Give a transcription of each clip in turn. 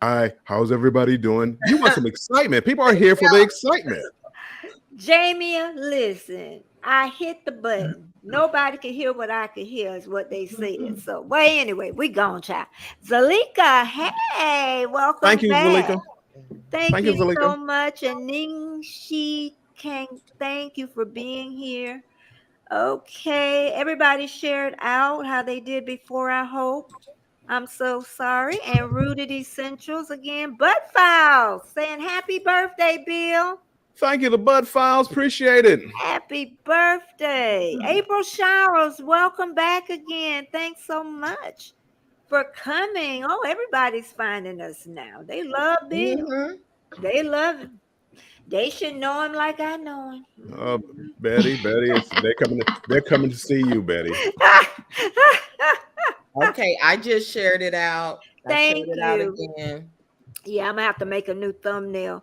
Hi, how's everybody doing? You want some excitement? People are here for the excitement. Jamie, listen, I hit the button. Nobody could hear what I could hear is what they said. So, well, anyway, we gone, child. Zalika, hey, Thank welcome you, back. Zalika. Thank Thank you, you Zalika. so much. And Ning Shi Kang, thank you for being here. Okay, everybody shared out how they did before, I hope. I'm so sorry. And Rooted Essentials again. Butt Files saying happy birthday, Bill. Thank you, the Bud Files. Appreciate it. Happy birthday. April Showers, welcome back again. Thanks so much for coming. Oh, everybody's finding us now. They love Bill. Mhm. They love him. They should know him like I know him. Uh, Betty, they're coming to see you, Betty. Okay, I just shared it out. I shared Thank it out you. again. Yeah, I'm gonna have to make a new thumbnail.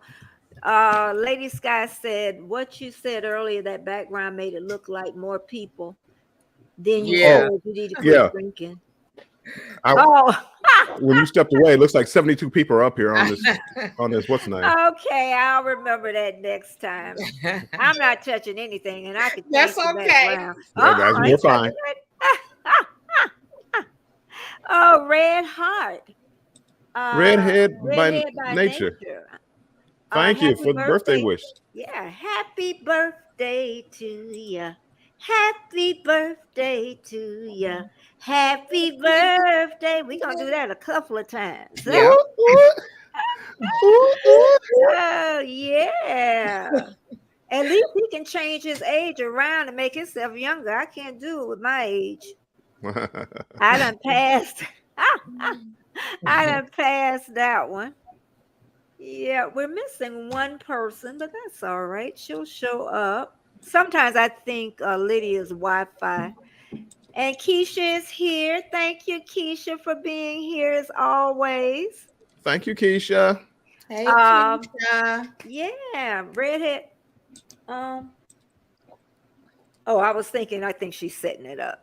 Lady Sky said what you said earlier, that background made it look like more people. Then you Yeah. said Oh, you need to quit yeah. drinking. I, Oh, when you stepped away, it looks like 72 people are up here on this. What's the name? okay, I'll remember that next time. I'm not touching anything, and I can change That's the okay. background. I You're ain't fine. touching it. Oh, Red Heart. Redhead by Redhead by nature. nature. Thank you Happy for the birthday birthday. wish. Yeah, happy birthday to ya. Happy birthday to ya. Happy birthday. We're going to do that a couple of times. Yeah. Oh, yeah. At least he can change his age around and make himself younger. I can't do it with my age. I done passed. I done passed that one. Yeah, we're missing one person, but that's all right. She'll show up. Sometimes I think Lydia's Wi-Fi. And Keisha is here. Thank you, Keisha, for being here as always. Thank you, Keisha. Hey, Um, Keisha. yeah, redhead. Um, oh, I was thinking, I think she's setting it up.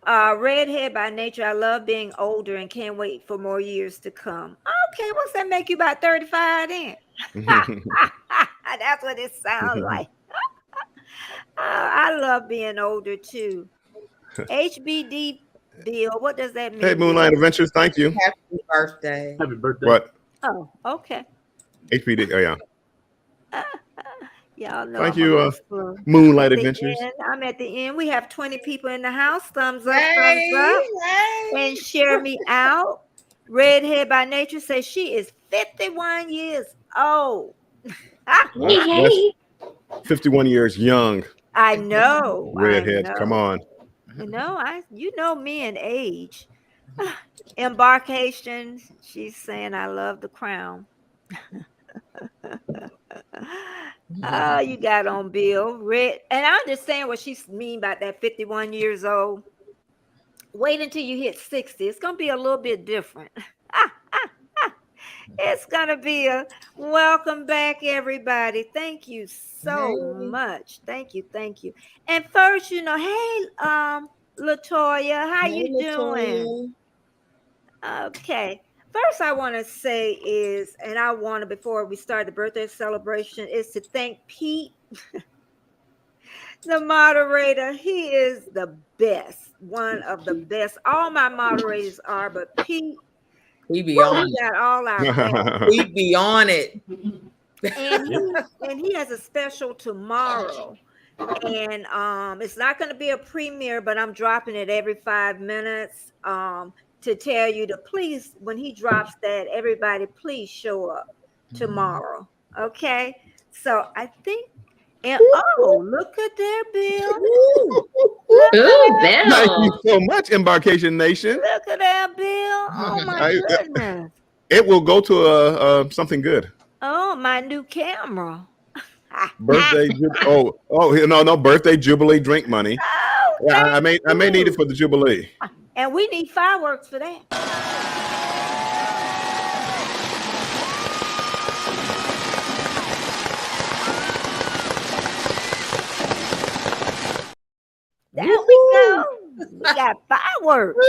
Redhead by nature. I love being older and can't wait for more years to come. Okay, what's that make you about 35 then? That's what it sounds like. I love being older too. HBD Bill, what does that Hey, mean, Moonlight Bill? Adventures. Thank you. Happy birthday. Happy birthday. What? Oh, okay. HPD. Oh, yeah. Y'all know Thank I'm a you, little slow. I'm Moonlight at the Adventures. end. I'm at the end. We have 20 people in the house. Thumbs up, thumbs Hey, up. hey. And share me out. Redhead by nature says she is 51 years old. That's 51 years young. I know. I Redheads. Come know. on. You know me and age. Embarkation. She's saying I love the crown. Oh, you got on Bill. Red. And I understand what she's mean about that 51 years old. Wait until you hit 60. It's gonna be a little bit different. It's gonna be a welcome back, everybody. Thank you so Hey. much. Thank you. And first, hey, Latoya, how Hey, you doing? Latoya. Okay. First, I want to say is, and I want to before we start the birthday celebration, is to thank Pete, the moderator. He is the best, one of the best. All my moderators are, but Pete, We be woo, on he it. got all our back. We be on it. And he has a special tomorrow. And it's not going to be a premiere, but I'm dropping it every 5 minutes to tell you to please, when he drops that, everybody please show up tomorrow. Okay. So I think, and oh, look at there, Bill. Look at Ooh, that. Thank you Bill. so much, Embarkation Nation. Look at that, Bill. Oh my goodness. It will go to something good. Oh, my new camera. Birthday. No, birthday jubilee drink money. Oh, Yeah, thank I may need it you. for the jubilee. And we need fireworks for that. There we go. We got fireworks.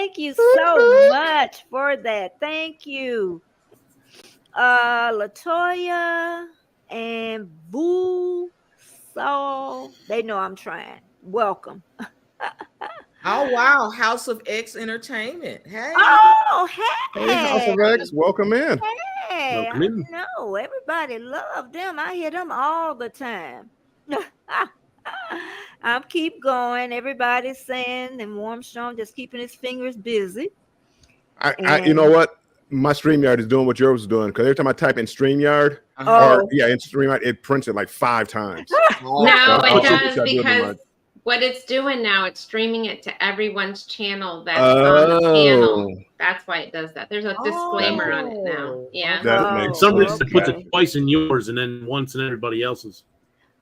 Thank you so much for that. Thank you. Latoya and Boo Soul. They know I'm trying. Welcome. Oh wow, House of X Entertainment. Hey. Oh, Hey, House of X, welcome in. Hey, Welcome I in. know everybody love them. I hear them all the time. I'm keep going. Everybody's saying, and Warmstrong just keeping his fingers busy. You know what? My StreamYard is doing what yours is doing, because every time I type in StreamYard, in StreamYard, it prints it like 5 times. No, So it I'll does try to do it because right. what it's doing now, it's streaming it to everyone's channel that's on the panel. That's why it does that. There's a disclaimer on it now. Yeah. That For makes some reason, sense. it puts it twice in yours and then once in everybody else's.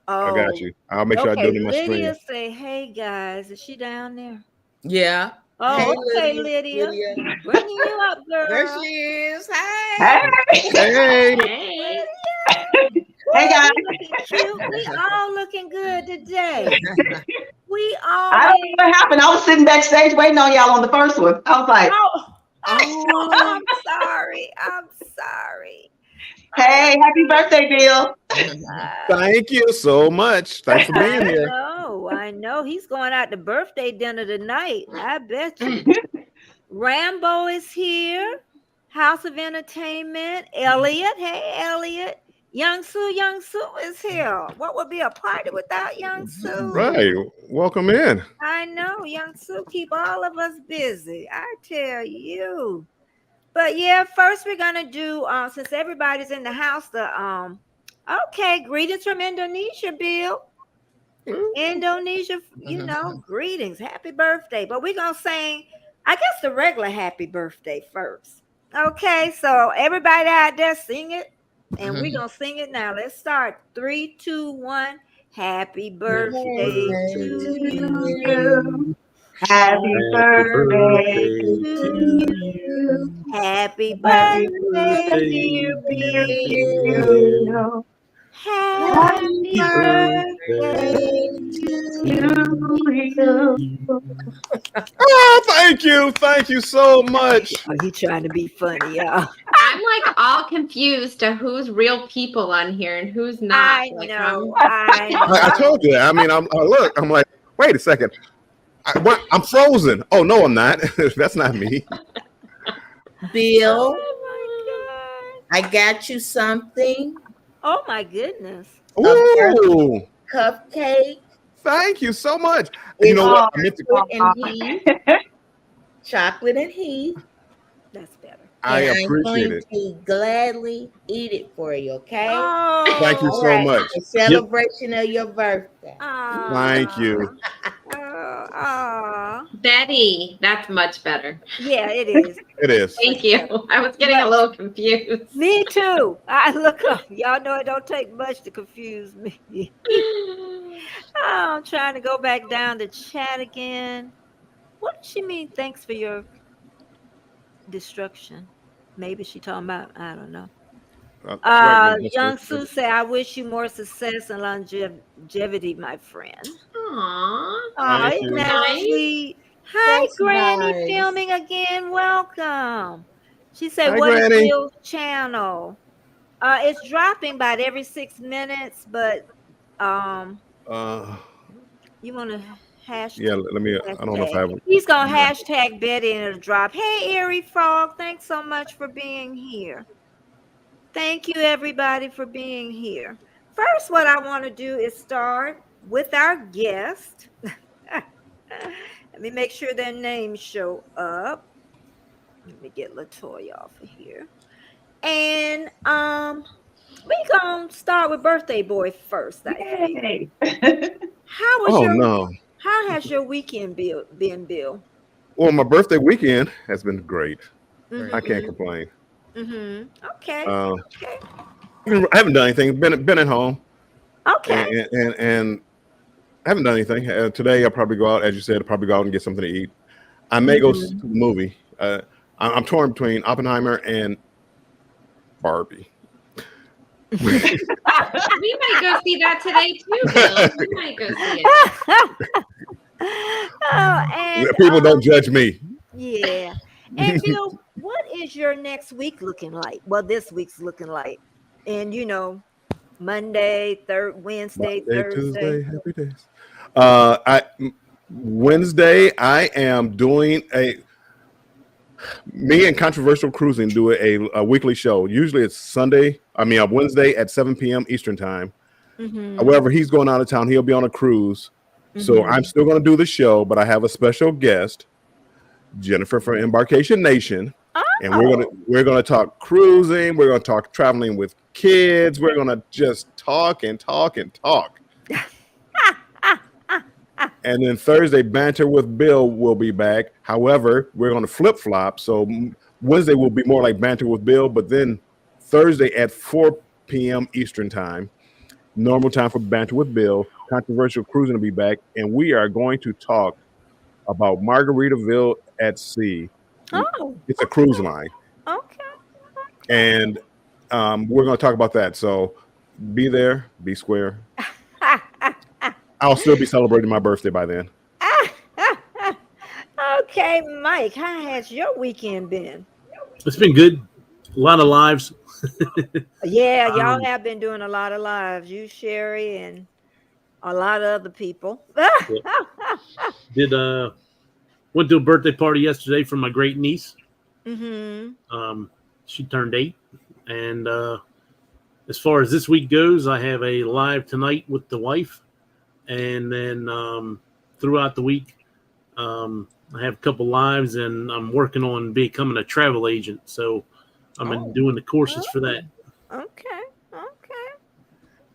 I got you. I'll make sure I do it in my Lydia stream. say, "Hey guys, is she down there?" Yeah. Oh, Hey, okay, Lydia. Bringing you up, girl. There she is. Hey. Hey. Hey. Hey guys. We looking cute. We all looking good today. We all. I don't know what happened. I was sitting backstage waiting on y'all on the first one. I was like, I'm sorry. I'm sorry. hey, happy birthday, Bill. Thank you so much. Thanks for being here. I know. He's going out to birthday dinner tonight. I bet you. Rambo is here. House of Entertainment. Elliot. Hey, Elliot. Young Sue is here. What would be a party without Young Sue? Right. Welcome in. I know. Young Sue keep all of us busy. I tell you. But yeah, first we're gonna do since everybody's in the house, okay, greetings from Indonesia, Bill. Indonesia, you know, greetings, happy birthday. But we're gonna sing, I guess, the regular happy birthday first. Okay, so everybody out there sing it, and we're gonna sing it now. Let's start. 3, 2, 1. Happy birthday to you. Happy birthday to you. Happy birthday, dear Bill. Happy birthday to you. Oh, thank you. Thank you so much. Oh, he trying to be funny, y'all. I'm like all confused to who's real people on here and who's not. I Like, know. I told you that. I mean, I'm like, wait a second. I'm frozen. Oh, no, I'm not. That's not me. Bill, Oh I got you something. oh my goodness. Ooh, Cupcake. thank you so much. You know what? I meant to, Chocolate and heat. That's better. I And appreciate I'm going to gladly eat it for you, okay? Oh, Thank you so much. A celebration of your birthday. Thank you. Betty, that's much better. Yeah, it is. It is. Thank you. I was getting a little confused. Me too. I look up. Y'all know it don't take much to confuse me. I'm trying to go back down to chat again. What does she mean? Thanks for your destruction. Maybe she talking about, I don't know. Young Sue say, I wish you more success and longevity, my friend. Aww. Isn't that Nice. sweet? Hi, That's Granny, nice. filming again. Welcome. She said, Hi, what is Granny. Bill's channel? It's dropping about every 6 minutes, but you want to hashtag? Yeah, let me. I don't know if I have. He's gonna hashtag Betty and it'll drop. Hey, Eerie Frog, thanks so much for being here. Thank you, everybody, for being here. First, what I want to do is start with our guest. Let me make sure their names show up. Let me get Latoya off of here. And we're gonna start with birthday boy first, I think. How has your weekend been, Bill? Well, my birthday weekend has been great. Mm-hmm. I can't complain. Mm-hmm. Okay. Okay. I haven't done anything. Been at home. Okay. And I haven't done anything. Today I'll probably go out, as you said, I'll probably go out and get something to eat. I may go see a movie. I'm torn between Oppenheimer and Barbie. We might go see that today too, Bill. We might go see it. And People don't judge me. Yeah. And Bill, what is your next week looking like? Well, this week's looking like. And Monday, Wednesday, Monday, Thursday. Tuesday, happy days. Wednesday, I am doing me and Controversial Cruising do a weekly show. Usually it's Wednesday at 7 p.m. Eastern time. Mm-hmm. However, he's going out of town. He'll be on a cruise. So I'm still going to do the show, but I have a special guest, Jennifer from Embarkation Nation. And we're gonna talk cruising. We're gonna talk traveling with kids. We're gonna just talk and talk and talk. And then Thursday, Banter with Bill will be back. However, we're gonna flip flop. So Wednesday will be more like Banter with Bill, but then Thursday at 4 p.m. Eastern time, normal time for Banter with Bill. Controversial Cruising will be back, and we are going to talk about Margaritaville at Sea. Oh, it's a cruise line. Okay. And we're going to talk about that. So be there, be square. I'll still be celebrating my birthday by then. Okay, Mike, how has your weekend been? It's been good. A lot of lives. Yeah, y'all have been doing a lot of lives. You, Sherry, and a lot of other people. Went to a birthday party yesterday for my great niece. Mm-hmm. She turned 8. And as far as this week goes, I have a live tonight with the wife. And then throughout the week, I have a couple lives, and I'm working on becoming a travel agent. So I'm doing the courses for that. Okay.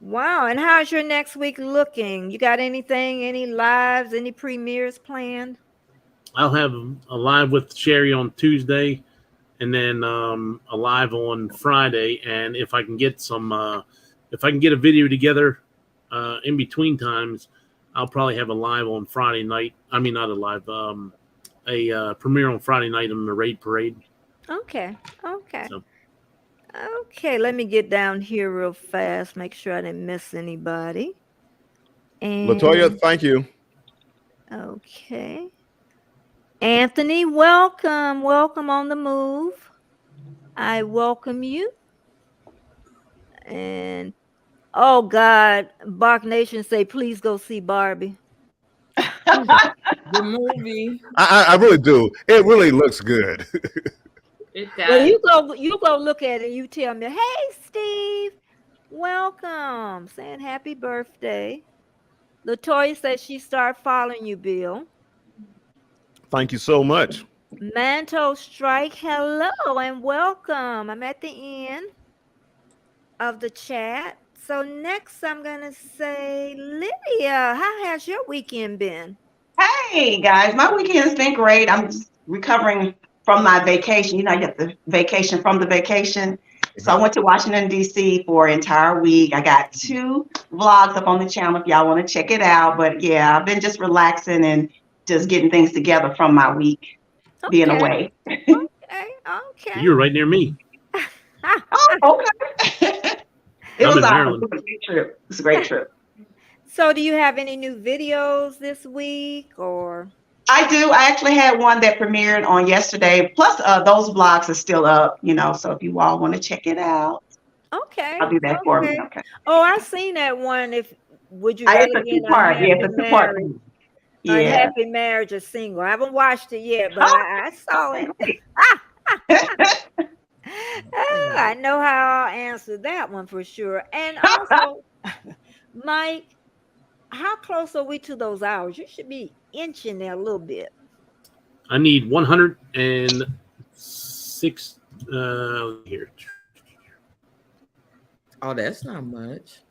Wow. And how's your next week looking? You got anything, any lives, any premieres planned? I'll have a live with Sherry on Tuesday, and then a live on Friday. And if I can get a video together in between times, I'll probably have a live on Friday night. I mean, not a live, a premiere on Friday night on the Raid Parade. Okay. So. Okay, let me get down here real fast. Make sure I didn't miss anybody. And Latoya, thank you. Okay. Anthony, welcome. Welcome on the move. I welcome you. And oh God, Bach Nation say, please go see Barbie. The movie. I really do. It really looks good. It does. Well, you go look at it and you tell me, hey Steve, welcome. Saying happy birthday. Latoya says she started following you, Bill. Thank you so much. Manto Strike, hello and welcome. I'm at the end of the chat. So next I'm gonna say, Lydia, how has your weekend been? Hey guys, my weekend's been great. I'm just recovering from my vacation. You know, I get the vacation from the vacation. So I went to Washington, D.C. for an entire week. I got 2 vlogs up on the channel if y'all want to check it out. But yeah, I've been just relaxing and just getting things together from my week being away. Okay. You're right near me. Oh, okay. It was in awesome. Maryland. It was a great trip. It's a great trip. So do you have any new videos this week or? I do. I actually had one that premiered on yesterday. Plus, those vlogs are still up, you know, so if you all want to check it out. Okay. I'll do that for me. Okay. Oh, I seen that one. Would you It's rather a be in a 2-part. Yeah, happy it's a 2-part. marriage? Yeah. Unhappy marriage or single? I haven't watched it yet, but I saw it. I know how I'll answer that one for sure. And also, Mike, how close are we to those hours? You should be inching there a little bit. I need 106 here. Oh, that's not much.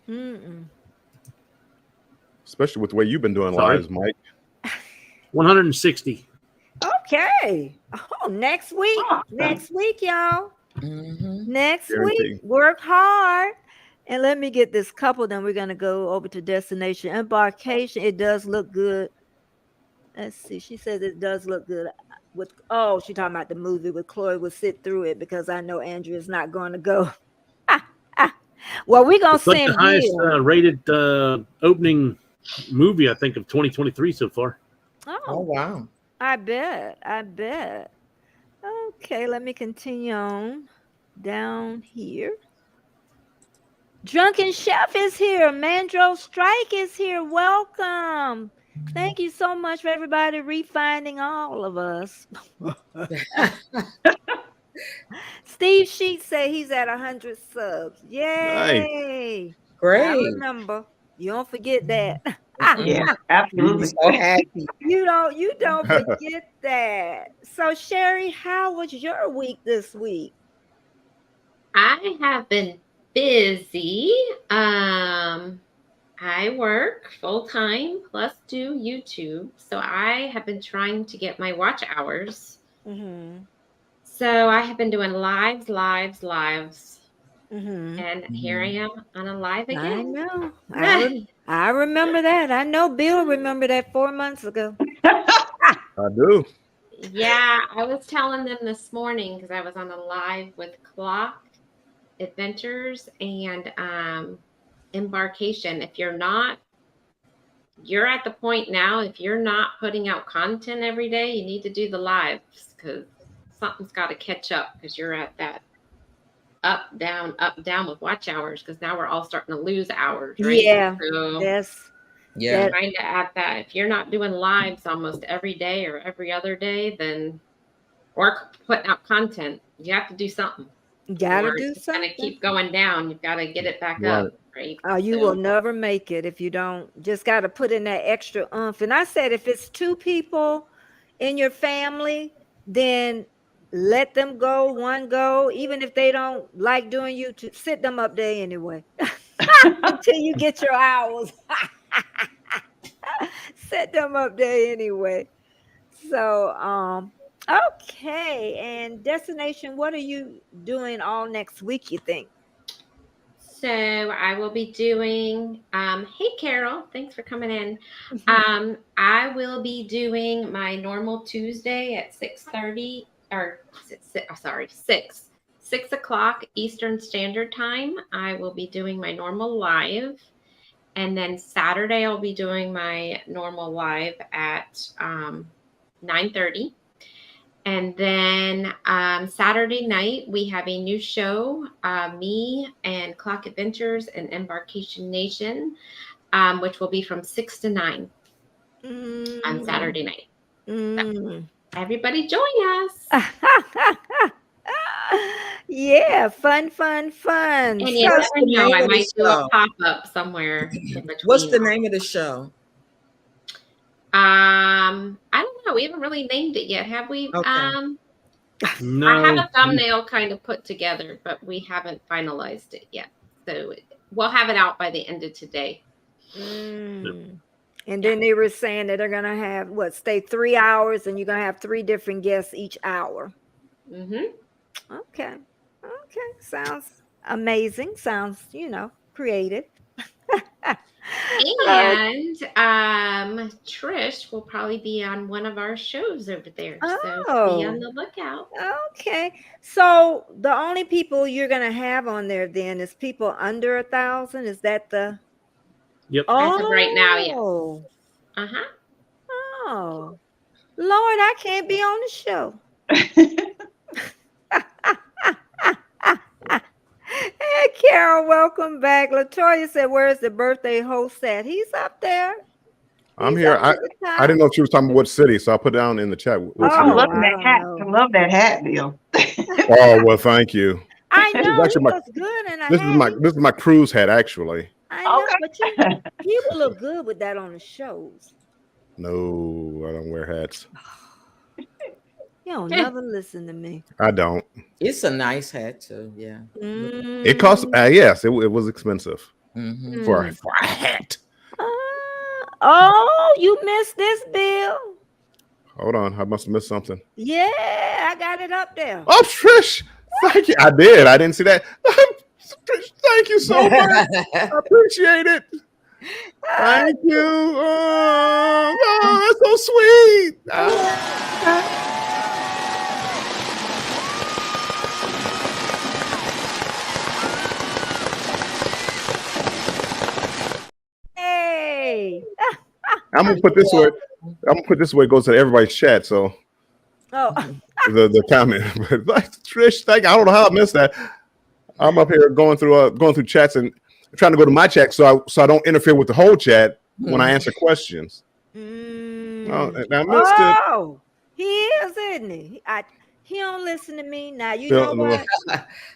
Especially with the way you've been doing Sorry. lives, Mike. 160. Okay. Oh, next week. Next week, y'all. Mm-hmm. Next Guaranteed. week. Work hard. And let me get this couple. Then we're going to go over to Destination Embarkation. It does look good. Let's see. She says it does look good. She's talking about the movie with Chloe. Will sit through it because I know Andrea's not going to go. Well, we're going to It's like send the highest Bill. rated opening movie, I think, of 2023 so far. Oh, wow. I bet. I bet. Okay, let me continue on down here. Drunken Chef is here. Mandro Strike is here. Welcome. Thank you so much for everybody refinding all of us. Steve Sheets say he's at 100 subs. Nice. Yay. I Great. remember. You don't forget that. Yeah, You'd absolutely. be so happy. You don't forget that. So Sherry, how was your week this week? I have been busy. I work full time plus do YouTube. So I have been trying to get my watch hours. Mm-hmm. So I have been doing lives. Mm-hmm. And here I am on a live I again. know. I remember that. I know Bill remembered that 4 months ago. I do. Yeah, I was telling them this morning because I was on a live with Clock Adventures and Embarkation. If you're at the point now, if you're not putting out content every day, you need to do the lives because something's got to catch up because you're at that up, down with watch hours because now we're all starting to lose hours, right? Yeah. So Yeah. trying to add that. If you're not doing lives almost every day or every other day, then or putting out content, you have to do something. Gotta Or do it's gonna something. keep going down. You've got to get it back Right. up, right? You will never make it if you don't. Just got to put in that extra oomph. And I said, if it's 2 people in your family, then let them go, one go, even if they don't like doing YouTube, sit them up there anyway until you get your hours. Set them up there anyway. So, okay. And Destination, what are you doing all next week, you think? So I will be doing, hey Carol, thanks for coming in. I will be doing my normal Tuesday at 6:30 or sorry, 6 o'clock Eastern Standard Time. I will be doing my normal live. And then Saturday I'll be doing my normal live at 9:30. And then Saturday night, we have a new show, me and Clock Adventures and Embarkation Nation, which will be from 6 to 9 on Saturday night. So everybody join us. Yeah, fun. And you never know, I might do a pop-up somewhere in between. What's the name of the show? I don't know. We haven't really named it yet, have we? Okay. No. I have a thumbnail kind of put together, but we haven't finalized it yet. So we'll have it out by the end of today. And then they were saying that they're going to have, stay 3 hours and you're going to have 3 different guests each hour. Okay. Sounds amazing. Sounds, creative. And Trish will probably be on one of our shows over there. So be on the lookout. Okay. So the only people you're going to have on there then is people under 1,000. Is that the? Yep. As of right now, yes. Oh, Lord, I can't be on the show. Hey, Carol, welcome back. Latoya said, where's the birthday host at? He's up there. I'm here. I didn't know she was talking about what city, so I'll put down in the chat. I'm loving that hat. I love that hat, Bill. Oh, well, thank you. I know it looks good in a hat. This is my cruise hat, actually. I know, but you will look good with that on the shows. No, I don't wear hats. You don't never listen to me. I don't. It's a nice hat too. Yeah. It cost. Yes, it was expensive for a hat. Oh, you missed this, Bill. Hold on, I must have missed something. Yeah, I got it up there. Oh, Trish, thank you. I did. I didn't see that. Trish, thank you so much. I appreciate it. Thank you. Oh, that's so sweet. Hey. I'm gonna put this way. I'm gonna put this way. It goes to everybody's chat. So Oh, the comment, but like Trish, I don't know how I missed that. I'm up here going through chats and trying to go to my chat so I don't interfere with the whole chat when I answer questions. Oh, and I missed it. oh, he is, isn't he? He don't listen to me now. You know what?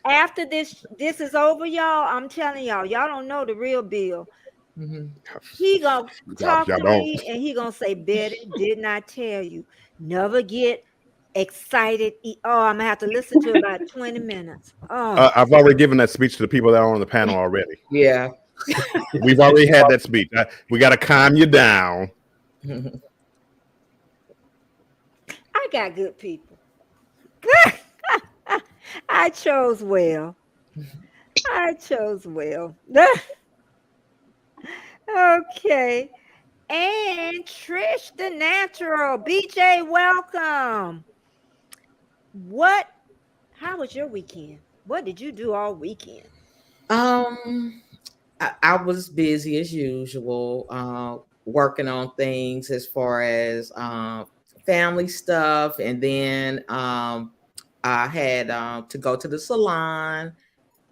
After this is over, y'all. I'm telling y'all don't know the real Bill. He gonna talk to me and he gonna say, "Betty, did not tell you. Never get excited. I'm gonna have to listen to about 20 minutes." Oh, I've already given that speech to the people that are on the panel already. Yeah. We've already had that speech. We got to calm you down. I got good people. I chose well. Okay. And Trish the Natural. BJ, welcome. How was your weekend? What did you do all weekend? I was busy as usual, working on things as far as family stuff, and then I had to go to the salon,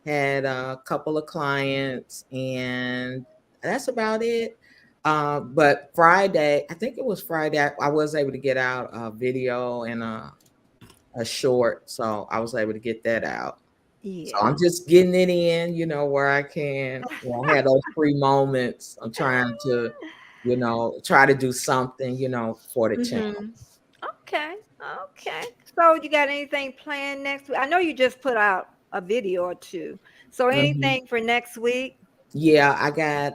had a couple of clients, and that's about it. But Friday, I think it was Friday, I was able to get out a video and a short, so I was able to get that out. Yeah. So I'm just getting it in, where I can. I had those free moments. I'm trying to, try to do something, for the channel. Okay. So you got anything planned next week? I know you just put out a video or two. So anything for next week? Yeah, I got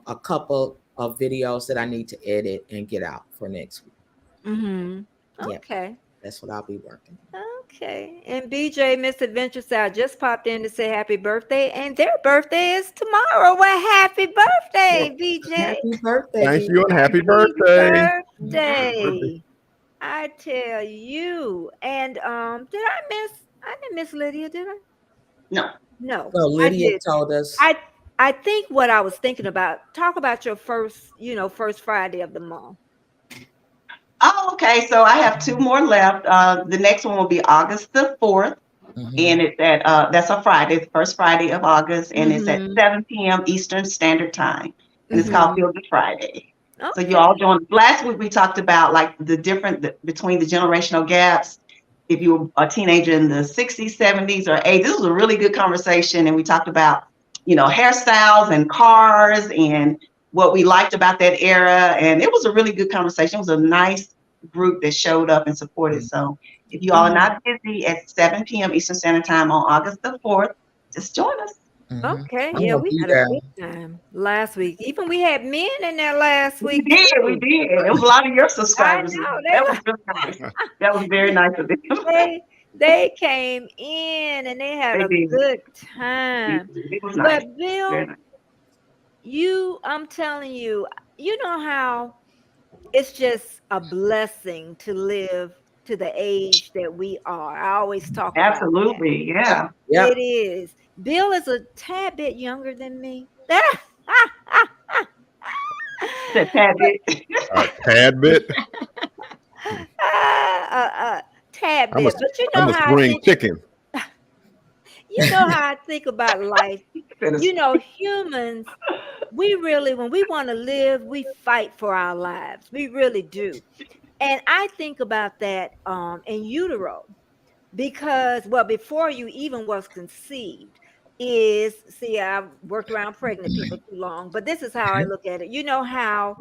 a couple of videos that I need to edit and get out for next week. Okay. Yeah, that's what I'll be working on. Okay. And BJ Misadventure Sal just popped in to say happy birthday, and their birthday is tomorrow. Well, happy birthday, BJ. Happy birthday. Thank you and happy birthday. Birthday. I tell you. And I didn't miss Lydia, did I? No. So Lydia told us. I think what I was thinking about, talk about your first Friday of the month. Oh, okay. So I have two more left. The next one will be August the 4th. And it's at that's a Friday, the first Friday of August, and it's at 7 p.m. Eastern Standard Time. And it's called Feel Good Friday. Okay. So you all joined. Last week we talked about like the difference between the generational gaps. If you were a teenager in the 60s, 70s, or 80s, this was a really good conversation. And we talked about, hairstyles and cars and what we liked about that era. And it was a really good conversation. It was a nice group that showed up and supported. So if you all are not busy, at 7 p.m. Eastern Standard Time on August the 4th, just join us. Okay. Yeah, we had a good time last week. Even we had men in there last week. We did. It was a lot of your subscribers. I know, that was really nice. That was very nice of them. They came in and they had a good time. It was nice. But Bill, I'm telling you, you know how it's just a blessing to live to the age that we are. I always talk about absolutely, that. Yeah. It is. Bill is a tad bit younger than me. A tad bit. A tad bit. Tad bit. But you know how spring chicken. You know how I think about life. Humans, we really, when we want to live, we fight for our lives. We really do. And I think about that in utero, because, before you even was conceived, I've worked around pregnant people too long, but this is how I look at it. You know how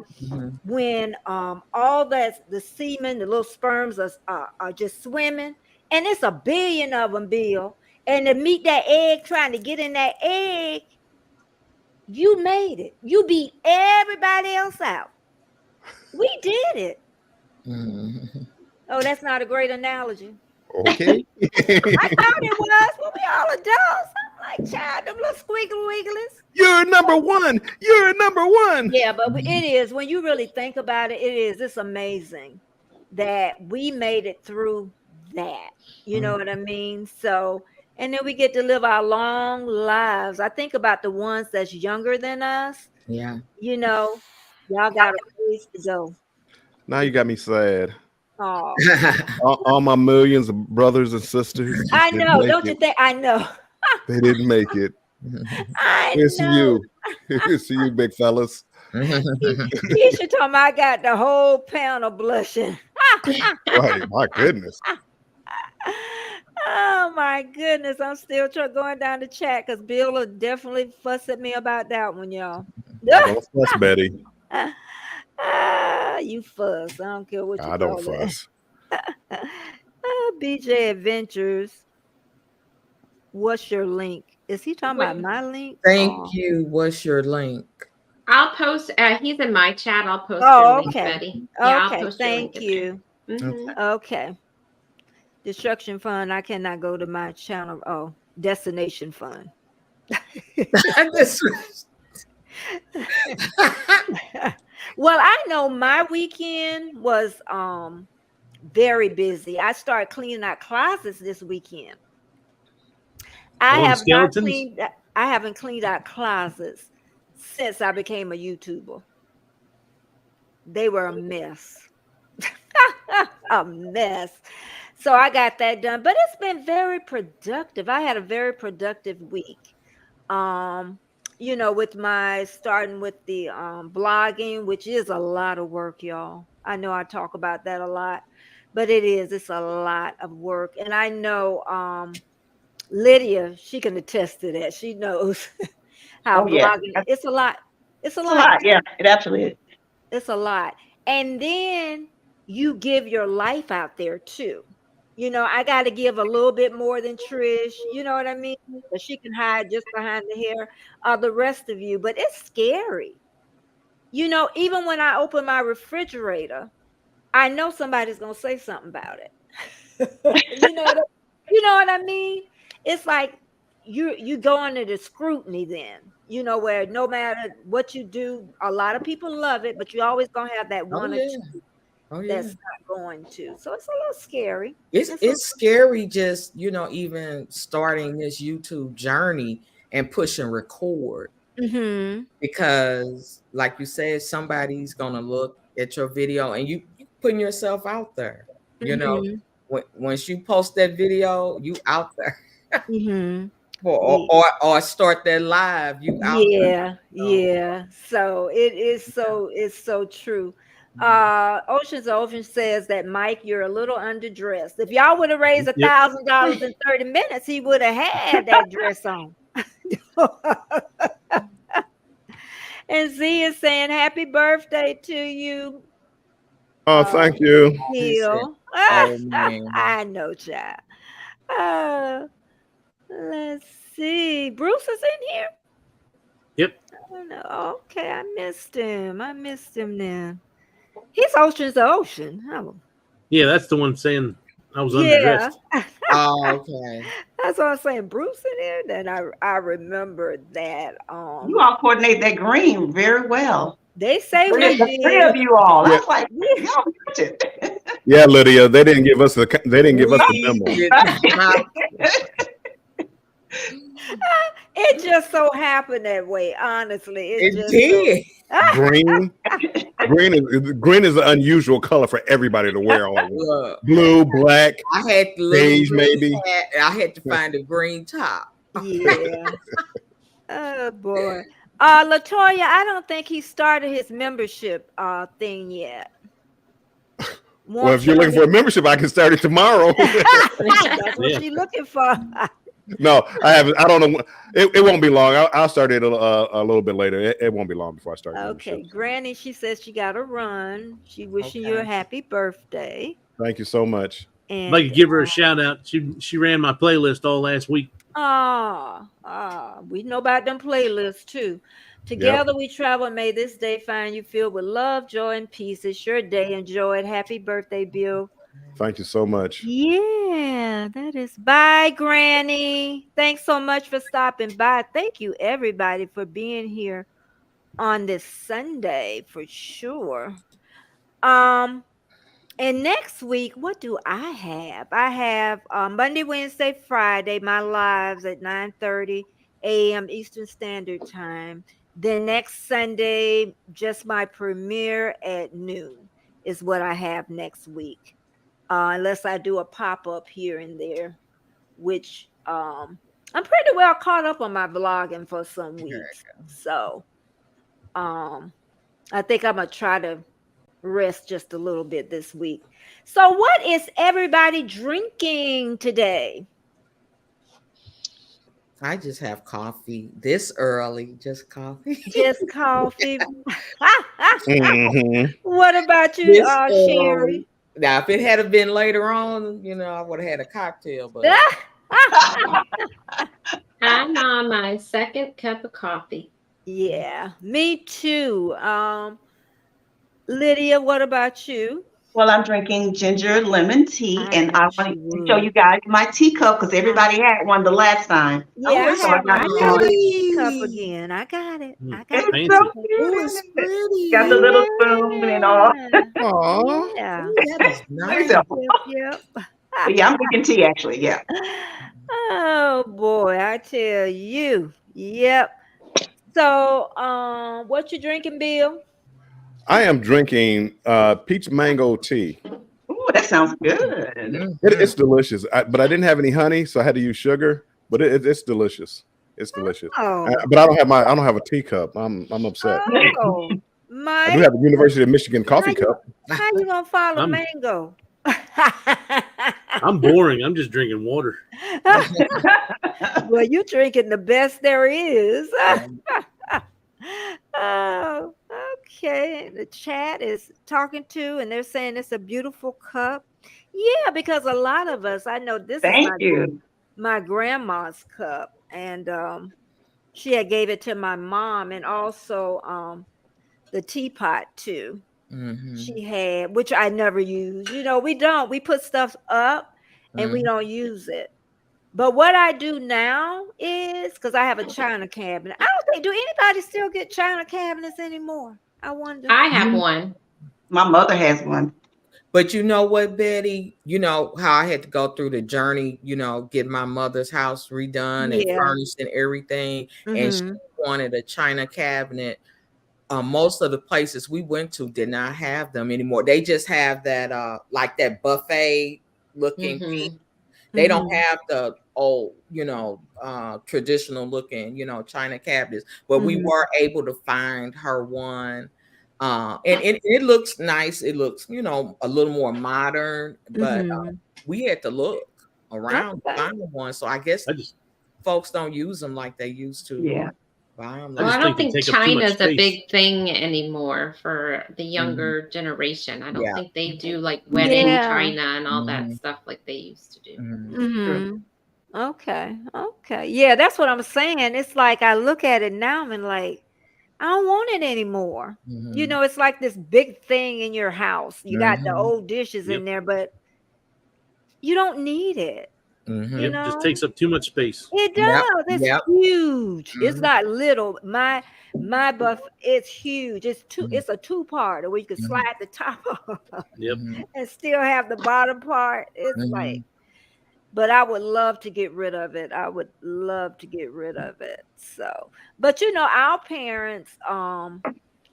when all the semen, the little sperms are just swimming, and it's a billion of them, Bill, and to meet that egg, trying to get in that egg, you made it. You beat everybody else out. We did it. Oh, that's not a great analogy. Okay. I thought it was, but we all adults. I'm like, child, them little squiggly wigglies. You're number one. Yeah, but it is. When you really think about it, it's amazing that we made it through that. You know what I mean? So, and then we get to live our long lives. I think about the ones that's younger than us. Yeah. Y'all got a ways to go. Now you got me sad. Oh, All my millions of brothers and sisters just I didn't know. make Don't you it. think? I know. They didn't make it. I It's know. you. It's you, big fellas. Keisha told me I got the whole panel blushing. Right. My goodness. Oh my goodness. I'm still going down the chat because Bill will definitely fuss at me about that one, y'all. Don't fuss, Betty. You fuss. I don't care what you I don't call it. fuss. BJ Adventures. What's your link? Is he talking about Wait. my link? Thank you. What's your link? I'll post. He's in my chat. I'll post Oh, your link, okay. Betty. Yeah, I'll Okay. post your link Thank in there. you. Mhm. Okay. Destruction Fund. I cannot go to my channel. Oh, Destination Fund. Well, I know my weekend was very busy. I started cleaning out closets this weekend. I Pulling have not skeletons? cleaned. I haven't cleaned out closets since I became a YouTuber. They were a mess. A mess. So I got that done, but it's been very productive. I had a very productive week. With my starting with the blogging, which is a lot of work, y'all. I know I talk about that a lot, but it's a lot of work. And I know Lydia, she can attest to that. She knows how Oh yeah, blogging, it's a lot. It's a it's a lot. lot. Yeah, it absolutely is. It's a lot. And then you give your life out there too. I got to give a little bit more than Trish. You know what I mean? But she can hide just behind the hair of the rest of you. But it's scary. Even when I open my refrigerator, I know somebody's going to say something about it. you know what I mean? It's like you go under the scrutiny then, where no matter what you do, a lot of people love it, but you always gonna have that Oh one or yeah. two Oh yeah. that's not going to. So it's a little scary. It's scary just, even starting this YouTube journey and pushing record, Mm-hmm. because like you said, somebody's gonna look at your video and you putting yourself out there. Mm-hmm. Once you post that video, you out there. Mm-hmm. Or start that live, you out there. Yeah. So it's so true. Ocean says that Mike, you're a little underdressed. If y'all would have raised Yep. $1,000 in 30 minutes, he would have had that dress on. And Z is saying happy birthday to you. Oh, thank you. Neil. Oh man. I know, child. Let's see. Bruce is in here. Yep. Oh, no. Okay, I missed him then. He's Ocean's the Ocean. Oh. Yeah, that's the one saying I was Yeah. underdressed. Oh, okay. That's what I'm saying. Bruce in here. Then I remember that. You all coordinate that green very well. They say we The three of did. you all. Yeah. That's like, y'all got it. Yeah, Lydia. They didn't give us the memo. It just so happened that way. Honestly, It did. Green is an unusual color for everybody to wear all at once. Look, Blue, black, I had to beige, maybe. I had to find a green top. Yeah. Oh boy. Latoya, I don't think he started his membership thing yet. Well, if you're looking for a membership, I can start it tomorrow. That's what Yeah. she's looking for. No, I haven't. I don't know. It won't be long. I'll start it a little bit later. It won't be long before I start. Okay, memberships. Granny, she says she got to run. She wishing you a Okay. happy birthday. Thank you so much. And I'd like to give her a shout out. She ran my playlist all last week. we know about them playlists too. Together we travel and may this day find you filled with love, joy, and peace. It's your day. Enjoy it. Happy birthday, Bill. Thank you so much. Yeah, that is. Bye, Granny. Thanks so much for stopping by. Thank you, everybody, for being here on this Sunday for sure. And next week, what do I have? I have Monday, Wednesday, Friday, my lives at 9:30 a.m. Eastern Standard Time. Then next Sunday, just my premiere at noon. is what I have next week. Unless I do a pop-up here and there, which I'm pretty well caught up on my vlogging for some weeks. So I think I'm gonna try to rest just a little bit this week. So what is everybody drinking today? I just have coffee this early, just coffee. Just coffee. Mhm. What about you, This Sherry? early. Now, if it had been later on, I would have had a cocktail. But I'm on my second cup of coffee. Yeah, me too. Lydia, what about you? Well, I'm drinking ginger lemon tea, I and thought I want you to show would. you guys my teacup because everybody had one the last time. Yeah, it's So I got I got my pretty. cup again. I got it. I got It's it. Fancy. so Oh, cute, it's isn't it? pretty. Got the little spoon and all. Yeah. Aw. Yeah. Oh, that is nice. Simple. Yep. But yeah, I'm drinking tea actually. Yeah. Oh boy, I tell you. Yep. So, what you drinking, Bill? I am drinking peach mango tea. Ooh, that sounds good. It's delicious, but I didn't have any honey, so I had to use sugar. But it's delicious. It's delicious. Oh, But I don't have a teacup. I'm upset. oh, I do Mike, have a University of Michigan coffee how you, cup. how you gonna follow I'm- mango? I'm boring. I'm just drinking water. Well, you drinking the best there is. Oh, okay. The chat is talking to, and they're saying it's a beautiful cup. Yeah, because a lot of us, I know this Thank is you. my grandma's cup, and she had gave it to my mom, and also the teapot too. Mhm. She had, which I never use. We put stuff up and we Mhm. don't use it. But what I do now is because I have a china cabinet. I don't think, do anybody still get china cabinets anymore? I wonder. I have one. My mother has one. But you know what, Betty? You know how I had to go through the journey, get my mother's house redone and Yeah. furnished and everything. And she Mhm. wanted a china cabinet. Most of the places we went to did not have them anymore. They just have that like that buffet looking piece. Mhm. They don't Mhm. have the old, traditional looking, china cabinets. But we Mhm. were able to find her one. And it looks nice. It looks, a little more modern, but Mhm. we had to look around to Okay. find one. So I guess I just folks don't use them like they used to. Yeah. Buy them I Well, just I don't think they think take up too much China's a space. big thing anymore for the younger generation. I don't Yeah. think they do like wedding Yeah. china and all that Mhm. stuff like they used to do. Mhm. Mhm. Okay. Okay. Yeah, that's what I'm saying. It's like I look at it now and like I don't want it anymore. Mhm. It's like this big thing in your house. You got the Mhm. old dishes in Yep. there, but you don't need it. Mhm. Yep, just takes up too much space. It Yep. does. It's Yep. huge. It's Mhm. not little. My buff, it's huge. Mhm. It's a two-parter where you can Mhm. slide the top off Yep. Mhm. and still have the bottom part. It's like, Mhm. but I would love to get rid of it. I would love to get rid of it. So, but our parents,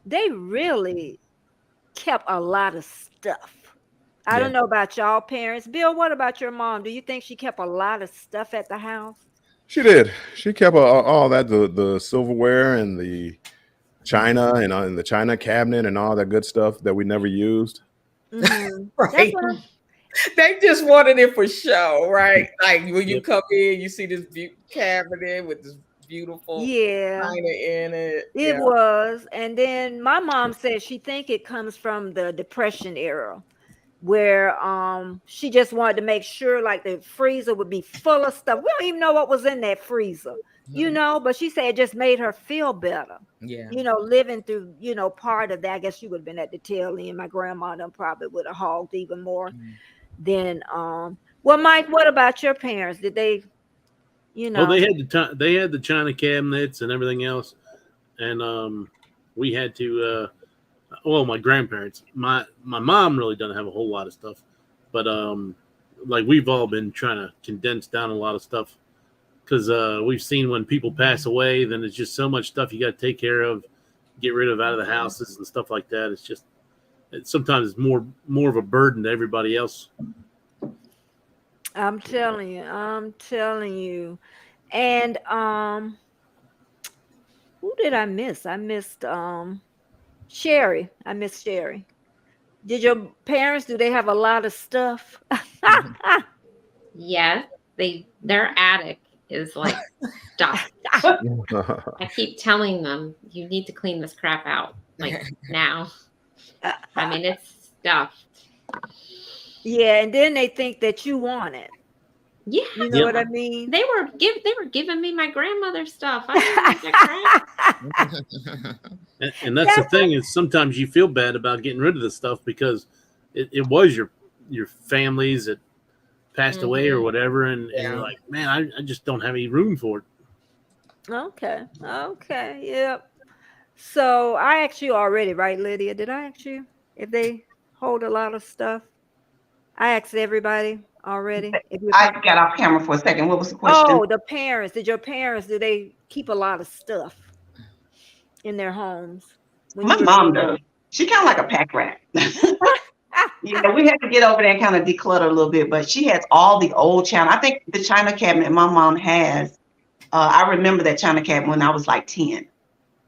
they really kept a lot of stuff. I Yeah. don't know about y'all parents. Bill, what about your mom? Do you think she kept a lot of stuff at the house? She did. She kept all that the silverware and the china and the china cabinet and all that good stuff that we never used. Mhm. That's Right. what I'm. They just wanted it for show, right? Like when you Yep. come in, you see this cabinet with this beautiful Yeah, china in it. it Yeah. was. And then my mom said she think it comes from the Depression era, where she just wanted to make sure like the freezer would be full of stuff. We don't even know what was in that freezer, but she said it just made her feel better. Yeah. Living through, part of that. I guess she would have been at the tail end. My grandma done probably would have hogged even more than well, Mike, what about your parents? Did they, Well, they had the china cabinets and everything else, and we had to. My grandparents. My mom really doesn't have a whole lot of stuff, but like we've all been trying to condense down a lot of stuff because we've seen when people pass away, then it's just so much stuff you got to take care of, get rid of out of the houses and stuff like that. It's just sometimes it's more of a burden to everybody else. I'm telling you. And who did I miss? I missed Sherry. I missed Sherry. Did your parents, do they have a lot of stuff? Yes, their attic is like stuffed. I keep telling them you need to clean this crap out like now. I mean, it's stuffed. Yeah, and then they think that you want it. Yeah, You know what I mean? they were giving me my grandmother's stuff. I didn't want that crap. And that's the thing, is sometimes you feel bad about getting rid of the stuff because it was your families that passed away or whatever, and you're like, man, I just don't have any room for it. Okay. Yep. So I asked you already, right, Lydia? Did I ask you if they hold a lot of stuff? I asked everybody already. I got off camera for a second. What was the question? Oh, the parents. Did your parents, do they keep a lot of stuff in their homes? My mom does. She kind of like a pack rat. Yeah, we had to get over there and kind of declutter a little bit, but she has all the old china. I think the china cabinet my mom has, I remember that china cabinet when I was like 10.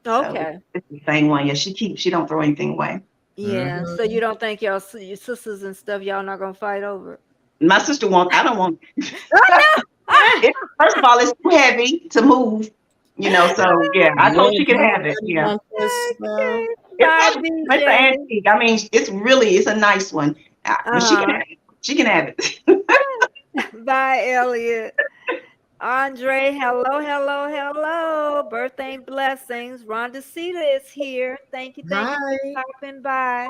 Okay. So it's the same one. Yeah, she don't throw anything away. Yeah. So you don't think your sisters and stuff, y'all not gonna fight over it? My sister won't. I don't want. First of all, it's too heavy to move. So yeah, I told she could have it. Yeah. Okay. It's an antique. I mean, it's a nice one. But she can have it. She can have it. Bye, Elliot. Andre, hello. Birthday blessings. Rhonda Cedar is here. Thank you for stopping by.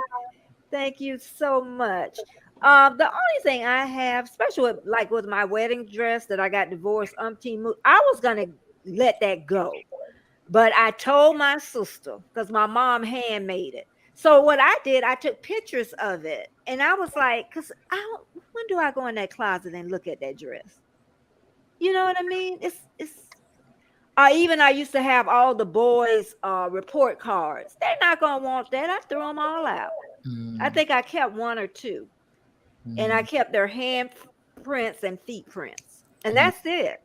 Thank you so much. The only thing I have, especially with my wedding dress that I got divorced I was gonna let that go, but I told my sister because my mom handmade it. So what I did, I took pictures of it, and I was like, when do I go in that closet and look at that dress? You know what I mean? I used to have all the boys' report cards. They're not gonna want that. I threw them all out. I think I kept one or two, and I kept their hand prints and feet prints, and that's it.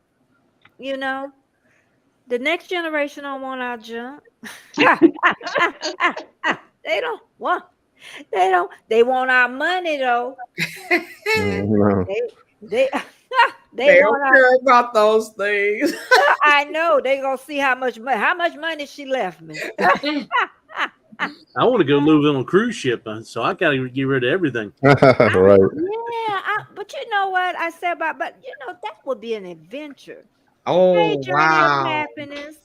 The next generation don't want our junk. They don't want. They want our money though. They don't care about those things. I know they gonna see how much money she left me. I want to go live on a cruise ship, so I got to get rid of everything. Right. Yeah, but you know what I said about? But that would be an adventure. Oh, wow! Happiness.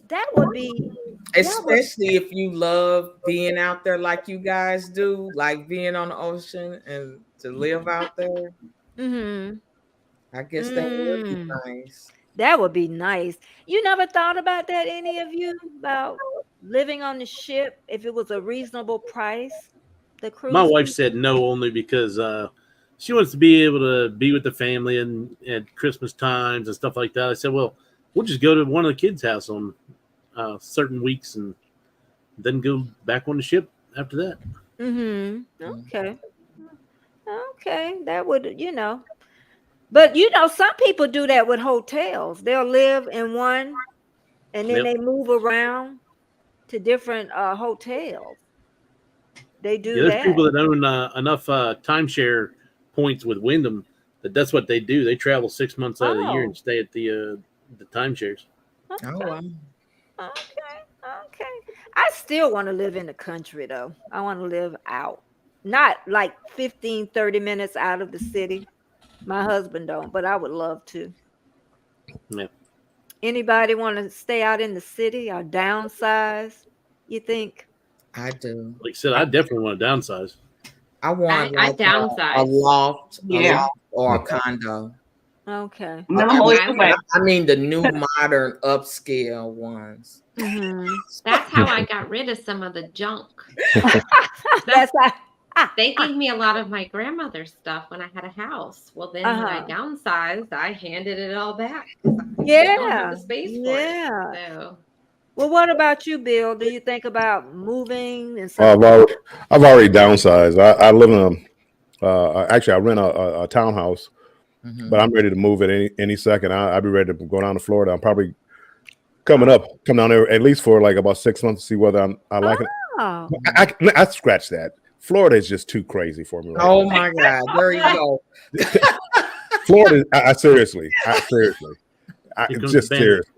That would be, especially if you love being out there like you guys do, like being on the ocean and to live out there. I guess that would be nice. That would be nice. You never thought about that, any of you, about living on the ship if it was a reasonable price? The cruise. My wife said no, only because she wants to be able to be with the family and at Christmas times and stuff like that. I said, well, we'll just go to one of the kids' house on certain weeks and then go back on the ship after that. Okay. That would, But some people do that with hotels. They'll live in one and then they move around to different hotels. They do that. There's people that own enough timeshare points with Wyndham that's what they do. They travel 6 months out of the year and stay at the timeshares. Okay. Oh, wow. Okay. I still want to live in the country, though. I want to live out. Not like 15, 30 minutes out of the city. My husband don't, but I would love to. Yeah. Anybody want to stay out in the city or downsize, you think? I do. Like I said, I definitely want to downsize. I want I downsize. A loft, or a condo. Okay. I mean the new modern upscale ones. That's how I got rid of some of the junk. They gave me a lot of my grandmother's stuff when I had a house. Well, then when I downsized, I handed it all back. I don't have the space for it. So. Well, what about you, Bill? Do you think about moving and I've something? already, I've already downsized. I live in actually I rent a townhouse, but I'm ready to move at any second. I'll be ready to go down to Florida. I'm probably come down there at least for like about 6 months to see whether I like it. Oh, I scratch that. Florida is just too crazy for me. Right Oh now. my God, there you go. Florida, I seriously, Here comes just the bandit. seriously.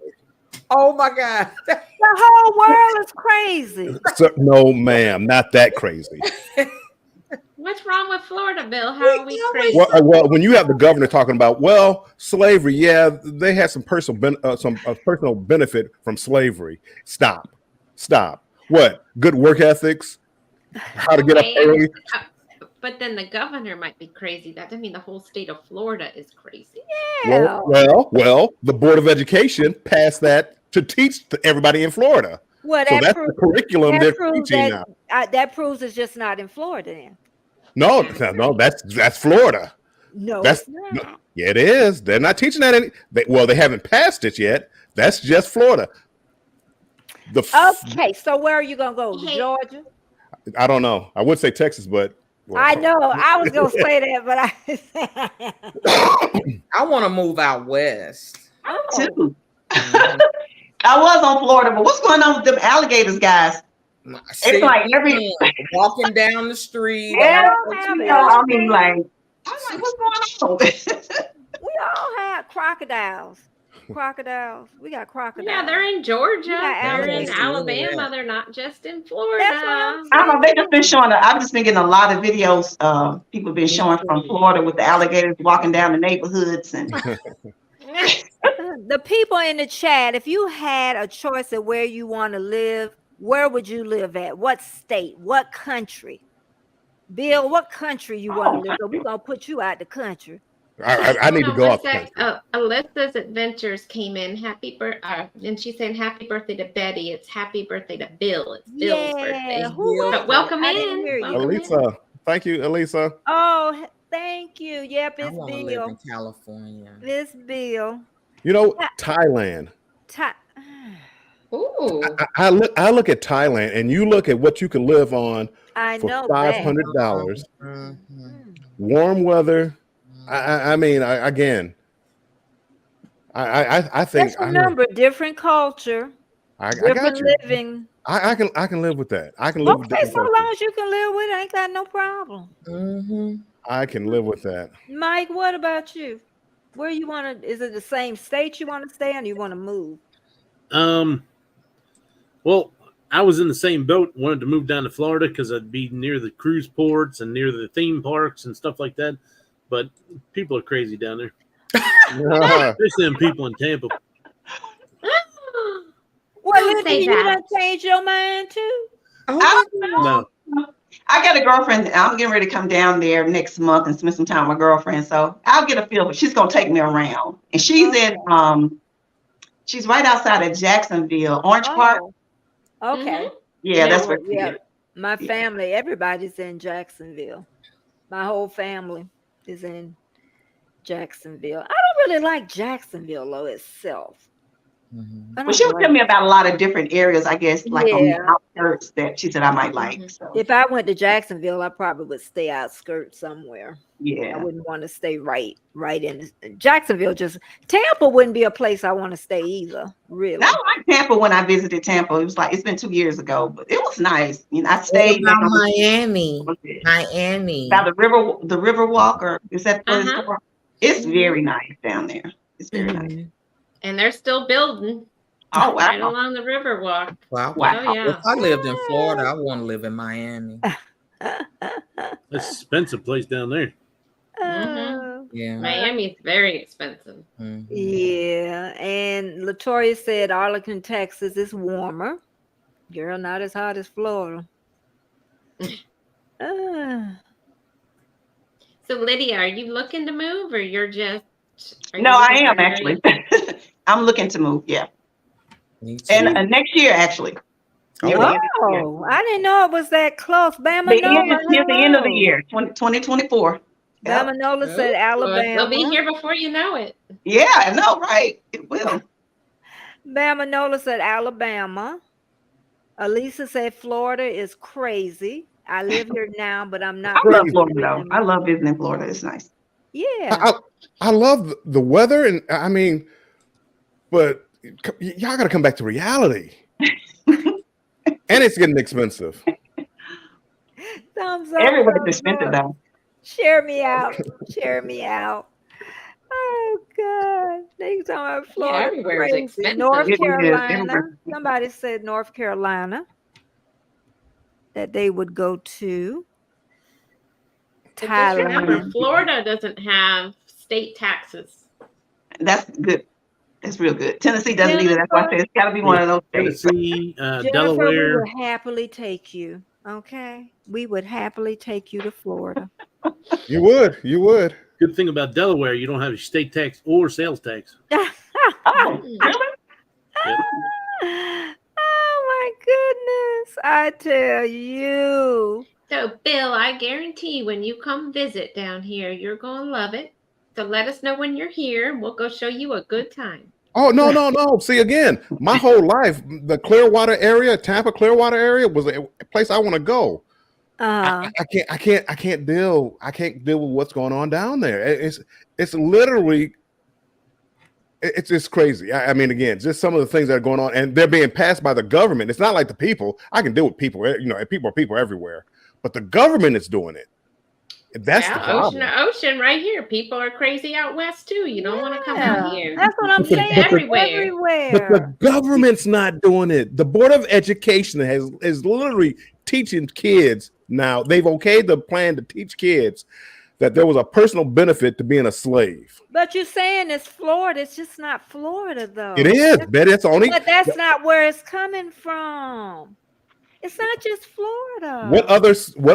Oh my God. the whole world is crazy. So, no, ma'am, not that crazy. What's wrong with Florida, Bill? How are we crazy? Well, when you have the governor talking about, well, slavery, yeah, they had some personal benefit from slavery. Stop. What? Good work ethics? How to get up early? But then the governor might be crazy. That doesn't mean the whole state of Florida is crazy. Yeah. Well, the Board of Education passed that to teach to everybody in Florida. Well, So that that's proves, the curriculum that they're proves teaching now. that proves it's just not in Florida then. No, that's Florida. No, That's it's not. Yeah, it is. They're not teaching that. They haven't passed it yet. That's just Florida. Okay, so where are you gonna go? Hey. Georgia? I don't know. I would say Texas, but I know. I was gonna say that, but I want to move out west. Too. I was on Florida, but what's going on with them alligators, guys? It's like every walking down the street. yeah, have I mean, like I'm like, what's going on? we all have crocodiles. We got crocodiles. Yeah, they're in Georgia. Yeah, They're in alligators. Alabama. Yeah. They're not just in That's what I'm Florida. I don't know. They just been showing. I've just been getting a lot of videos. People been showing from Florida with the alligators walking down the neighborhoods and. The people in the chat, if you had a choice of where you want to live, where would you live at? What state? What country? Bill, what country you want to live in? We're going to put you out the country. I need to go off. Alyssa's Adventures came in. And she's saying happy birthday to Betty. It's happy birthday to Bill. It's Bill's birthday. But welcome I didn't hear in. you. Elisa, thank you, Elisa. Oh, thank you. Yep, I it's want to live Bill. in California. It's Bill. You know, Thailand. Ooh. I look at Thailand, and you look at what you can live on I for know $500. Mm-hmm. Warm weather. I mean, again, I think. Just remember, different culture, I different got you. living. I can live with that. I can live with Okay, that. so long as you can live with it, I ain't got no problem. Mm-hmm. I can live with that. Mike, what about you? Where you want to? Is it the same state you want to stay in? Or you want to move? Well, I was in the same boat. Wanted to move down to Florida because I'd be near the cruise ports and near the theme parks and stuff like that. But people are crazy down there, especially them people in Tampa. Well, Don't Linda, say you that. done changed your mind too? I don't know. No, I got a girlfriend. I'm getting ready to come down there next month and spend some time with my girlfriend. So I'll get a feel, but she's gonna take me around. And she's she's right outside of Jacksonville, Orange Park. Okay. Yeah, that's where. Yeah. My family, everybody's in Jacksonville. My whole family is in Jacksonville. I don't really like Jacksonville though itself. Mm-hmm. Well, she was telling me about a lot of different areas, I guess, like on Yeah. the outskirts that she said I might like. So If I went to Jacksonville, I probably would stay outskirts somewhere. I yeah. wouldn't want to stay right in Jacksonville. Just Tampa wouldn't be a place I want to stay either. Really. I liked Tampa when I visited Tampa. It was like it's been 2 years ago, but it was nice. You know, I stayed What about down Miami? by the river walk, or is that what it's called? It's very nice down there. It's very nice. And they're still building. Oh Right wow. along the river walk. Wow. Wow. Oh, yeah. If I lived in Florida, I want to live in Miami. it's an expensive place down there. Yeah. Miami's very expensive. Mhm. Yeah, and Latoya said Arlington, Texas is warmer. Girl, not as hot as Florida. So Lydia, are you looking to move or you're just No, I am actually. I'm looking to move. Yeah, Me too. and next year actually. Near the end of the year. Oh, I didn't know it was that close. Bama The end, Nola, near the end of the hello. year, 2024. Yep. Bama Nola said Well, Alabama. they'll be here before you know it. Yeah, I know, right? It will. Bama Nola said Alabama. Elisa said Florida is crazy. I live here now, but I'm not. I love Crazy. Florida though. I love visiting Florida. It's nice. Yeah. I love the weather, and I mean, but y'all got to come back to reality. And it's getting expensive. Thumbs up. Everybody's thumbs expensive up. though. Share me out. Share me out. Oh God. They talking about Florida. everywhere is crazy. expensive. North It is. Carolina. Everywhere. Somebody said North Carolina that they would go to. But just remember, Thailand. Florida doesn't have state taxes. That's good. That's real good. Tennessee doesn't either. That's why I said it's got to be one of those states. Tennessee, Jennifer, we Delaware. would happily take you. Okay. We would happily take you to Florida. You would. Good thing about Delaware, you don't have a state tax or sales tax. Oh, really? Yep. Oh my goodness. I tell you. So, Bill, I guarantee when you come visit down here, you're going to love it. So let us know when you're here, and we'll go show you a good time. Oh no! See, again, my whole life, the Clearwater area, Tampa Clearwater area, was a place I want to go. I can't deal with what's going on down there. It's literally, it's just crazy. I mean, again, just some of the things that are going on, and they're being passed by the government. It's not like the people. I can deal with people. People are people everywhere, but the government is doing it. That's the problem. Ocean to ocean right here. People are crazy out west too. You don't want to come out here. That's what I'm saying. Everywhere. But the government's not doing it. The Board of Education is literally teaching kids now. They've okayed the plan to teach kids that there was a personal benefit to being a slave. But you're saying it's Florida. It's just not Florida, though. It is, but it's only. But that's not where it's coming from. It's not just Florida. What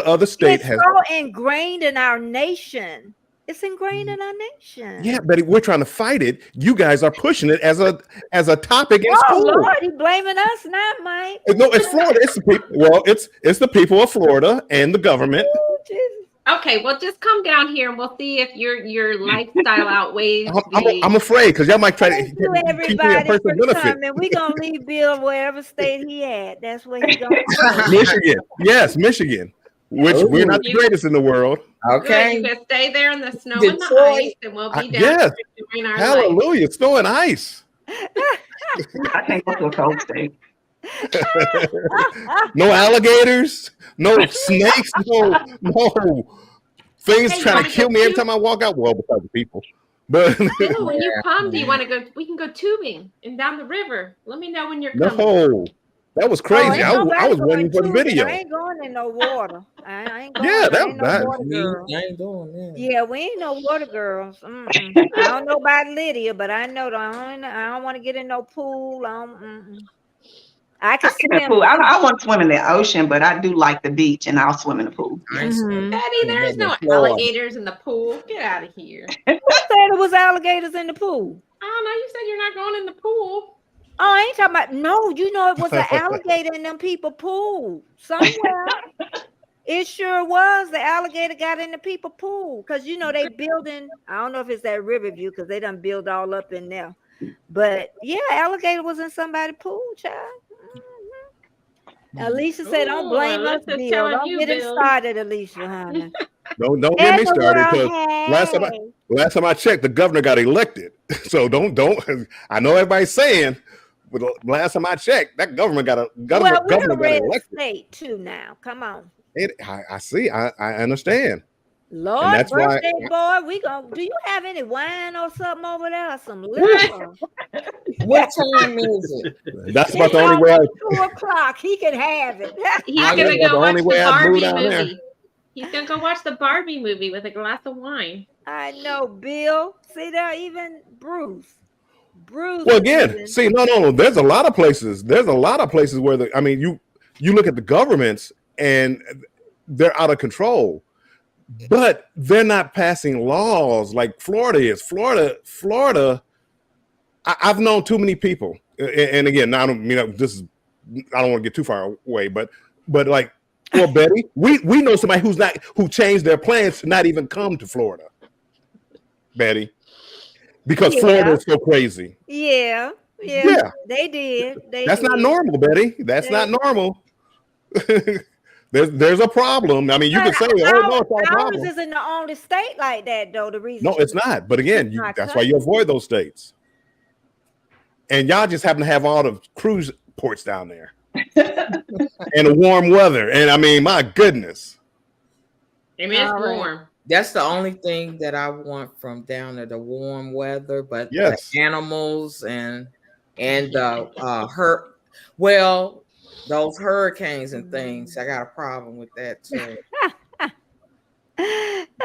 other state it's has? so ingrained in our nation. It's ingrained in our nation. Yeah, but we're trying to fight it. You guys are pushing it as a topic in Oh school. Lord, he blaming us now, Mike. No, it's Florida. It's the people. Well, it's the people of Florida and the government. Oh, Jesus. Okay, well, just come down here and we'll see if your lifestyle outweighs. I'm afraid because y'all might try to Thank you, keep me a everybody, for personal benefit. coming. We're gonna leave Bill wherever state he at. That's where he's gonna Michigan, yes, Michigan. Which we're not the greatest in the world. Okay. You can stay there in the snow and the Detroit. ice, and we'll be down Yes. here enjoying our life. Hallelujah, snow and ice. I can't go to a cold state. No alligators, no snakes, no things Hey, you trying wanna to kill go me every too? time I walk out. Well, besides the people. But Bill, when you come, do you want to go? We can go tubing and down the river. Let me know when you're coming. no, that was crazy. Oh, I was waiting for the tubing. video. I ain't going in no water. I ain't going. Yeah, I ain't no that- water girl. I ain't doing that. Yeah, we ain't no water girls. I don't know about Lydia, but I know I don't want to get in no pool. I can In the swim. pool. I want to swim in the ocean, but I do like the beach, and I'll swim in the pool. Mhm. Daddy, there's no Florida. alligators in the pool. Get out of here. Who said it was alligators in the pool? I don't know. You said you're not going in the pool. Oh, I ain't talking about. No, it was an alligator in them people pool somewhere. It sure was. The alligator got in the people pool because they building. I don't know if it's that Riverview because they done build all up in there. But yeah, alligator was in somebody's pool, child. Alicia said, "Don't blame Ooh, us, Alicia's Bill. telling Don't you, get it Bill." started, Alicia, honey." Don't get me And the started world because last time I checked, the governor got elected. So don't. I know everybody's saying, but last time I checked, that government got Well, we're governor a got red elected. state too now. Come on. I see. I understand. Lord, that's why- birthday boy, do you have any wine or something over there? Or some liquor? What time is it? That's about It's the only way. almost 2:00. He can have it. He's I gonna know go the watch only the way I blew Barbie down there. movie. He's gonna go watch the Barbie movie with a glass of wine. I know, Bill. See there, even Bruce. Well, again, see, no. There's a lot of places. There's a lot of places where you look at the governments and they're out of control, but they're not passing laws like Florida is. Florida. I've known too many people, and again, I don't want to get too far away, but like, well, Betty, we know somebody who changed their plans to not even come to Florida, Betty, because Florida is so crazy. Yeah. Yeah. They did. That's not normal, Betty. That's not normal. there's a problem. I mean, you can say, "Oh no, it's not a problem." Ours isn't the only state like that, though. The reason. No, it's not. But again, that's why you avoid those states. And y'all just happen to have all the cruise ports down there, and the warm weather. And I mean, my goodness. I mean, it's warm. That's the only thing that I want from down there, the warm weather. But the animals and those hurricanes and things, I got a problem with that too.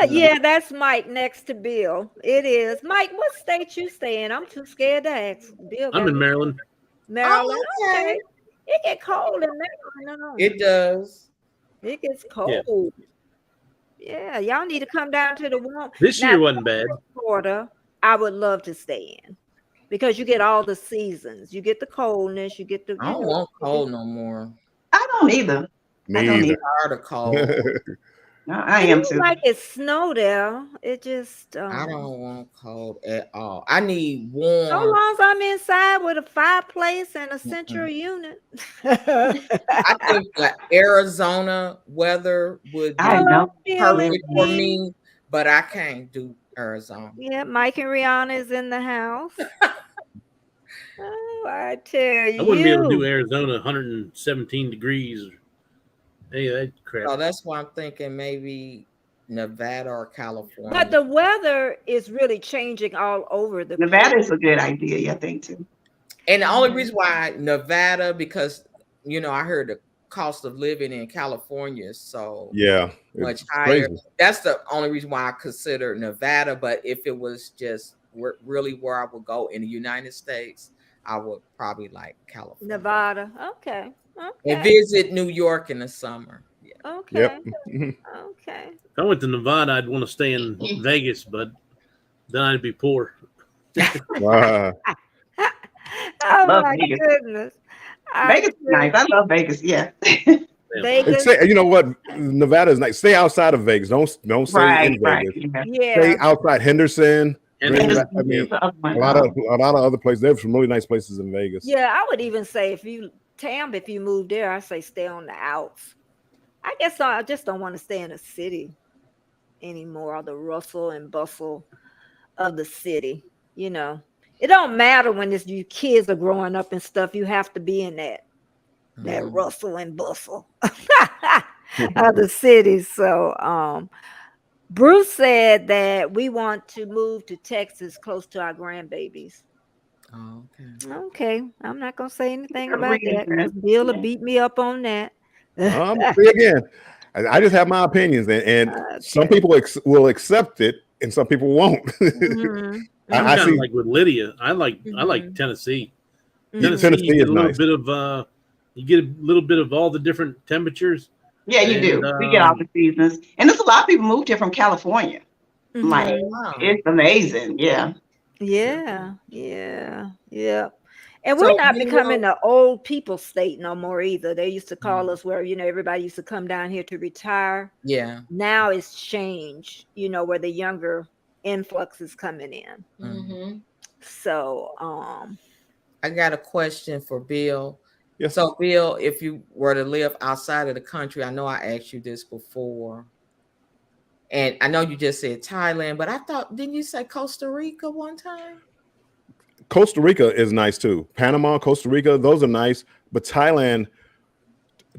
Yeah, that's Mike next to Bill. It is. Mike, what state you stay in? I'm too scared to ask. Bill, I'm in Maryland. Maryland. Oh, okay. It gets cold in Maryland. It does. It gets cold. Yeah, y'all need to come down to the warm. This year wasn't bad. Florida, I would love to stay in because you get all the seasons. You get the coldness. You get the. I don't want cold no more. I don't either. Me I don't either. Tired of cold. No, I am too. Like it snow there. It just. I don't want cold at all. I need warm. So long as I'm inside with a fireplace and a central unit. I think the Arizona weather would be perfect for me, but I can't do Arizona. Yeah, Mike and Rihanna is in the house. Oh, I tell you. I wouldn't be able to do Arizona 117 degrees. Hey, that crap. So that's why I'm thinking maybe Nevada or California. But the weather is really changing all over the place. Nevada is a good idea, I think, too. And the only reason why Nevada, because, I heard the cost of living in California is so much higher. Crazy. That's the only reason why I consider Nevada. But if it was just really where I would go in the United States, I would probably like California. Nevada. Okay. And visit New York in the summer. Yeah. Okay. Yep. Okay. If I went to Nevada, I'd want to stay in Vegas, but then I'd be poor. Oh my goodness. Vegas is nice. I love Vegas. Yeah. Vegas. You know what? Nevada is nice. Stay outside of Vegas. Don't stay in Vegas. Yeah. Stay outside Henderson. I mean, a lot of other places. There's some really nice places in Vegas. Yeah, I would even say if you move there, I say stay on the outs. I guess I just don't want to stay in a city anymore, the rustle and bustle of the city. It don't matter when you kids are growing up and stuff. You have to be in that rustle and bustle of the city. So Bruce said that we want to move to Texas close to our grandbabies. Oh, okay. I'm not gonna say anything about that. Bill will beat me up on that. Again, I just have my opinions, and some people will accept it, and some people won't. Mm-hmm. I see, like with Lydia. I like Tennessee. Tennessee is nice. You get a little bit of all the different temperatures. Yeah, you do. We get all the seasons, and there's a lot of people moved here from California. Mm-hmm. Like, it's amazing. Yeah. Yeah. And we're not becoming the old people state no more either. They used to call us where, everybody used to come down here to retire. Yeah. Now it's changed, where the younger influx is coming in. Mm-hmm. So, I got a question for Bill. Yes. So, Bill, if you were to live outside of the country, I know I asked you this before. And I know you just said Thailand, but didn't you say Costa Rica one time? Costa Rica is nice too. Panama, Costa Rica, those are nice. But Thailand,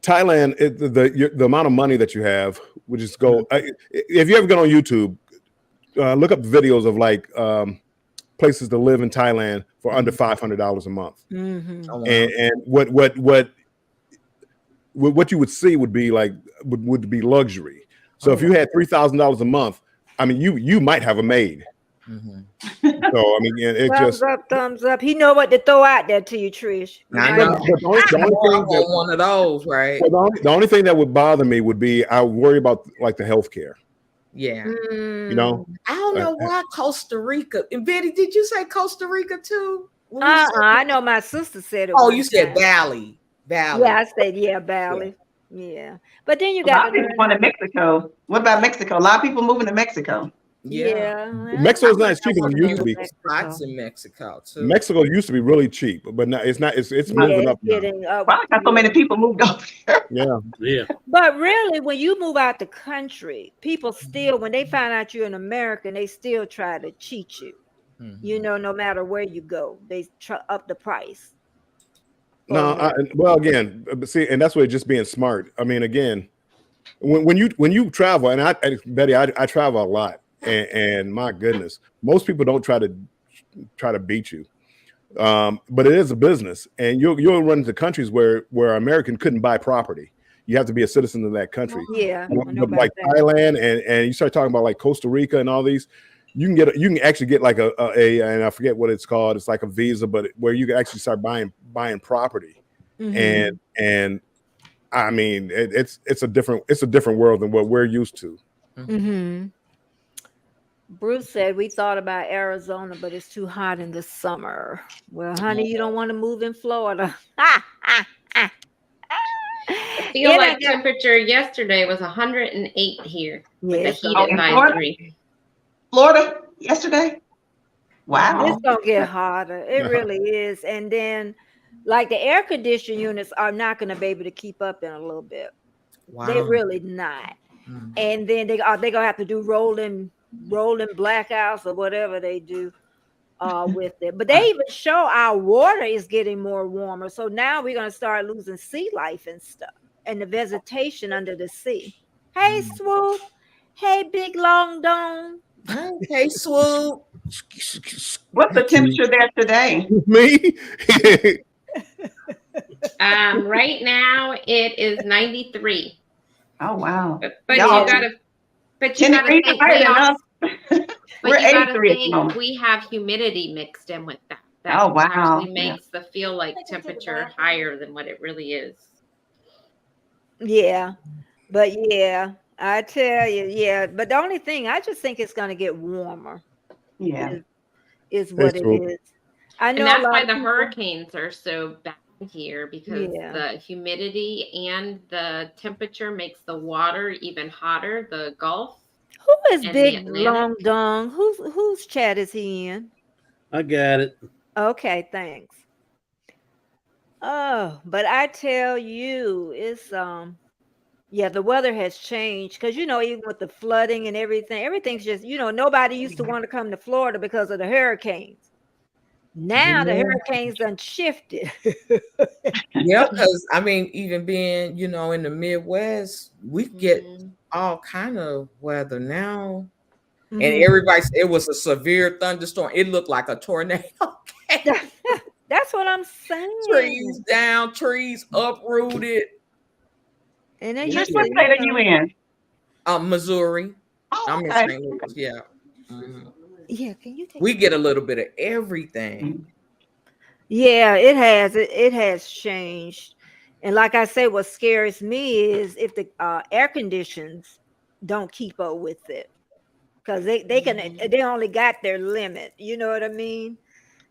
the amount of money that you have would just go. If you ever get on YouTube, look up videos of like places to live in Thailand for under $500 a month. Mm-hmm. Oh, wow. And what you would see would be like would be luxury. So if you had $3,000 a month, I mean, you might have a maid. Mm-hmm. So I mean, it thumbs up. He know what to throw out there to you, Trish. I know. The only thing one of those, right? The only thing that would bother me would be I worry about like the healthcare. Yeah. You know, I don't know why Costa Rica. And Betty, did you say Costa Rica too? I know my sister said it. Oh, you said Bali. Yeah, I said Bali. Yeah. But then you got a lot of people going to Mexico. What about Mexico? A lot of people moving to Mexico. Yeah. Mexico's I not wish as cheap I as it wanted to used go to be. Spots Mexico. in Mexico too. Mexico used to be really cheap, but now it's not. It's Yeah, moving it's up now. getting up. Well, I got so many people moved over there. Yeah. Yeah. But really, when you move out the country, people still, when they find out you're an American, they still try to cheat you. You Mhm. know, no matter where you go, they up the price. for No. America. Well, again, but see, and that's what just being smart. I mean, again, when you travel, and Betty, I travel a lot, and my goodness, most people don't try to beat you. But it is a business, and you'll run into countries where American couldn't buy property. You have to be a citizen of that country. Yeah, I know But about like that. Thailand, and you start talking about like Costa Rica and all these, you can actually get like a and I forget what it's called. It's like a visa, but where you can actually start buying property, Mhm. and I mean it's a different world than what we're used to. Mhm. Bruce said we thought about Arizona, but it's too hot in the summer. Well, honey, you don't want to move in Florida. I feel It like ain't got- temperature yesterday was 108 here with Yeah, a it's heat gonna in get advisory. Florida yesterday. Wow. It's gonna get hotter. It really is. And then, like the air conditioning units are not gonna be able to keep up in a little bit. They Wow. really not. Mhm. And then they gonna have to do rolling blackouts or whatever they do with it. But they even show our water is getting more warmer. So now we're gonna start losing sea life and stuff and the vegetation under the sea. Hey, Swoop. Hey, Big Long Dome. Hey, Swoop. What's the temperature there today? Me? Right now it is 93. Oh wow. But Y'all you gotta 10 degrees think higher we than also, us. but We're you gotta 83 at the think moment. we have humidity mixed in with that. That Oh wow. actually Yeah. makes the feel like temperature higher than what it really is. Yeah. But yeah, I tell you, yeah. But the only thing I just think it's gonna get warmer Yeah. is Hey, what it Swoop. is. I And know a that's lot why of the people. hurricanes are so bad here because Yeah. the humidity and the temperature makes the water even hotter, the Gulf Who is and the Big Atlantic. Long Dong? Whose chat is he in? I got it. Okay, thanks. Oh, but I tell you, it's yeah, the weather has changed because even with the flooding and everything, everything's just nobody used to want to come to Florida because of the hurricanes. Now the Yeah. hurricanes done shifted. Yeah, because I mean, even being, in the Midwest, we get Mhm. all kind of weather now. And Mhm. everybody said it was a severe thunderstorm. It looked like a tornado. That's what I'm saying. Trees down, trees uprooted. And they Yeah. used What to, state are you in? Missouri. Oh, I'm in okay. St. Louis. Yeah. Mhm. yeah, can you take We it? get a little bit of everything. Yeah, it has. It has changed. And like I say, what scares me is if the air conditions don't keep up with it. Because they only got their limit. You know what I mean?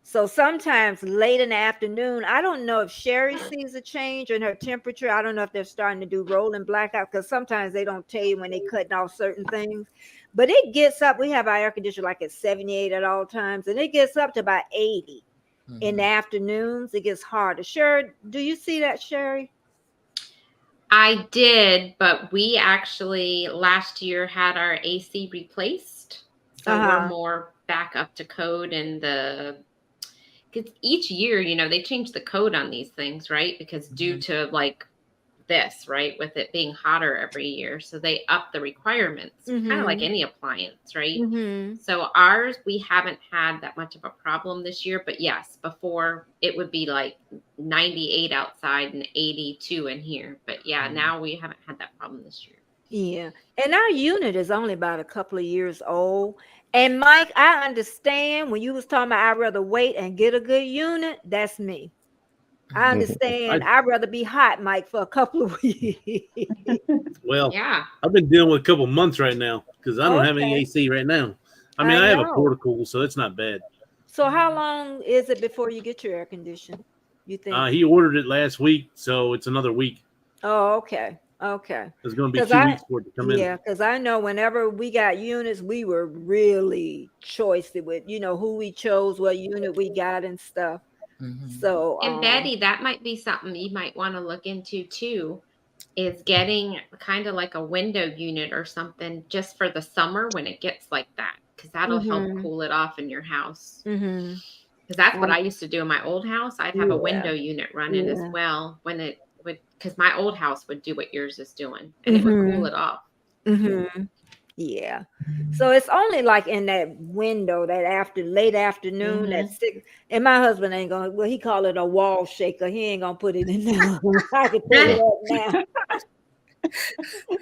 So sometimes late in the afternoon, I don't know if Sherry sees a change in her temperature. I don't know if they're starting to do rolling blackout because sometimes they don't tell you when they're cutting off certain things. But it gets up. We have our air conditioner like at 78 at all times, and it gets up to about 80 in the afternoons. It gets harder. Sherry, do you see that, Sherry? I did, but we actually last year had our AC replaced. So we're more back up to code and because each year, they change the code on these things, right? Because due to like this, right, with it being hotter every year. So they up the requirements, kind of like any appliance, right? So ours, we haven't had that much of a problem this year. But yes, before it would be like 98 outside and 82 in here. But yeah, now we haven't had that problem this year. Yeah. And our unit is only about a couple of years old. And Mike, I understand when you was talking about I'd rather wait and get a good unit. That's me. I understand. I'd rather be hot, Mike, for a couple of weeks. Well, Yeah. I've been dealing with a couple months right now because I don't have any Okay. AC right now. I mean, I I have a know. portacool, so it's not bad. So how long is it before you get your air condition? You think? He ordered it last week, so it's another week. Oh, okay. Okay. It's going to be 'Cause 2 weeks for it to come in. Yeah, because I know whenever we got units, we were really choicey with, who we chose, what unit we got and stuff. Mhm. So, And Betty, that might be something you might want to look into too, is getting kind of like a window unit or something just for the summer when it gets like that, because that'll help mhm, cool it off in your house. mhm. Because that's what Um, I used to do in my old house. I'd have a yeah, window unit running as yeah. well when it would, because my old house would do what yours is doing, and it would cool Mhm, it off. mhm. Yeah. So it's only like in that window, that late afternoon at Mhm. 6. And my husband ain't gonna, well, he call it a wall shaker. He ain't gonna put it in there. I can tell you that now.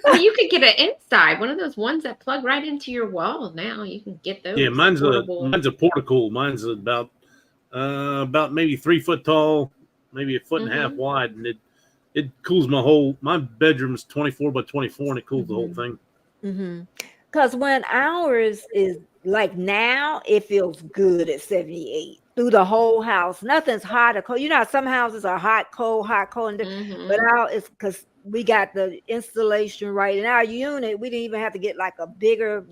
Well, you could get an inside one of those ones that plug right into your wall. Now you can get those. Yeah, portable. mine's a porticool. Mine's about maybe 3 foot tall, maybe a foot and a half Mhm. wide, and it cools my bedroom is 24 by 24, and it cools the whole thing. Because when ours is like now, it feels good at 78 through the whole house. Nothing's hot or cold. You know how some houses are hot, cold, but Mhm. ours is because we got the installation right. In our unit, we didn't even have to get like a bigger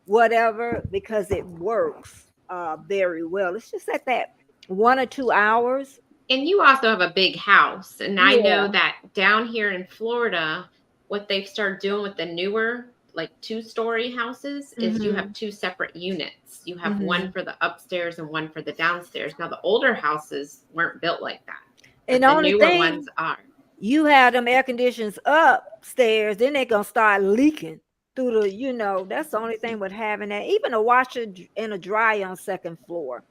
whatever because it works very well. It's just at that 1 or 2 hours. And you also have a big house. And I know Yeah. that down here in Florida, what they've started doing with the newer, like 2-story houses, is you have Mm-hmm. 2 separate units. You have Mm-hmm. one for the upstairs and one for the downstairs. Now, the older houses weren't built like that, And but the the only newer ones thing, are. you have them air conditions upstairs, then they're gonna start leaking through that's the only thing with having that. Even a washer and a dryer on second floor.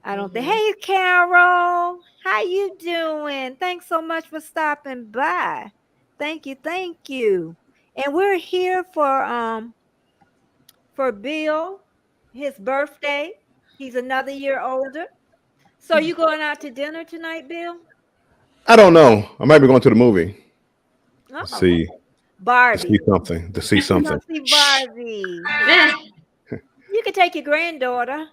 I don't think. Mhm. Hey, Carol, how you doing? Thanks so much for stopping by. Thank you, thank you. And we're here for Bill, his birthday. He's another year older. So you going out to dinner tonight, Bill? I don't know. I might be going to the movie to Oh, see to see Barbie. something. To see You something. gonna see Barbie? Eh, You can take your granddaughter,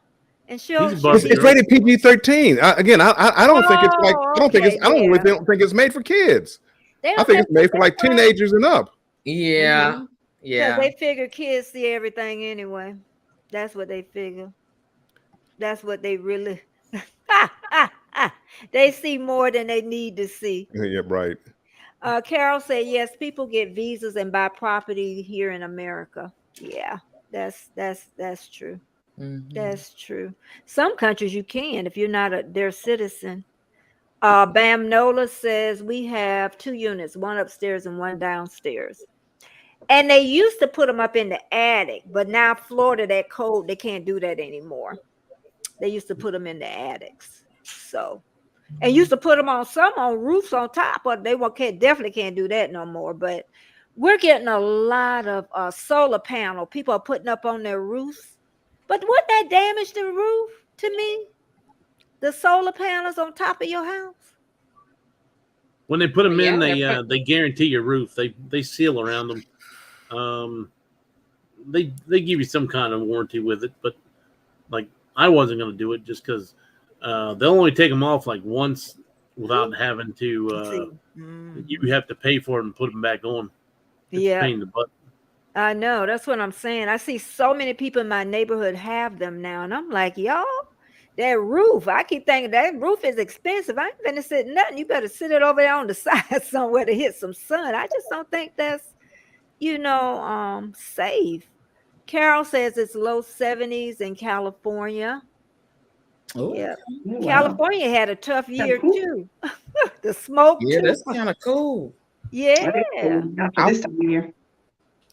and He's she'll a she'll It's, Barbie be. it's girl. rated PG-13. Again, I don't think it's like Oh, okay, I don't really yeah. think it's made for kids. They I don't think mess it's with made for like teenagers and up. Yeah. mhm. because Yeah. they figure kids see everything anyway. That's what they figure. That's what they really. They see more than they need to see. Yeah, right. Carol said, yes, people get visas and buy property here in America. Yeah, that's true. Mhm. That's true. Some countries you can if you're not their citizen. Bam Nola says we have 2 units, one upstairs and one downstairs. And they used to put them up in the attic, but now Florida, that code, they can't do that anymore. They used to put them in the attics. So, and used to put them on roofs on top, but definitely can't do that no more. But we're getting a lot of solar panel. People are putting up on their roofs. But would that damage the roof to me? The solar panels on top of your house? When they put Well, them in, yeah, they're put. they guarantee your roof. They seal around them. Um, they give you some kind of warranty with it, but like I wasn't going to do it just because they'll only take them off like once without having to. See. You have to pay for it and put them back on. It's a Yeah, pain in the butt. I know. That's what I'm saying. I see so many people in my neighborhood have them now, and I'm like, y'all, that roof. I keep thinking that roof is expensive. I ain't gonna sit nothing. You better sit it over there on the side somewhere to hit some sun. I just don't think that's safe. Carol says it's low 70s in California. Oh, Yeah. Wow. California had a tough year cool. too. The smoke yeah, too. that's kind of cool. Yeah. Not for this time of year.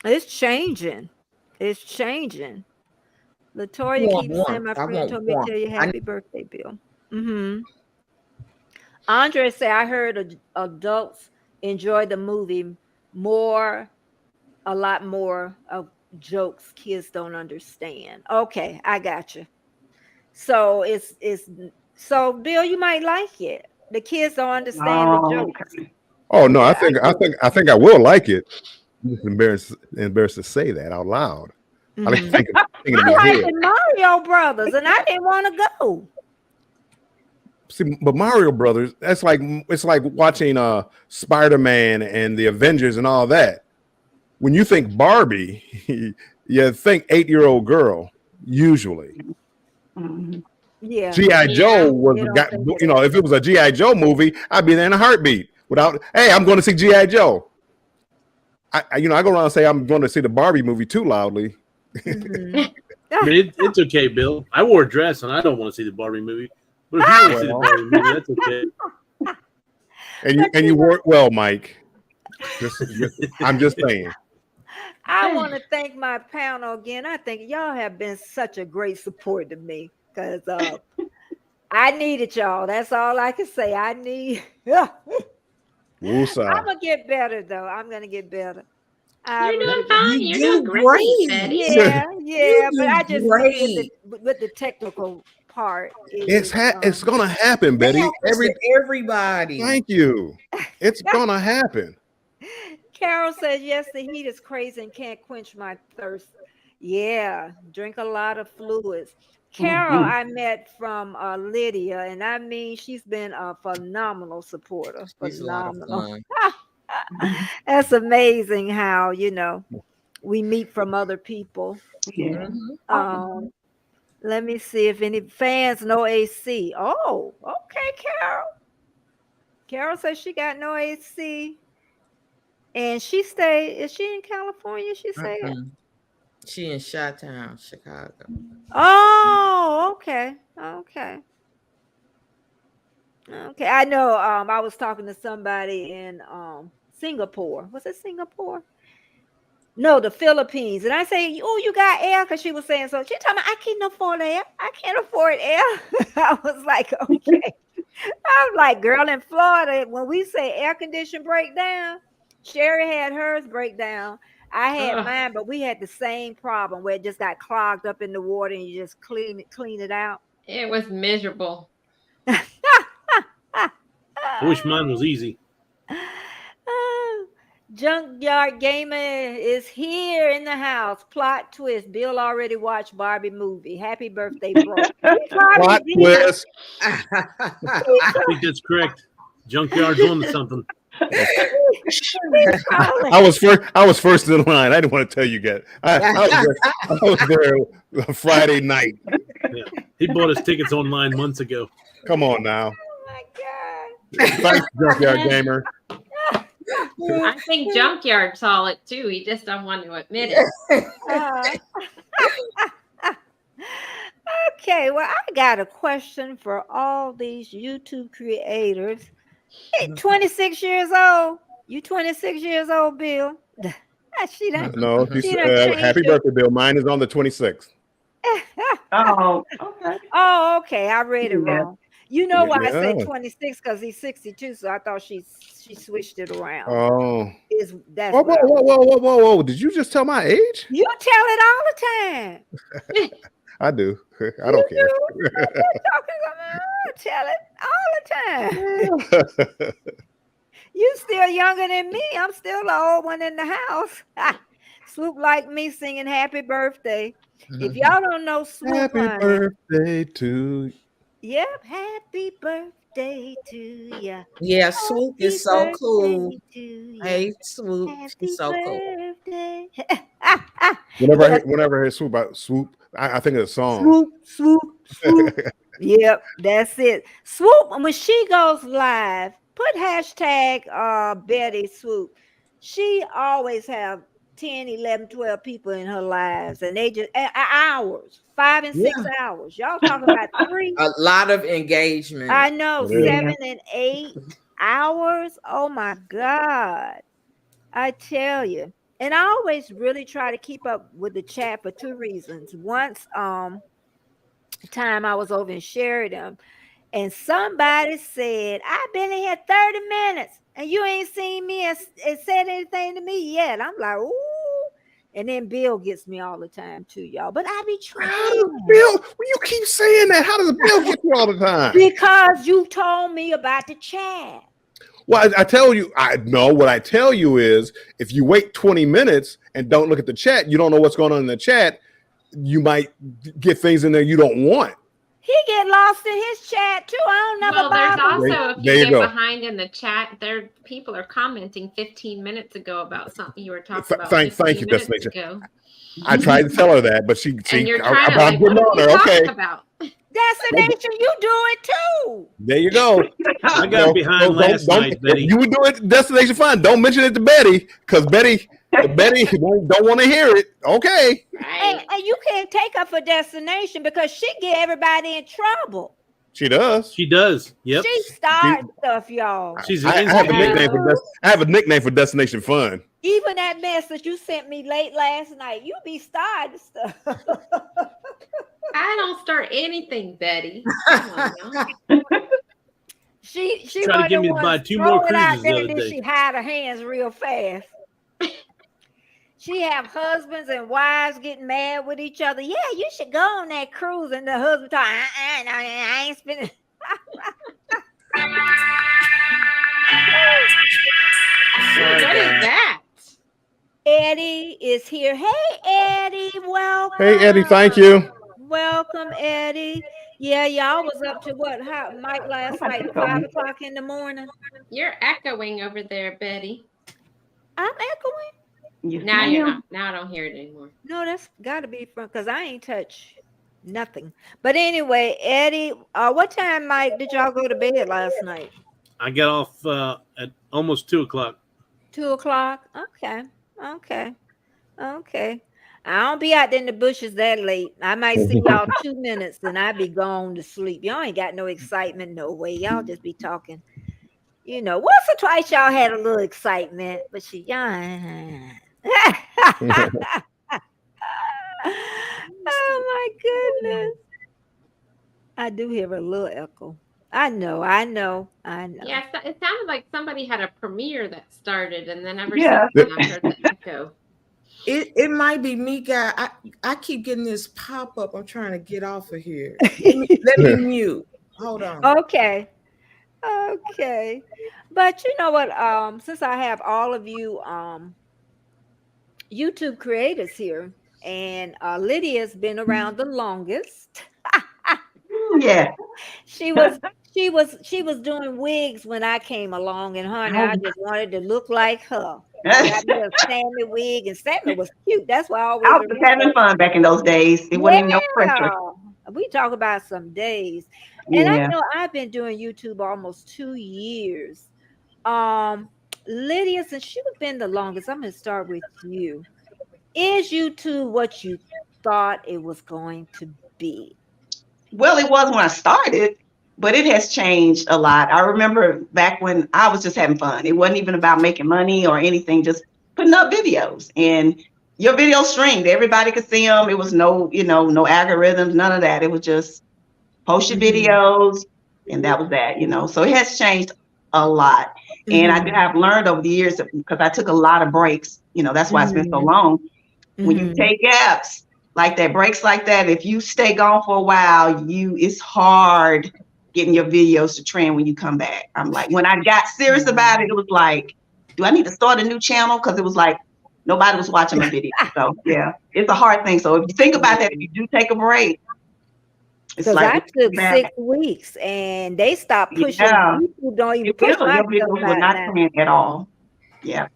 It's changing. It's changing. I Latoya want keeps saying, warmth. my I friend want told me to warmth. tell you I happy birthday, Bill. Andre said, I heard adults enjoy the movie more, a lot more of jokes kids don't understand. Okay, I got you. So so Bill, you might like it. The kids don't understand the Oh, jokes. okay. Oh no, Yeah, I think I will like it. I'm just embarrassed to say that out loud. I like mhm. thinking in I my like head. the Mario Brothers, and I didn't want to go. See, but Mario Brothers, it's like watching Spider-Man and the Avengers and all that. When you think Barbie, you think 8-year-old girl usually. Mhm. Yeah. G.I. Joe was You a don't guy, think of you know, if it was a G.I. Joe movie, I'd be there in a heartbeat without, hey, I'm going to see G.I. Joe. I go around and say I'm going to see the Barbie movie too loudly. Mhm. I mean, it's okay, Bill. I wore a dress and I don't want to see the Barbie movie. But if you want to see the Barbie movie, that's okay. And you work well, Mike. I'm just saying. I want to thank my panel again. I think y'all have been such a great support to me because I needed y'all. That's all I can say. I need. Woosah. I'm gonna get better though. I'm gonna get better. I You're really doing do. fine. You You're do doing great, great. Betty. Yeah, but I do just great. with the technical part. It's gonna happen, That Betty. happens to everybody. Thank you. It's gonna happen. Carol says yes, the heat is crazy and can't quench my thirst. Yeah, drink a lot of fluids. Carol, Mhm. I met from Lydia, and I mean she's been a phenomenal supporter. It's a lot of Phenomenal. fun. That's amazing how we meet from other people. Yeah. Um, let me see if any fans know AC. Oh, okay, Carol. Carol says she got no AC. And is she in California? She said. Mm-mm. She in Chi-Town, Chicago. Oh, okay. Okay. Okay. I know I was talking to somebody in Singapore. Was it Singapore? No, the Philippines. And I say, oh, you got air? Because she was saying so. She told me I can't afford air. I can't afford air. I was like, okay. I'm like, girl, in Florida, when we say air condition breakdown, Sherry had hers break down. I had Ugh. mine, but we had the same problem where it just got clogged up in the water and you just clean it out. It was miserable. I wish mine was easy. Junkyard Gamer is here in the house. Plot twist. Bill already watched Barbie movie. Happy birthday, bro. Plot twist. I think that's correct. Junkyard's on to something. I was first in line. I didn't want to tell you guys. I was there Friday night. Yeah. He bought his tickets online months ago. Come on now. Oh my God. Thanks, Junkyard Gamer. I think Junkyard saw it too. He just don't want to admit it. Okay, well, I got a question for all these YouTube creators. Hey, 26 years old. You 26 years old, Bill. She done. No, She done changed happy your- birthday, Bill. Mine is on the 26th. Oh, okay. Oh, okay. I read it Yeah. wrong. You know why I said Yeah. 26 because he's 62, so I thought she switched it around. Oh. That's Whoa, what whoa. Did you just tell my age? you tell it all the time. I do. I don't care. I tell it all the time. You still younger than me. I'm still the old one in the house. Swoop like me singing happy birthday. If y'all don't know Swoop, Happy honey, birthday to yep, happy birthday to ya. Yeah, Swoop is so cool. Hey, Hey, Swoop, happy she's so cool. birthday. whenever I hear swoop, I think of a song. Swoop. Yep, that's it. Swoop, when she goes live, put hashtag Betty Swoop. She always have 10, 11, 12 people in her lives, and they just hours, 5 and 6 hours. Y'all talking about 3? A lot of engagement. I know, It is. 7 and 8 hours. Oh my God. I tell you. And I always really try to keep up with the chat for 2 reasons. Once time I was over in Sheridan and somebody said, I've been in here 30 minutes and you ain't seen me and said anything to me yet. I'm like, ooh. And then Bill gets me all the time too, y'all. But I be How trying. does Bill? You keep saying that. How does Bill get you all the time? Because you told me about the chat. Well, I tell you, what I tell you is if you wait 20 minutes and don't look at the chat, you don't know what's going on in the chat. You might get things in there you don't want. He get lost in his chat too. I don't never Well, there's bother him. also, if There you you get go. behind in the chat, there people are commenting 15 minutes ago about something you were talking about Thank 15 you, minutes Destination. ago. I tried to tell her that, but she And you're but trying to I'm like, what getting are on we her. talking Okay, about? Destination, you do it too. there you go. I got behind last night, Betty. If you would do it, Destination Fun. Don't mention it to Betty, because Betty don't want to hear it. Okay. Right. And you can't take her for Destination because she get everybody in trouble. She does. She does. Yep. She starting stuff, y'all. She's I an have a instigator. nickname for I have a nickname for Destination Fun. Even that message you sent me late last night, you be starting stuff. I don't start anything, Betty. Come on now. She Tried to get me to buy 2 more throw it out cruises there the and other then day. she hide her hands real fast. She have husbands and wives getting mad with each other. Yeah, you should go on that cruise. And the husband talking, I ain't spending. Sorry, What is guys. that? Eddie is here. Hey, Eddie, welcome. Hey, Eddie, thank you. Welcome, Eddie. Yeah, y'all was up to what? How Mike last night, 5 o'clock in the morning. You're echoing over there, Betty. I'm echoing. Now you're not. Now I don't hear it anymore. No, that's got to be from because I ain't touched nothing. But anyway, Eddie, what time, Mike, did y'all go to bed last night? I got off at almost 2 o'clock. 2 o'clock. Okay. I don't be out there in the bushes that late. I might see y'all 2 minutes and I be gone to sleep. Y'all ain't got no excitement, no way. Y'all just be talking. You know, once or twice y'all had a little excitement, but y'all. Oh my goodness. I do hear a little echo. I know. Yeah, it sounded like somebody had a premiere that started, and then ever Yeah. since then I heard the echo. It might be me, guy. I keep getting this pop up. I'm trying to get off of here. Let me mute. Hold on. Okay. But you know what? Since I have all of you YouTube creators here, and Lydia's been around the longest. Yeah. She was doing wigs when I came along, and honey, I just wanted to look like her. I got me a Sammy wig, and Sammy was cute. That's why I always I was just having fun back in those days. It wasn't even no pressure. We talk about some days. And Yeah. I know I've been doing YouTube almost 2 years. Lydia, since you've been the longest, I'm going to start with you. Is YouTube what you thought it was going to be? Well, it was when I started, but it has changed a lot. I remember back when I was just having fun. It wasn't even about making money or anything, just putting up videos. And your videos streamed. Everybody could see them. It was no algorithms, none of that. It was just post your videos, and that was that, So it has changed a lot. And I've learned over the years because I took a lot of breaks. That's why it's been so long. When you take apps like that, breaks like that, if you stay gone for a while, it's hard getting your videos to trend when you come back. I'm like, when I got serious about it, it was like, do I need to start a new channel? Because it was like nobody was watching my video. So yeah, it's a hard thing. So if you think about that, if you do take a break, it's like I took 6 weeks and they stopped pushing. Yeah. People don't even push my your videos will not trend at all. Yeah.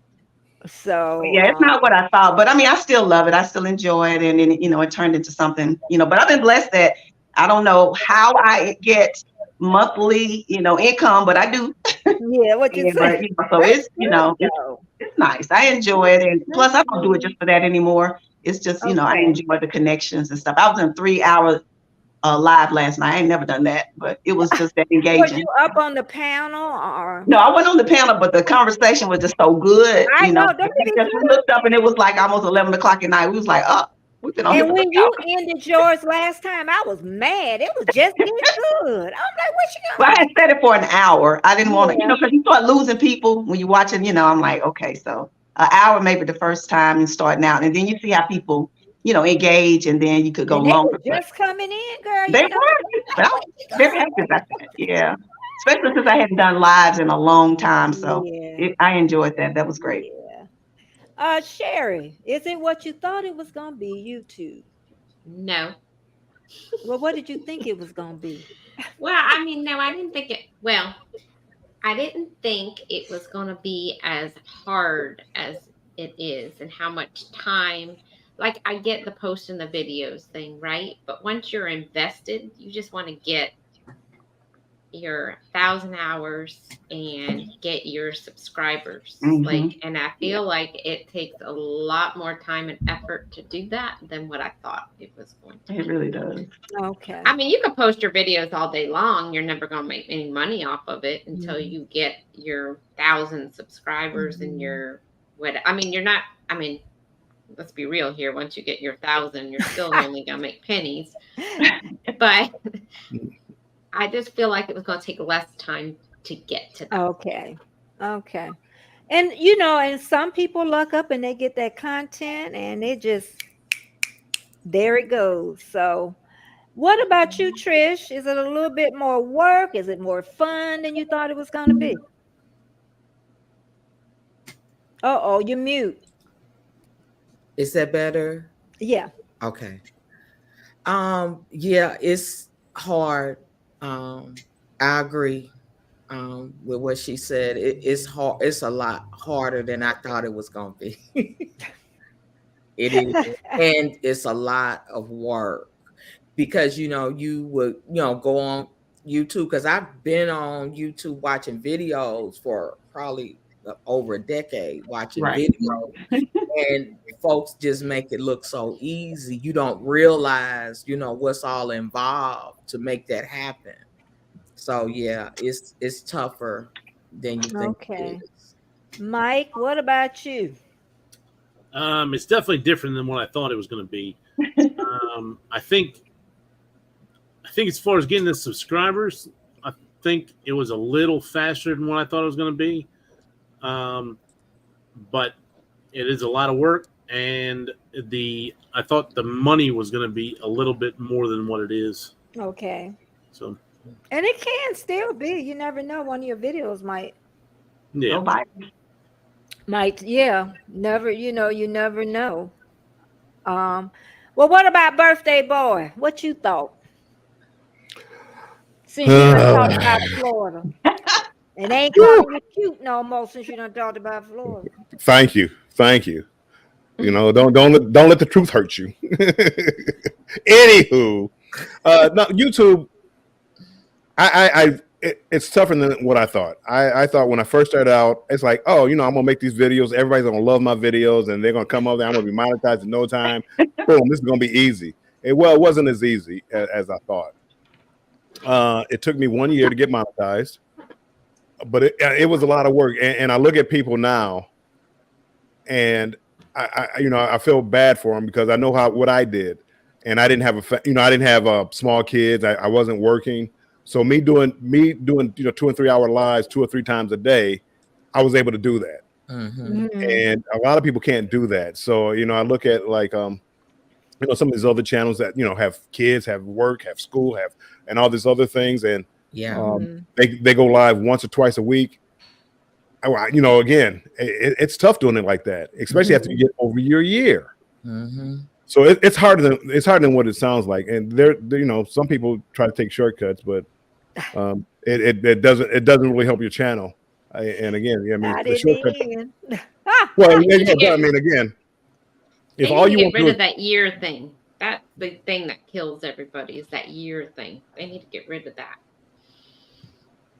So yeah, it's not what I thought, but I mean, I still love it. I still enjoy it, and then it turned into something, But I've been blessed that I don't know how I get monthly, income, but I do. Yeah, what you say? So it's it's nice. I enjoy it, and plus I don't do it just for that anymore. It's just I enjoy the connections and stuff. I was in a 3-hour live last night. I ain't never done that, but it was just that engaging. Was you up on the panel or? No, I wasn't on the panel, but the conversation was just so good. I know. We looked up and it was like almost 11 o'clock at night. We was like, oh, we've been on. And when you ended yours last time, I was mad. It was just getting good. I'm like, what you Well, I had said it for an hour. I didn't want to, because you start losing people when you're watching, I'm like, okay, so an hour maybe the first time and starting out. And then you see how people engage, and then you could go longer. Just coming in, girl. They were very active about that. Yeah. Especially since I hadn't done lives in a long time. So I enjoyed that. That was great. Yeah. Sherry, is it what you thought it was going to be, YouTube? No. Well, what did you think it was gonna be? Well, I mean, no, I didn't think it. Well, I didn't think it was going to be as hard as it is, and how much time. Like, I get the post and the videos thing, right? But once you're invested, you just want to get your 1,000 hours and get your subscribers. Like, and I feel like it takes a lot more time and effort to do that than what I thought it was going to. It really does. Okay. I mean, you can post your videos all day long. You're never going to make any money off of it until you get your 1,000 subscribers and your what. I mean, you're not. I mean, let's be real here. Once you get your 1,000, you're still only going to make pennies. But I just feel like it was going to take less time to get to that. Okay. Okay. And you know, and some people luck up and they get that content and it just there it goes. So what about you, Trish? Is it a little bit more work? Is it more fun than you thought it was going to be? Uh-oh, you're mute. Is that better? Yeah. Okay. Yeah, it's hard. I agree with what she said. It's hard. It's a lot harder than I thought it was going to be. It is, and it's a lot of work because you would go on YouTube, because I've been on YouTube watching videos for probably over a decade, watching videos, and folks just make it look so easy. You don't realize what's all involved to make that happen. So yeah, it's tougher than you think. Okay. It is. Mike, what about you? It's definitely different than what I thought it was going to be. I think as far as getting the subscribers, I think it was a little faster than what I thought it was going to be. But it is a lot of work, and I thought the money was going to be a little bit more than what it is. Okay. So. And it can still be. You never know. One of your videos might. Yeah. Might. Yeah. Never. You never know. Well, what about Birthday Boy? What you thought? Since you done talked about Florida. It ain't calling you cute no more since you done talked about Florida. Thank you. Don't let the truth hurt you. Anywho, no, YouTube. It's tougher than what I thought. I thought when I first started out, it's like, oh, I'm gonna make these videos. Everybody's gonna love my videos, and they're gonna come over there. I'm gonna be monetized in no time. Boom, this is gonna be easy. It wasn't as easy as I thought. It took me 1 year to get monetized, but it was a lot of work. And I look at people now, and I feel bad for them because I know what I did, and I didn't have small kids. I wasn't working. So me doing 2 and 3 hour lives 2 or 3 times a day, I was able to do that. And a lot of people can't do that. So I look at like some of these other channels that have kids, have work, have school, and all these other things, and they go live once or twice a week. Again, it's tough doing it like that, especially after you get over your year. So it's harder than what it sounds like. And there some people try to take shortcuts, but it doesn't really help your channel. And again, the shortcut. Well, again, if all you want to get rid of that year thing, that's the thing that kills everybody is that year thing. They need to get rid of that.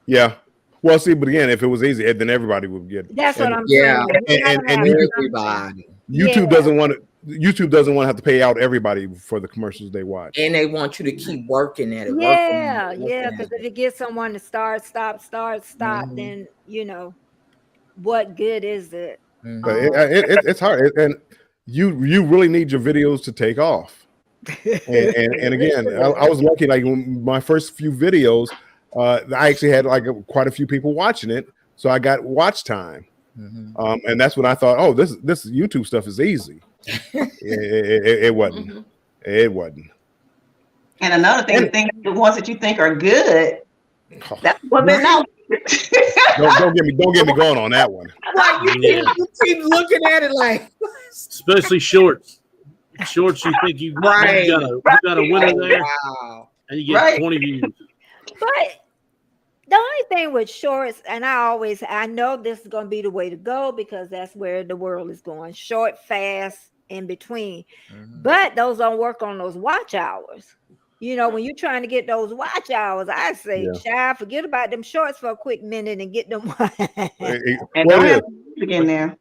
Yeah. Well, see, but again, if it was easy, then everybody would get it. That's what I'm saying. And everybody. YouTube doesn't want to have to pay out everybody for the commercials they watch. And they want you to keep working at it. Yeah, because if you get someone to stop, then what good is it? But it's hard, and you really need your videos to take off. And again, I was lucky. Like my first few videos, I actually had quite a few people watching it, so I got watch time. And that's when I thought, oh, this YouTube stuff is easy. It wasn't. It wasn't. And another thing, the ones that you think are good, that's what they're not. Don't get me going on that one. You keep looking at it like, especially shorts. shorts, you think you Right. got a winner there, Wow. and you get Right. 20 views. But the only thing with shorts, and I know this is going to be the way to go because that's where the world is going. Short, fast, in between. But those don't work on those watch hours. You know, when you're trying to get those watch hours, I say, child, forget about them shorts for a quick minute and get them. And don't have music in there.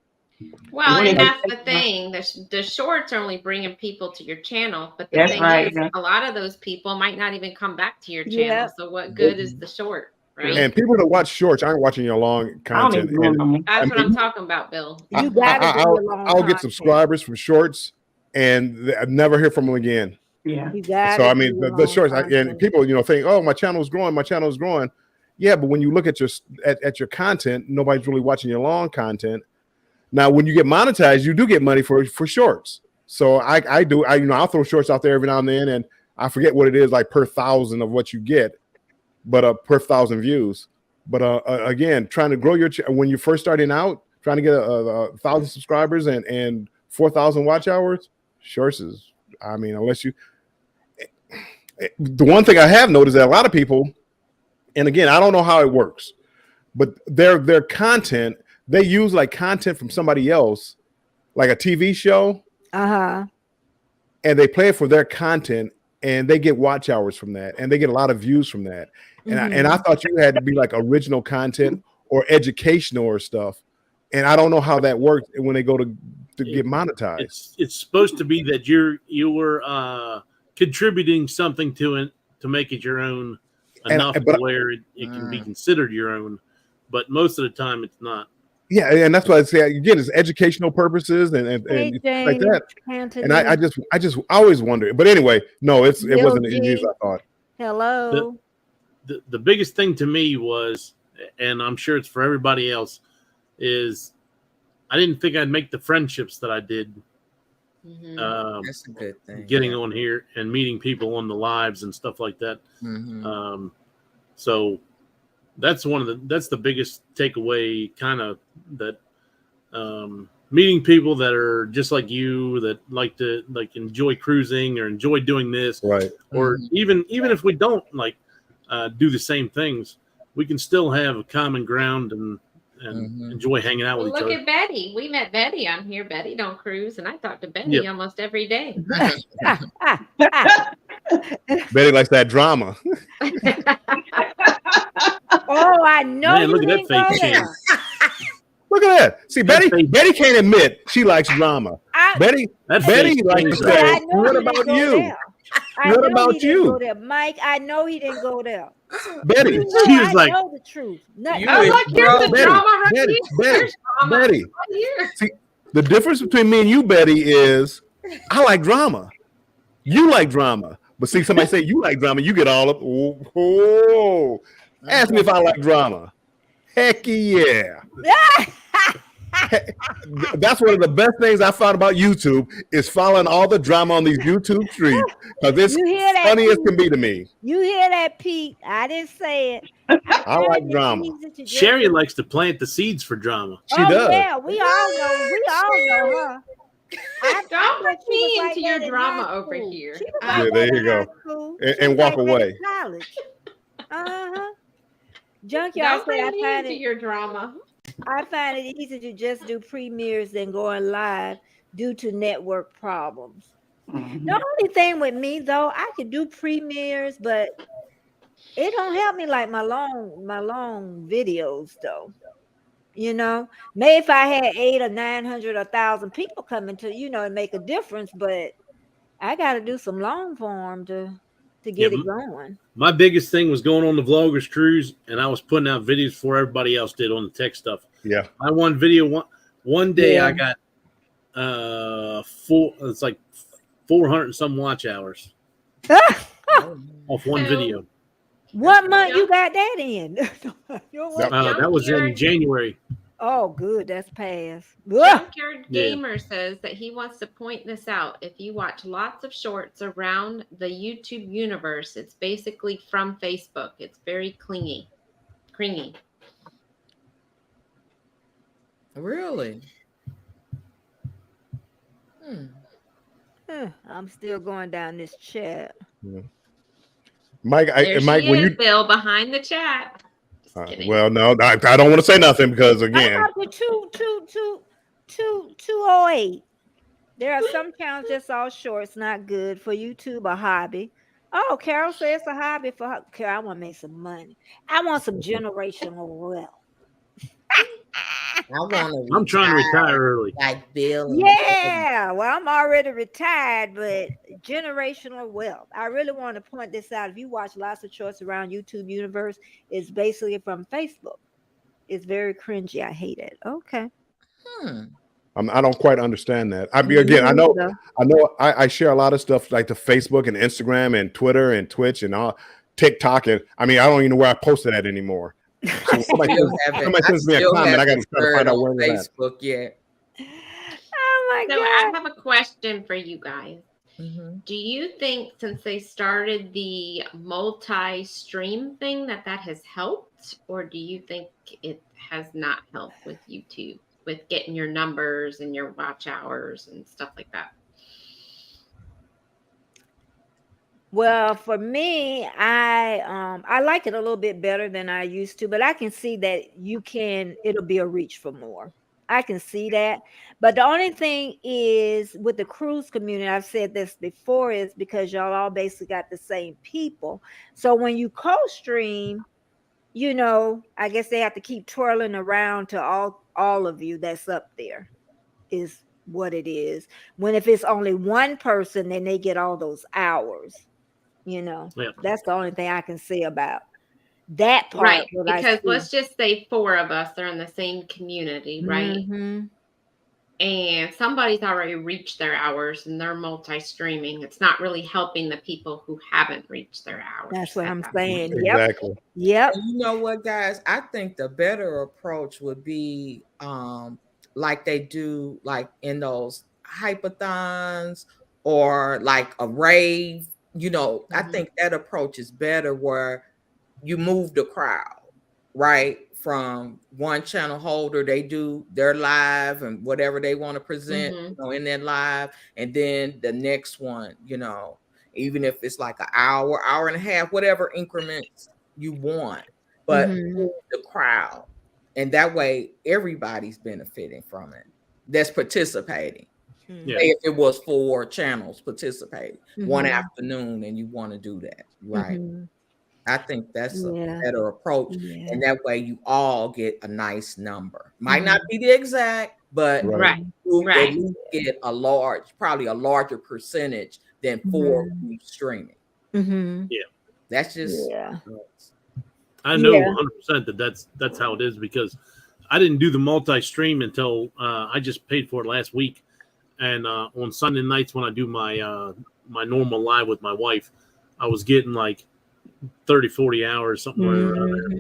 Well, When and it- that's the thing. The shorts are only bringing people to your channel, but the That's thing right, is, yeah. a lot of those people might not even come back to your channel. Yeah. So what good is the short, right? And people that watch shorts aren't watching your long I don't content. even know. That's what I'm talking about, Bill. You gotta do your long I'll get content. subscribers from shorts, and I never hear from them again. Yeah. You gotta So I do mean, your the long shorts, and content. people, think, oh, my channel is growing, my channel is growing. Yeah, but when you look at your at your content, nobody's really watching your long content. Now, when you get monetized, you do get money for shorts. So I'll throw shorts out there every now and then, and I forget what it is, like per 1,000 of what you get, but per 1,000 views. But again, trying to grow your when you're first starting out, trying to get 1,000 subscribers and 4,000 watch hours, shorts is, I mean, unless you. The one thing I have noticed that a lot of people, and again, I don't know how it works, but their content, they use like content from somebody else, like a TV show, and they play it for their content, and they get watch hours from that, and they get a lot of views from that. And I thought you had to be like original content or educational or stuff, and I don't know how that works when they go to get monetized. It's supposed to be that you were contributing something to it to make it your own enough to where it can be considered your own, but most of the time it's not. Yeah, and that's why I say again, it's educational purposes and like that. And I just always wonder. But anyway, no, it wasn't as easy as I thought. Hello. The biggest thing to me was, and I'm sure it's for everybody else, is I didn't think I'd make the friendships that I did. That's a good thing. Getting on here and meeting people on the lives and stuff like that. So that's that's the biggest takeaway, kind of, that meeting people that are just like you, that like to enjoy cruising or enjoy doing this, right? Or even if we don't do the same things, we can still have a common ground and enjoy hanging out with each other. Look at Betty. We met Betty on here. Betty don't cruise, and I talk to Betty almost every day. Betty likes that drama. Oh, I know. Man, look at that fake chin. Look at that. See, Betty can't admit she likes drama. Betty likes to say, what about you? What about you? Mike, I know he didn't go there. Betty, she was like, know the truth. Here's the drama right here. Betty. See, the difference between me and you, Betty, is I like drama. You like drama. But see, somebody say you like drama, you get all up. Oh. Ask me if I like drama. Heck yeah. That's one of the best things I found about YouTube is following all the drama on these YouTube streets, because it's funny as can be to me. You hear that, Pete? I didn't say it. I like drama. Sherry likes to plant the seeds for drama. She does. Yeah, we all know. We all know her. Don't put me into your drama over here. Yeah, there you go. And walk away. Junkyard said, I find it your drama. I find it easier to just do premieres than going live due to network problems. The only thing with me though, I could do premieres, but it don't help me like my long videos though. You know, maybe if I had 800 or 900 or 1,000 people coming to, it make a difference, but I got to do some long form to get it going. My biggest thing was going on the vloggers cruise, and I was putting out videos before everybody else did on the tech stuff. Yeah. I one video one day I got it's like 400 and some watch hours off one video. What month you got that in? That was in January. Oh, good. That's past. Junkyard Gamer says that he wants to point this out. If you watch lots of shorts around the YouTube universe, it's basically from Facebook. It's very clingy. Really? I'm still going down this chat. Yeah. Mike, There Mike, she when is, you Bill, behind the chat. Just kidding. well, no, I don't want to say nothing because How again, about the 208? There are some channels just all shorts, not good for YouTube, a hobby. Oh, Carol says it's a hobby for her. Carol, I want to make some money. I want some generational wealth. I want to I'm trying to retire early. like Bill. And Yeah, well, I'm already retired, but generational wealth. I really want to point this out. If you watch lots of shorts around YouTube universe, it's basically from Facebook. It's very cringy. I hate it. Okay. I don't quite understand that. I mean, Me again, neither. I share a lot of stuff like to Facebook and Instagram and Twitter and Twitch and all TikTok, and I mean, I don't even know where I posted that anymore. So somebody sends me a comment, I got to try to find out where it's at. Facebook yet. Oh my So God. I have a question for you guys. Mm-hmm. Do you think since they started the multi-stream thing that has helped, or do you think it has not helped with YouTube, with getting your numbers and your watch hours and stuff like that? Well, for me, I like it a little bit better than I used to, but I can see that it'll be a reach for more. I can see that. But the only thing is with the cruise community, I've said this before, is because y'all all basically got the same people. So when you co-stream, I guess they have to keep twirling around to all of you that's up there is what it is. When if it's only one person, then they get all those hours. That's the only thing I can say about that part. Right, because let's just say 4 of us are in the same community, right? Mm-hmm. And somebody's already reached their hours and they're multi-streaming. It's not really helping the people who haven't reached their hours. That's what I'm saying. Exactly. Yep. And you know what, guys? I think the better approach would be like they do like in those hypathons or like a rave. I think that approach is better where you move the crowd, right? From one channel holder, they do their live and whatever they want to present, in their live. And then the next one, even if it's like an hour and a half, whatever increments you want, but move the crowd. And that way everybody's benefiting from it that's participating. Yeah. Say if it was 4 channels participating one afternoon and you want to do that, right? I think that's a better approach. And that way you all get a nice number. Might not be the exact, but you at least get probably a larger percentage than 4 streaming. Mm-hmm. Yeah. That's just I know 100% that's how it is, because I didn't do the multi-stream until I just paid for it last week. And on Sunday nights when I do my my normal live with my wife, I was getting like 30, 40 hours, something around there.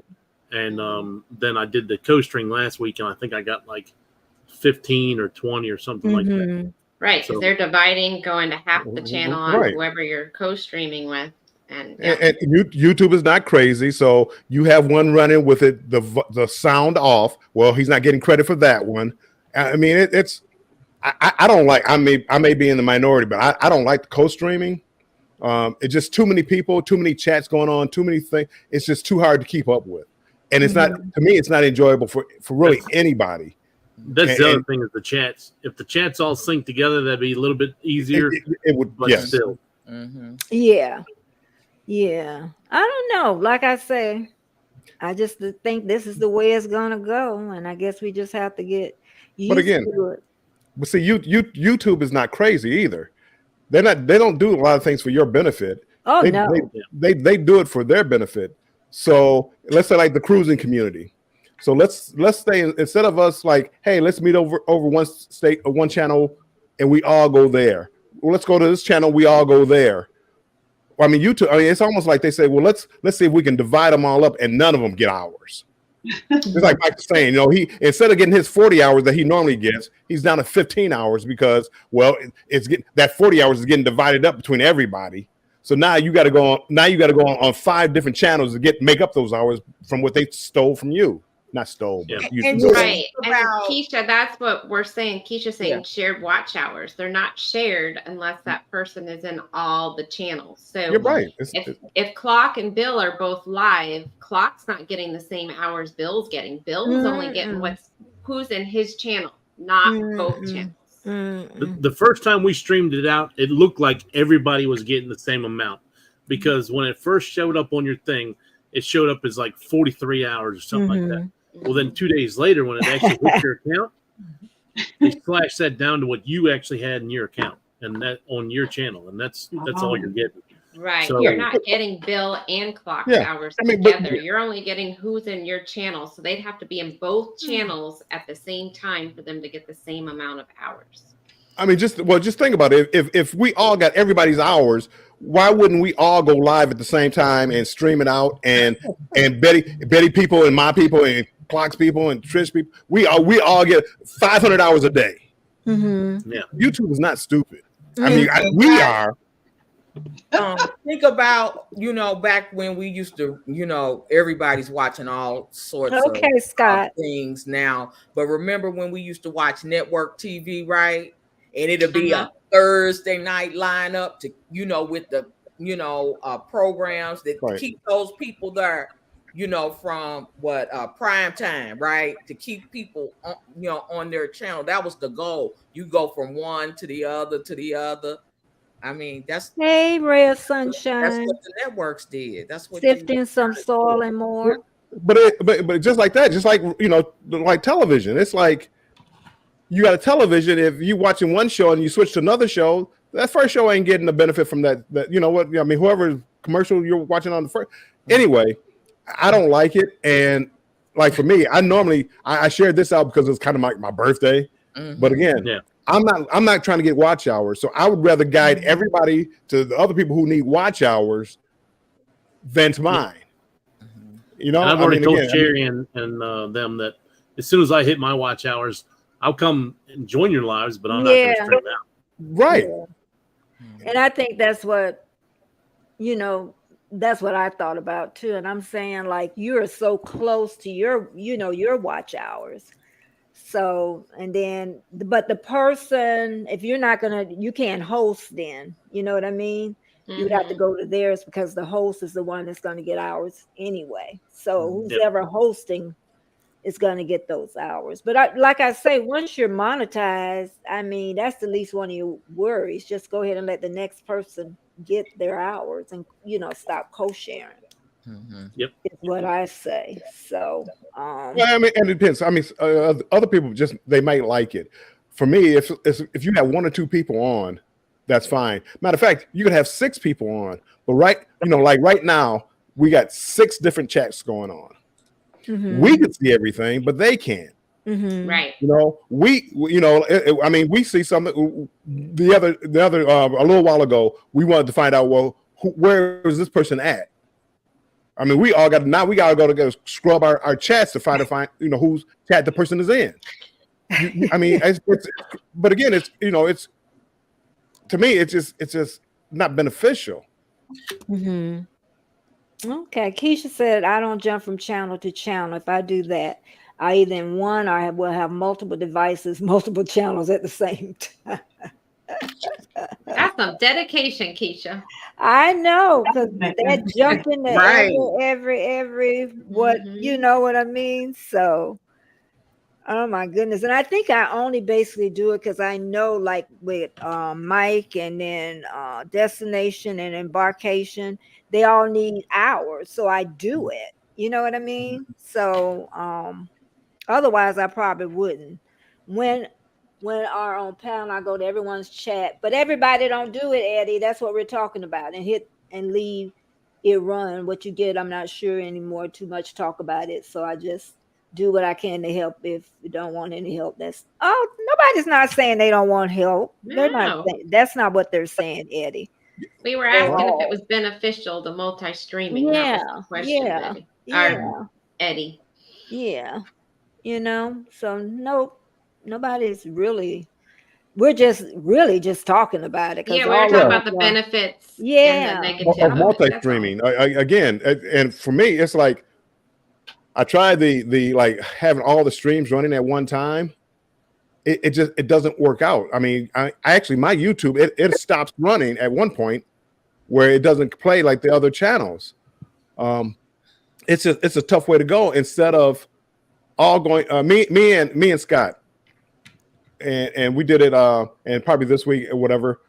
And then I did the co-string last week, and I think I got like 15 or 20 or something like that. Right, because they're dividing, going to half the channel on whoever you're co-streaming with. And YouTube is not crazy, so you have one running with it the sound off. Well, he's not getting credit for that one. I mean, it's I don't like. I may be in the minority, but I don't like the co-streaming. It's just too many people, too many chats going on, too many things. It's just too hard to keep up with, and it's not, to me, it's not enjoyable for really anybody. That's the other thing is the chats. If the chats all sync together, that'd be a little bit easier. It would, but yes. still. Yeah. I don't know. Like I say, I just think this is the way it's gonna go, and I guess we just have to get used to it. But see, YouTube is not crazy either. They don't do a lot of things for your benefit. Oh, they do it for their benefit. So let's say like the cruising community. So let's say instead of us like, hey, let's meet over one channel and we all go there. Well, let's go to this channel, we all go there. I mean, YouTube. I mean, it's almost like they say, well, let's see if we can divide them all up and none of them get hours. It's like Mike was saying, he instead of getting his 40 hours that he normally gets, he's down to 15 hours because, well, that 40 hours is getting divided up between everybody. So now you got to go on. Now you got to go on 5 different channels to make up those hours from what they stole from you. not stole, but And used just Right. And about- Keisha, that's what we're saying. Keisha's saying Yeah. shared watch hours. They're not shared unless that person is in all the channels. So You're right. if Clock and Bill are both live, Clock's not getting the same hours Bill's getting. Bill's only getting who's in his channel, not both channels. The first time we streamed it out, it looked like everybody was getting the same amount, because when it first showed up on your thing, it showed up as like 43 hours or something like that. Well, then 2 days later, when it actually hit your account, they slashed that down to what you actually had in your account and that on your channel, and that's all you're getting. Right. So- You're not getting Bill and Clock's Yeah. hours I mean, but- together. You're only getting who's in your channel. So they'd have to be in both channels at the same time for them to get the same amount of hours. I mean, just think about it. If we all got everybody's hours, why wouldn't we all go live at the same time and stream it out? And Betty people and my people and Clock's people and Trish people, we all get 500 hours a day. Yeah. YouTube is not stupid. I mean, we are. Think about, back when we used to, everybody's watching all sorts of Scott. things now. But remember when we used to watch network TV, right? And it'll be a Thursday night lineup to, with the, programs that keep those people there, from prime time, right? To keep people, on their channel. That was the goal. You go from one to the other to the other. I mean, that's Hey, Ray of Sunshine. That's what the networks did. That's what sifting some soil and more. But just like that, just like like television, it's like you got a television. If you watching one show and you switch to another show, that first show ain't getting the benefit from that. That I mean, whoever commercial you're watching on the first. Anyway, I don't like it, and like for me, I shared this out because it's kind of like my birthday. But again, I'm not trying to get watch hours, so I would rather guide everybody to the other people who need watch hours than to mine. And I've already told Jerry and them that as soon as I hit my watch hours, I'll come and join your lives, but I'm not going to stream out. Right. And I think that's what that's what I thought about too. And I'm saying, like, you're so close to your watch hours. So, and then, but the person, if you're not you can't host then, you know what I mean? You would have to go to theirs because the host is the one that's going to get hours anyway. So who's ever hosting is going to get those hours. But like I say, once you're monetized, I mean, that's the least one of your worries. Just go ahead and let the next person get their hours and, stop co-sharing. Yep, is what I say. So, well, I mean, and it depends. I mean, other people they might like it. For me, if you have one or two people on, that's fine. Matter of fact, you could have 6 people on, but like right now, we got 6 different chats going on. We can see everything, but they can't. Right. I mean, we see something. The other a little while ago, we wanted to find out, well, where is this person at? I mean, we gotta go scrub our chats to find whose chat the person is in. I mean, but again, it's to me, it's just not beneficial. Okay, Keisha said, I don't jump from channel to channel. If I do that, I either in one or I will have multiple devices, multiple channels at the same time. That's some dedication, Keisha. I know, because that jumping to every what you know what I mean. So, oh my goodness, and I think I only basically do it because I know, like with Mike and then Destination and Embarkation, they all need hours, so I do it. You know what I mean? So, otherwise, I probably wouldn't. When our on panel, I go to everyone's chat, but everybody don't do it, Eddie. That's what we're talking about, and hit and leave it run. What you get, I'm not sure anymore. Too much talk about it, so I just do what I can to help. If you don't want any help, nobody's not saying they don't want help. No. They're not. That's not what they're saying, Eddie. We were asking if it was beneficial to multi-streaming. Yeah, that was the question, Eddie. Eddie. Yeah, so nope. Nobody's really. We're just talking about it. Yeah, we were talking about the benefits. Yeah, and the of multi-streaming again, and for me, it's like I tried the like having all the streams running at one time. It doesn't work out. I mean, I actually my YouTube it stops running at one point where it doesn't play like the other channels. It's a tough way to go. Instead of all going, me and Scott, and we did it, and probably this week or whatever,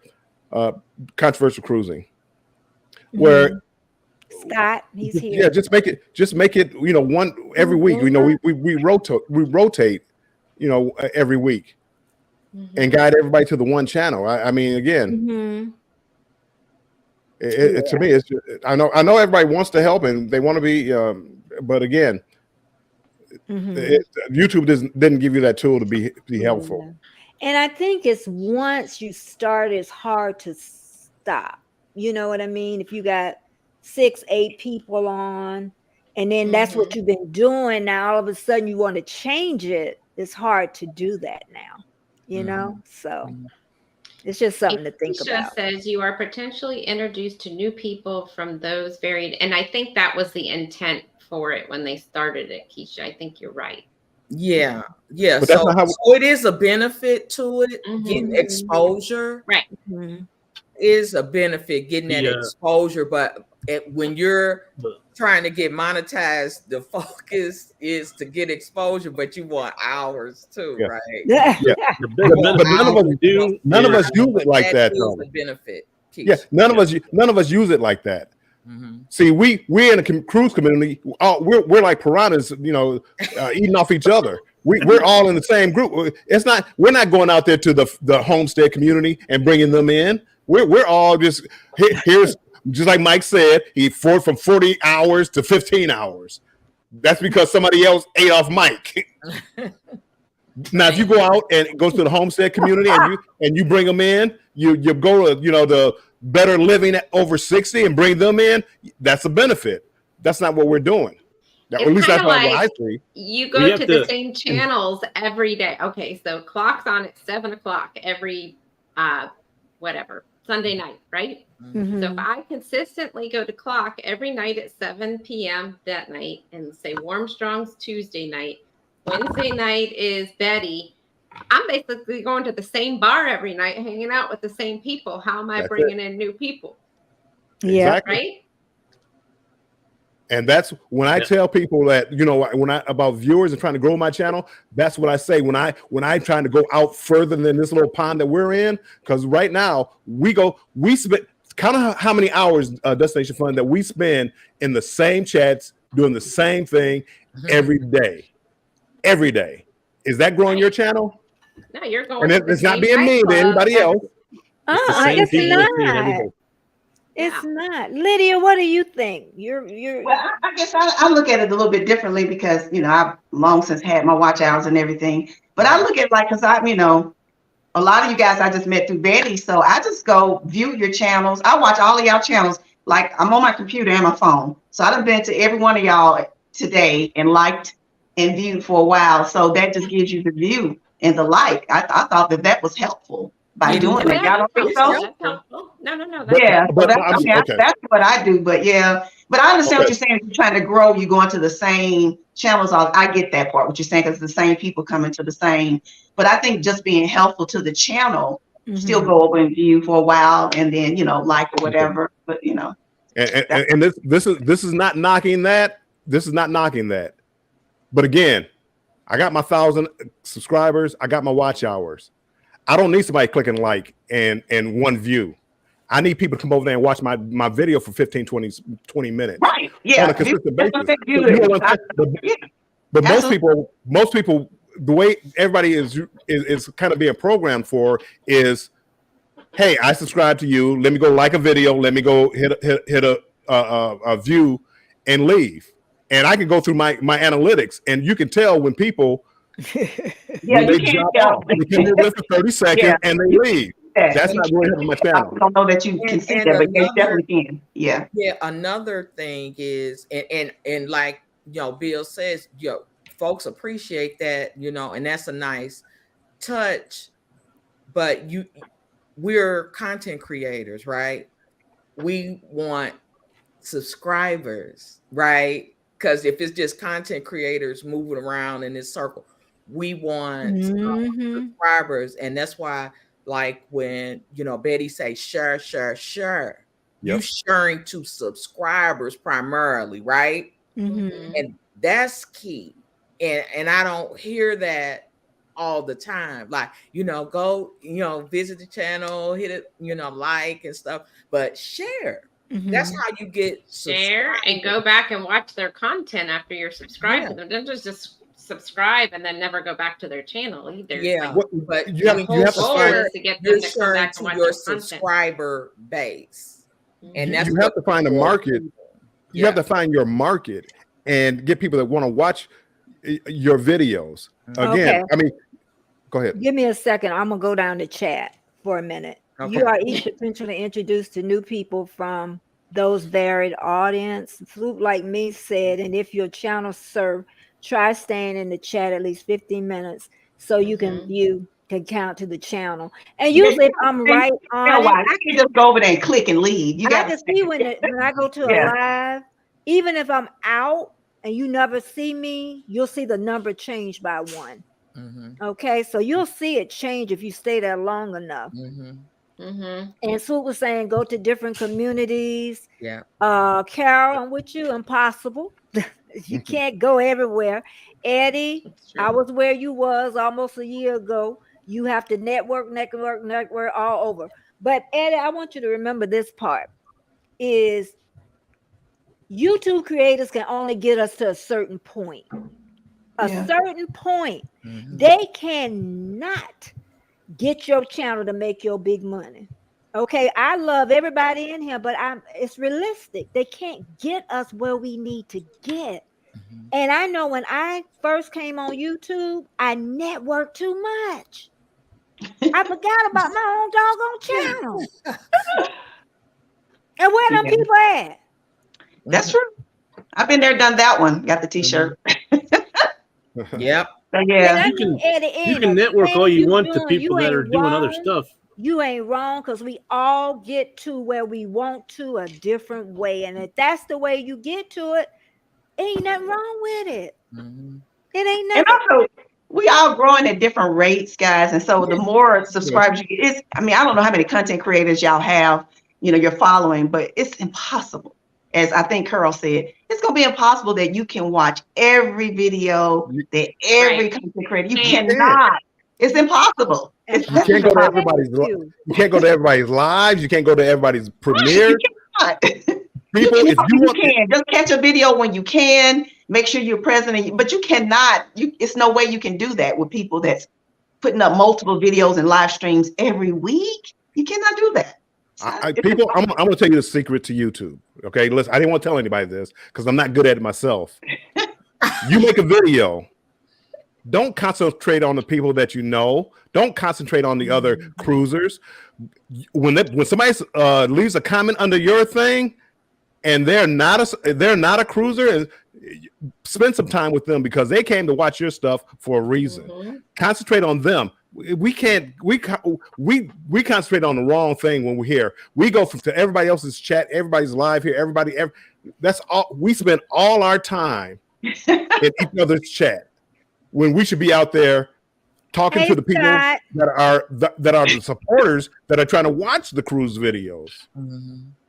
controversial cruising, where Scott, he's here. yeah, just make it, you know, one every week. You know, we rotate, you know, every week, and guide everybody to the one channel. I mean, again. To me, it's just, I know everybody wants to help and they want to be, but again, YouTube didn't give you that tool to be helpful. And I think it's once you start, it's hard to stop. You know what I mean? If you got 6-8 people on, and then that's what you've been doing, now all of a sudden you want to change it. It's hard to do that now. You know, so. It's just something to think about. Says you are potentially introduced to new people from those varied, and I think that was the intent for it when they started it, Keisha. I think you're right. Yeah. But that's not how so it is a benefit to it. Getting exposure, right? Is a benefit getting that exposure, but when you're trying to get monetized, the focus is to get exposure, but you want hours too, right? Yeah. But none of us use it like that. Though. Benefit. Keisha. Yeah, none of us use it like that. See, we're in a cruise community. We're like piranhas, you know, eating off each other. We're all in the same group. We're not going out there to the homestead community and bringing them in. We're all just here's just like Mike said. He from 40 hours to 15 hours. That's because somebody else ate off Mike. Now, if you go out and go to the homestead community and you bring them in, you go to the better living at over 60 and bring them in. That's a benefit. That's not what we're doing. At least that's what I see. You go to the same channels every day. Okay, so clock's on at 7:00 every Sunday night, right? So if I consistently go to clock every night at 7 p.m. that night and say Warmstrong's Tuesday night, Wednesday night is Betty, I'm basically going to the same bar every night, hanging out with the same people. How am I bringing in new people? Yeah. Exactly. Right. And that's when I tell people that, about viewers and trying to grow my channel, that's what I say when I'm trying to go out further than this little pond that we're in. Because right now we spend kind of how many hours Destination Fun that we spend in the same chats doing the same thing every day. Every day. Is that growing your channel? No, you're going. And it's not being mean to anybody else. It's not. It's not. Lydia, what do you think? You're Well, I guess I look at it a little bit differently because, I've long since had my watch hours and everything. But I look at it like, because a lot of you guys I just met through Betty. So I just go view your channels. I watch all of y'all channels. Like I'm on my computer and my phone. So I've been to every one of y'all today and liked and viewed for a while. So that just gives you the view and the like. I thought that was helpful. By doing it, y'all don't think so? No. Yeah, that's what I do. But I understand what you're saying. If you're trying to grow, you go into the same channels. I get that part. What you're saying, because the same people come into the same. But I think just being helpful to the channel, still go over and view for a while, and then like or whatever. But and this is not knocking that. This is not knocking that. But again, I got my 1,000 subscribers. I got my watch hours. I don't need somebody clicking like and one view. I need people to come over there and watch my video for 15, 20 minutes. Right. Yeah. On a consistent basis. But most people, the way everybody is kind of being programmed for is, hey, I subscribe to you. Let me go like a video. Let me go hit a view and leave. And I can go through my analytics, and you can tell when people they drop off. They come in for 30 seconds and they leave. That's not going to help my channel. I don't know that you can see that, but you definitely can. Yeah. Yeah. Another thing is, and like Bill says, folks appreciate that, and that's a nice touch. But we're content creators, right? We want subscribers, right? because if it's just content creators moving around in this circle, we want subscribers. And that's why, like when, Betty say share, you sharing to subscribers primarily, right? And that's key. And I don't hear that all the time. Like, go, visit the channel, hit it, like and stuff, but share. That's how you get share and go back and watch their content after you're subscribed to them. Don't just subscribe and then never go back to their channel either. Yeah, but you have to share, to get them to come back and watch your subscriber base. And that's you have to find a market. You have to find your market and get people that want to watch your videos. Again, I mean, go ahead. Give me a second. I'm gonna go down the chat for a minute. Okay. You are each potentially introduced to new people from those varied audience. Flute like me said, and if your channel serve, try staying in the chat at least 15 minutes so you can can count to the channel. And usually if I'm right on it, I can just go over there and click and leave. You got to see when I go to a live, even if I'm out and you never see me, you'll see the number change by 1. Okay, so you'll see it change if you stay there long enough. And Swoop was saying go to different communities. Carol, I'm with you. Impossible. You can't go everywhere. Eddie, I was where you was almost a year ago. You have to network all over. But Eddie, I want you to remember this part is YouTube creators can only get us to a certain point. Certain point. They cannot get your channel to make your big money. Okay, I love everybody in here, but it's realistic. They can't get us where we need to get. And I know when I first came on YouTube, I networked too much. I forgot about my own doggone channel. And where them people at? That's true. I've been there, done that one. Got the t-shirt. Yep. Yeah. You can network all you want to people that are doing other stuff. You ain't wrong, because we all get to where we want to a different way. And if that's the way you get to it, ain't nothing wrong with it. It ain't nothing. And also, we all growing at different rates, guys. And so the more subscribers you get, I don't know how many content creators y'all have, you're following, but it's impossible. As I think Carol said, it's going to be impossible that you can watch every video that every content creator. You cannot. It's impossible. You can't go to everybody's. You can't go to everybody's lives. You can't go to everybody's premiere. People, if you can just catch a video when you can. Make sure you're present, but you cannot. It's no way you can do that with people that's putting up multiple videos and live streams every week. You cannot do that. People, I'm going to tell you the secret to YouTube. Okay, listen, I didn't want to tell anybody this because I'm not good at it myself. You make a video. Don't concentrate on the people that you know. Don't concentrate on the other cruisers. When somebody leaves a comment under your thing, and they're not a cruiser, and spend some time with them because they came to watch your stuff for a reason. Concentrate on them. We concentrate on the wrong thing when we're here. We go to everybody else's chat, everybody's live here, that's all. We spend all our time in each other's chat when we should be out there talking to the people that are the supporters that are trying to watch the cruise videos.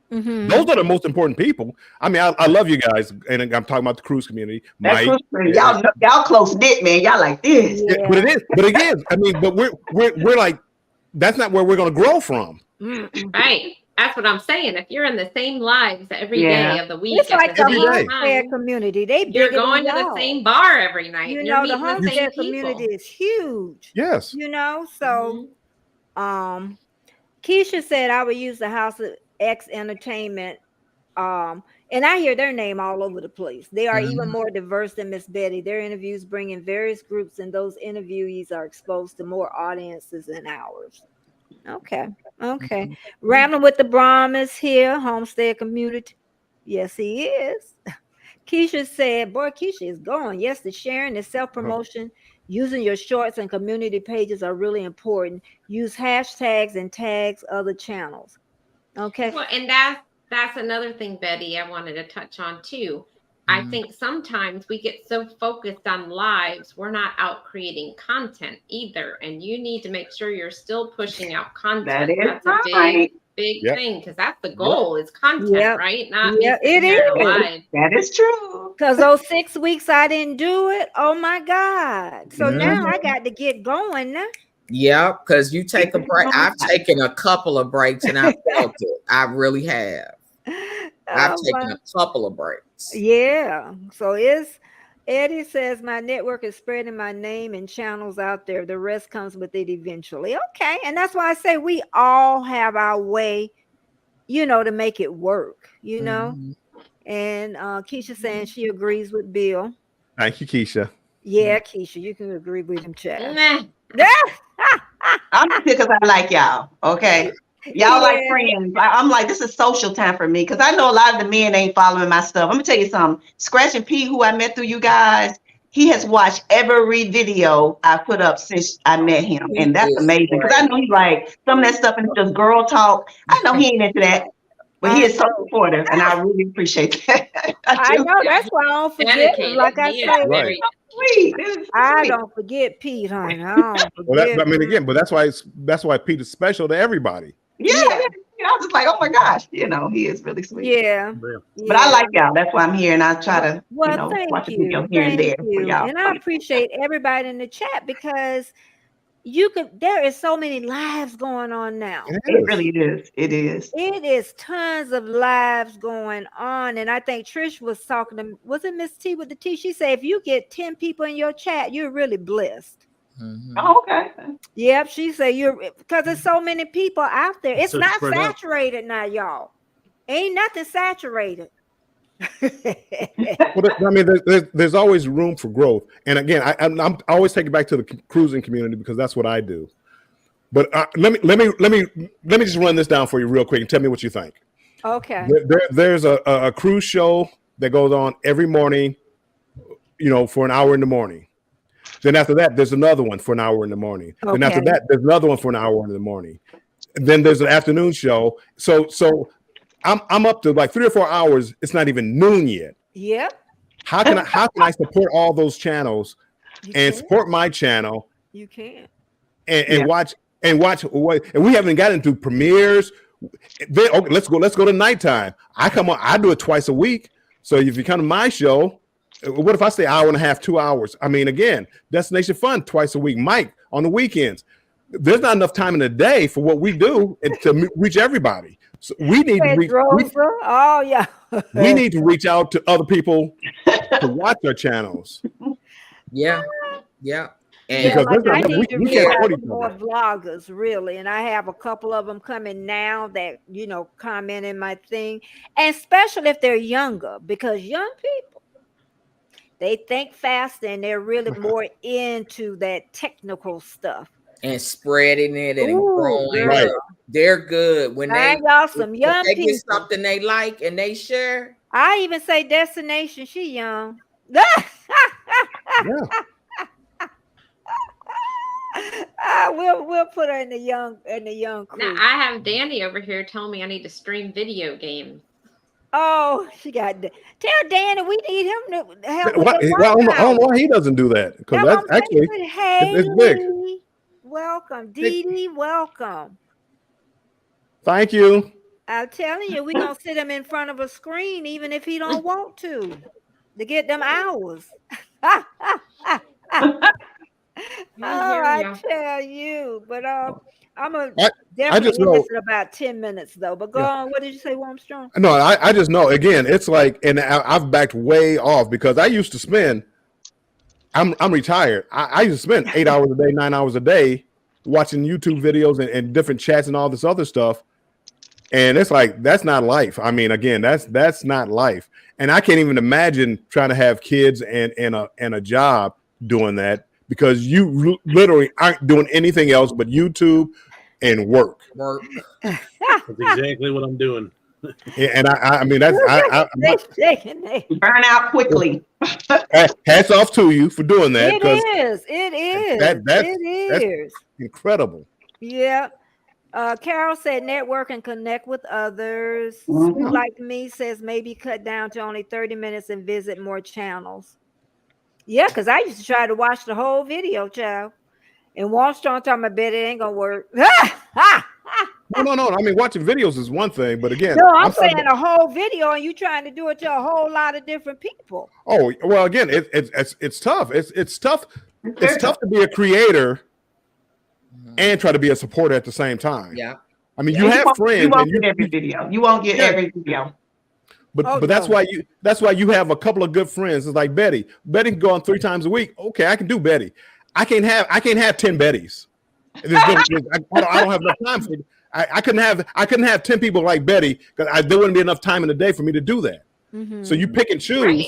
Those are the most important people. I love you guys, and I'm talking about the cruise community. Mike, y'all close knit, man. Y'all like this. Yeah, but it is. But again, but we're like, that's not where we're going to grow from. Right. That's what I'm saying. If you're in the same lives every day of the week, it's like the homestead community. You're going to the same bar every night. The homestead community is huge. Yes. So Keisha said I would use the House of X Entertainment. And I hear their name all over the place. They are even more diverse than Miss Betty. Their interviews bring in various groups, and those interviewees are exposed to more audiences than ours. Okay. Rambling with the Brahm is here, homestead community. Yes, he is. Keisha said, boy, Keisha is gone. Yes, the sharing and self-promotion, using your shorts and community pages are really important. Use hashtags and tags other channels. Okay. Well, and that's another thing, Betty, I wanted to touch on too. I think sometimes we get so focused on lives, we're not out creating content either. And you need to make sure you're still pushing out content. That is That's a right. big Yep. thing, because that's the goal is content, Yep. right? Not Yep, me sitting it here is. live. That is true. Because those 6 weeks I didn't do it. Oh my God. So now I got to get going now. Yeah, because you take a break. I've taken a couple of breaks and I felt it. I really have. I've taken a couple of breaks. Yeah. So Eddie says my network is spreading my name and channels out there. The rest comes with it eventually. Okay. And that's why I say we all have our way, to make it work, And Keisha saying she agrees with Bill. Thank you, Keisha. Yeah, Keisha, you can agree with him, Chad. I'm just here because I like y'all. Okay. Y'all like friends. I'm like, this is social time for me because I know a lot of the men ain't following my stuff. I'm gonna tell you something. Scratch and P, who I met through you guys, he has watched every video I put up since I met him, and that's amazing because I know he like some of that stuff and just girl talk. I know he ain't into that, but he is so supportive, and I really appreciate that. I know that's why I don't forget. Like I said, Right. Sweet. I don't forget Pete, honey. I don't forget. But that's why Pete is special to everybody. Yeah. I was just like, oh my gosh, he is really sweet. Yeah. But I like y'all. That's why I'm here, and I try to, watch thank a video here and there for y'all. And I appreciate everybody in the chat because there is so many lives going on now. It really is. It is. It is tons of lives going on. And I think Trish was talking to, was it Miss T with the T? She said, if you get 10 people in your chat, you're really blessed. Oh, okay. Yep. She said because there's so many people out there. It's not saturated now, y'all. Ain't nothing saturated. Well, I mean, there's always room for growth. And again, I always take it back to the cruising community because that's what I do. But let me just run this down for you real quick and tell me what you think. Okay. There's a cruise show that goes on every morning, for an hour in the morning. Then after that, there's another one for an hour in the morning. Okay. Then after that, there's another one for an hour in the morning. Then there's an afternoon show. So I'm up to like 3 or 4 hours. It's not even noon yet. Yep. How can I support all those channels support my channel? You can. And watch what, and we haven't gotten into premieres. Then let's go to nighttime. I do it twice a week. So if you come to my show, what if I say hour and a half, 2 hours? I mean, again, Destination Fun twice a week. Mike on the weekends. There's not enough time in the day for what we do and to reach everybody. So we need to reach. We need to reach out to other people to watch our channels. Yeah. And I need to reach more vloggers, really. And I have a couple of them coming now that, comment in my thing. And especially if they're younger, because young people, they think faster and they're really more into that technical stuff. And spreading it and growing. Right. They're good when they get something they like and they share. I even say Destination, she young. We'll put her in the young crew. Now I have Danny over here telling me I need to stream video games. Oh, she got tell Danny we need him to help. I don't know why he doesn't do that because that's actually it's big. Welcome, Dee Dee. Welcome. Thank you. I'm telling you, we're gonna sit him in front of a screen, even if he don't want to get them hours. I tell you, but I'm gonna definitely listen about 10 minutes though. But go on. What did you say, Warmstrong? No, I just know. Again, it's like, and I've backed way off because I used to spend. I'm retired. I used to spend 8 hours a day, 9 hours a day watching YouTube videos and different chats and all this other stuff. And it's like, that's not life. I mean, again, that's not life. And I can't even imagine trying to have kids and a job doing that because you literally aren't doing anything else but YouTube and work. That's exactly what I'm doing. And I mean, that's burn out quickly. Hats off to you for doing that. It is. That's incredible. Yeah. Carol said network and connect with others. Mhm. Like me says maybe cut down to only 30 minutes and visit more channels. Yeah, because I used to try to watch the whole video, child. And Warmstrong talking about bet it ain't gonna work. No. I mean, watching videos is one thing, but again, No, I'm talking saying a whole video and you trying to do it to a whole lot of different people. Oh well, again, it's tough. It's tough. It's tough to be a creator and try to be a supporter at the same time. Yeah. I mean, you have friends. You won't get every video. You won't get every video. But that's why you have a couple of good friends. It's like Betty. Betty can go on 3 times a week. Okay, I can do Betty. I can't have 10 Bettys. I don't have enough time for it. I couldn't have 10 people like Betty because there wouldn't be enough time in the day for me to do that. Mm-hmm. So you pick and choose. Right.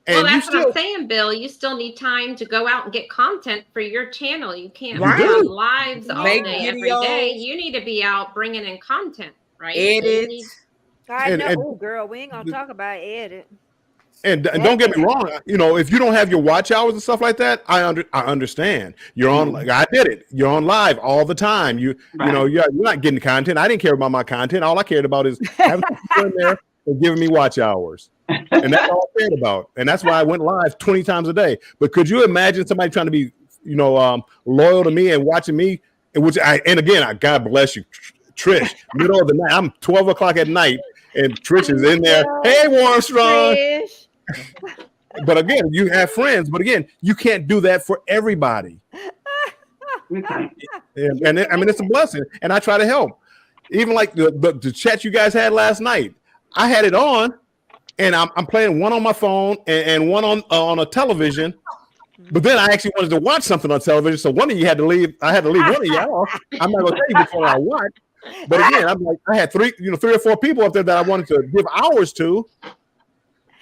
And Well, that's what I'm saying, Bill. You still need time to go out and get content for your channel. You can't Right. be on lives all Make day, every videos. day. You need to be out bringing in content, right? Edit. I know, and- girl, we ain't gonna talk about edit. And don't get me wrong, if you don't have your watch hours and stuff like that, I understand. You're on, like I did it. You're on live all the time. You're not getting content. I didn't care about my content. All I cared about is having people in there and giving me watch hours, and that's all I cared about. And that's why I went live 20 times a day. But could you imagine somebody trying to be, loyal to me and watching me? God bless you, Trish. Middle of the night, I'm 12 o'clock at night, and Trish is in there. Hey, Warmstrong. Trish. But again, you have friends. But again, you can't do that for everybody. And I mean, it's a blessing. And I try to help. Even like the chat you guys had last night, I had it on, and I'm playing one on my phone and one on a television. But then I actually wanted to watch something on television, so one of you had to leave. I had to leave one of y'all. I'm not gonna tell you before I watch. But again, I'm like, I had 3 or 4 people up there that I wanted to give hours to.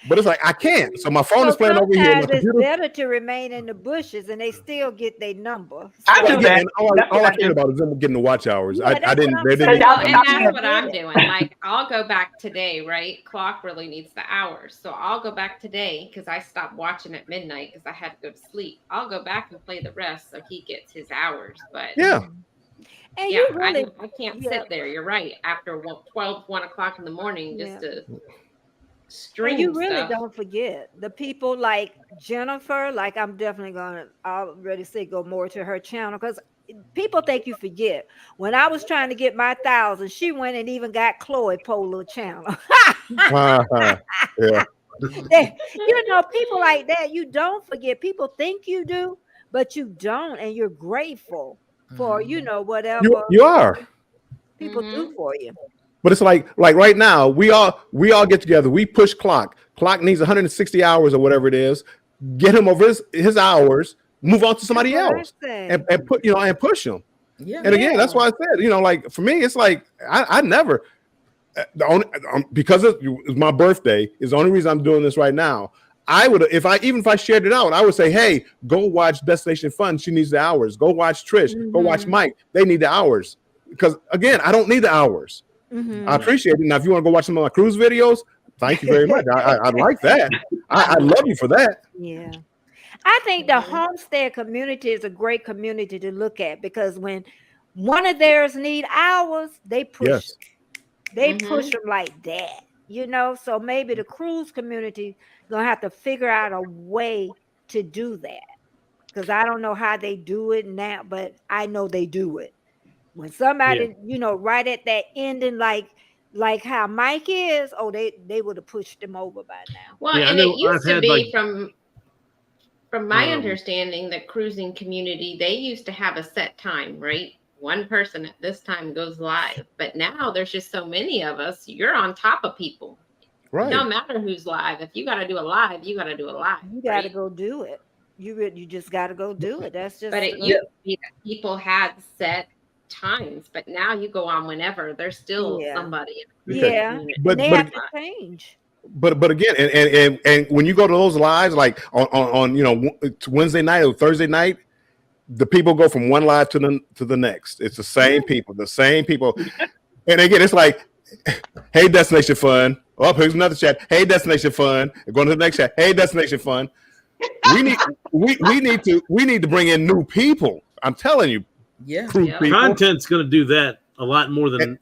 But it's like I can't. So my phone is playing over here. My It's better to remain in the bushes, and they still get their number. I do that. And all I cared about is them getting the watch hours. Yeah, I didn't. They didn't. And that's what I'm doing. Like, I'll go back today, right? Clock really needs the hours. So I'll go back today because I stopped watching at midnight because I had to go to sleep. I'll go back and play the rest so he gets his hours. But Yeah. And yeah, you really, I can't sit there. You're right. After 1 o'clock in the morning, just to stream and you really stuff. don't forget the people like Jennifer. Like, I'm definitely gonna already say go more to her channel because people think you forget. When I was trying to get my 1,000, she went and even got Chloe Polo channel. Yeah. People like that, you don't forget. People think you do, but you don't, and you're grateful for whatever You are. people do for you. But it's like right now, we all get together. We push Clock. Clock needs 160 hours or whatever it is. Get him over his hours. Move on to somebody else, and put and push him. Yeah. And again, that's why I said, like for me, it's like I never. Because it was my birthday is the only reason I'm doing this right now. I would, if I shared it out, I would say, hey, go watch Destination Fun. She needs the hours. Go watch Trish. Go watch Mike. They need the hours. Because again, I don't need the hours. I appreciate it. Now, if you want to go watch some of my cruise videos, thank you very much. I like that. I love you for that. Yeah. I think the homestead community is a great community to look at because when one of theirs need hours, they push. Yes. They push them like that, So maybe the cruise community gonna have to figure out a way to do that because I don't know how they do it now, but I know they do it. When somebody, right at that ending, like how Mike is, they would have pushed him over by now. Well, Yeah, and I know it used I've to had, be from my understanding, the cruising community, they used to have a set time, right? One person at this time goes live, but now there's just so many of us. You're on top of people. Right. No matter who's live. If you got to do a live, you got to do a live. You got to go do it. You just got to go do it. That's just. But people had set times, but now you go on whenever. There's still somebody. Yeah, but they have to change. But again, and when you go to those lives, like on Wednesday night or Thursday night, the people go from one live to the next. It's the same people, And again, it's like, hey, Destination Fun. Oh, here's another chat. Hey, Destination Fun. Going to the next chat. Hey, Destination Fun. We need to bring in new people. I'm telling you. Yeah. Content's going to do that a lot more than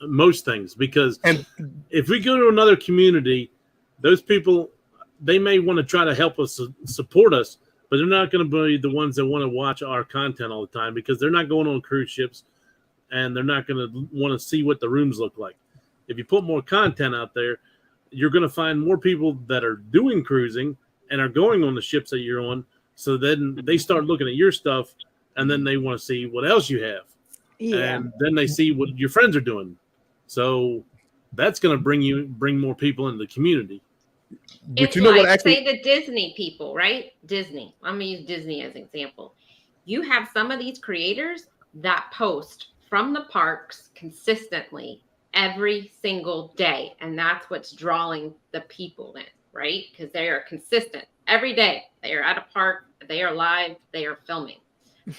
most things, because And if we go to another community, those people, they may want to try to help us, support us, but they're not going to be the ones that want to watch our content all the time, because they're not going on cruise ships and they're not going to want to see what the rooms look like. If you put more content out there, you're going to find more people that are doing cruising and are going on the ships that you're on. So then they start looking at your stuff, and then they want to see what else you have. Yeah. And then they see what your friends are doing. So that's going to bring more people into the community. but It's you know like, what? Actually, say the Disney people, right? Disney. I'm gonna use Disney as an example. You have some of these creators that post from the parks consistently every single day, and that's what's drawing the people in, right? Because they are consistent every day. They are at a park, they are live, they are filming,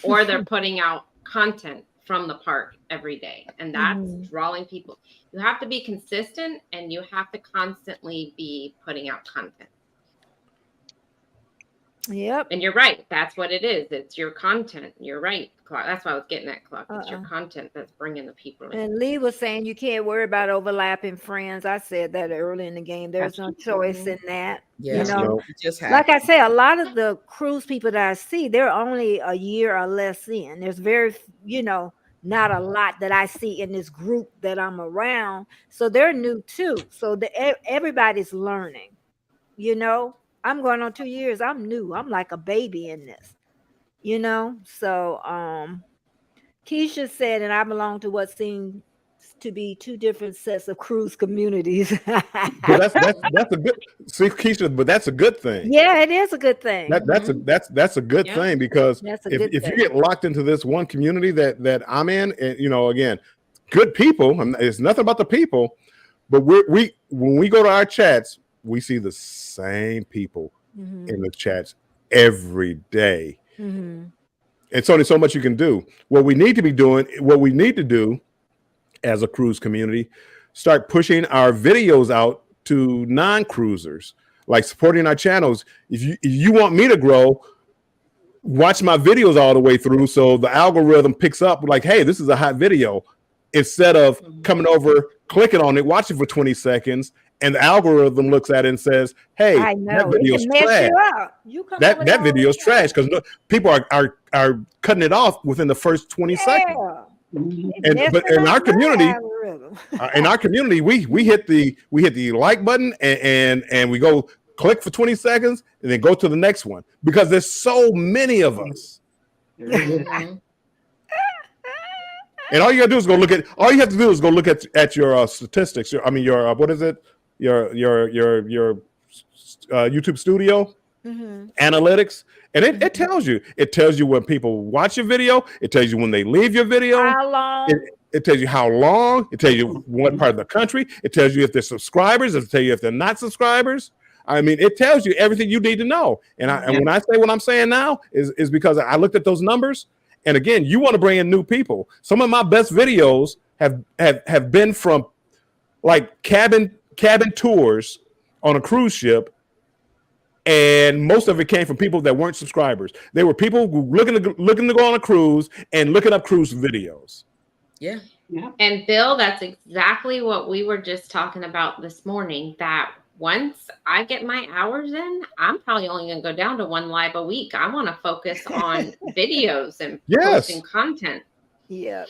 or they're putting out content from the park every day, and that's drawing people. You have to be consistent, and you have to constantly be putting out content. Yep. And you're right. That's what it is. It's your content. You're right, Clark. That's why I was getting at, Clark. It's your content that's bringing the people in. And Lee was saying you can't worry about overlapping friends. I said that early in the game. There's no choice in that. Yeah, You know, it just like happened. I say, a lot of the cruise people that I see, they're only a year or less in. There's very, not a lot that I see in this group that I'm around. So they're new too. So everybody's learning. I'm going on 2 years. I'm new. I'm like a baby in this. So Keisha said, and I belong to what seems to be two different sets of cruise communities. but that's a good, see, Keisha, but that's a good thing. Yeah, it is a good thing. That's a good thing, because That's a if good you thing. get locked into this one community that I'm in, and again, good people, it's nothing about the people, but we when we go to our chats, we see the same people in the chats every day. It's only so much you can do. What we need to do as a cruise community, start pushing our videos out to non-cruisers, like supporting our channels. If you want me to grow, watch my videos all the way through, so the algorithm picks up like, hey, this is a hot video, instead of coming over, clicking on it, watching for 20 seconds, and the algorithm looks at it and says, hey, I know. that video's trash. That video's trash, because people are cutting it off within the first 20 seconds. But in our community, we hit the like button and we go click for 20 seconds and then go to the next one, because there's so many of us. And all you have to do is go look at your statistics. Your what is it? Your YouTube Studio analytics, and it tells you. It tells you when people watch your video. It tells you when they leave your video. How long? It tells you how long. It tells you what part of the country. It tells you if they're subscribers. It tells you if they're not subscribers. It tells you everything you need to know. And when I say what I'm saying now is because I looked at those numbers. And again, you want to bring in new people. Some of my best videos have been from like cabin tours on a cruise ship, and most of it came from people that weren't subscribers. They were people who looking to go on a cruise and looking up cruise videos. Yeah. And Bill, that's exactly what we were just talking about this morning, that once I get my hours in, I'm probably only going to go down to one live a week. I want to focus on videos and posting content. Yeah.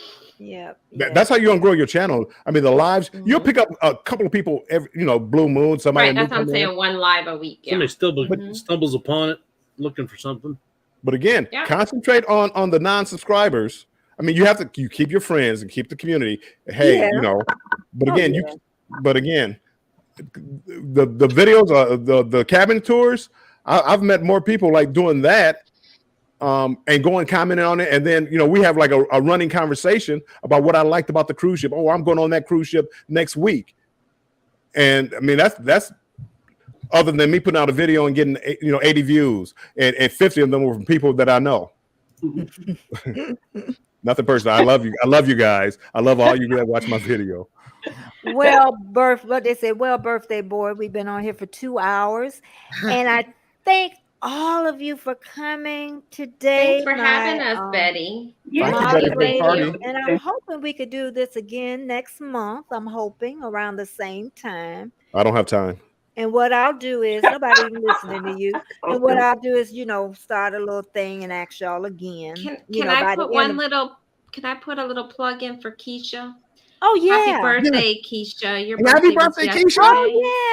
That's how you're going to grow your channel. The lives, you'll pick up a couple of people every, Blue Moon, somebody. Right, that's what I'm saying, one live a week. Yeah. Somebody stumbles upon it looking for something. But again, concentrate on the non-subscribers. You keep your friends and keep the community. Hey, but again, the videos, the cabin tours, I've met more people like doing that, and going commenting on it, and then we have like a running conversation about what I liked about the cruise ship. Oh, I'm going on that cruise ship next week, and that's other than me putting out a video and getting 80 views, and 50 of them were from people that I know. Nothing personal. I love you guys. I love all you that watch my video. What they said, birthday boy, we've been on here for 2 hours, and I think all of you for coming today. Thanks for having us, Betty. Yeah. Thank you, Betty, for the Thank party. you. And I'm hoping we could do this again next month. I'm hoping around the same time. I don't have time. And what I'll do is nobody even listening to you. And what I'll do is, start a little thing and ask y'all again. Can I put can I put a little plug in for Keisha? Oh yeah. Happy birthday, Keisha. Your Happy birthday, birthday, was Keisha. Oh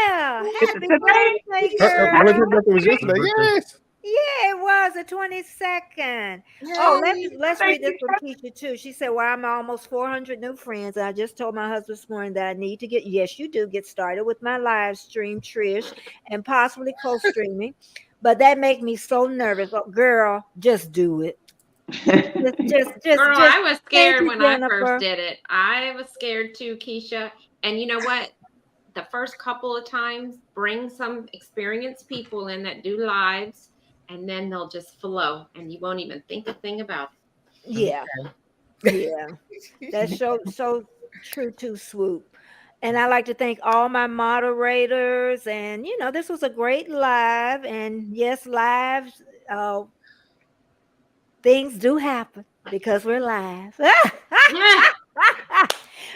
yeah. Happy birthday, girl. Her birthday was yesterday. Yes. Yeah, it was the 22nd. Oh, let's read this from Keisha too. She said, "Well, I'm almost 400 new friends. I just told my husband this morning that I need to get started with my live stream, Trish, and possibly co-streaming. But that make me so nervous. Oh, girl, just do it. Just Girl, I was scared when I Jennifer. first did it. I was scared too, Keisha. And you know what? The first couple of times, bring some experienced people in that do lives, and then they'll just flow, and you won't even think a thing about it. Yeah, yeah. That's so true too, Swoop. And I like to thank all my moderators. And this was a great live. And yes, lives. Things do happen because we're live.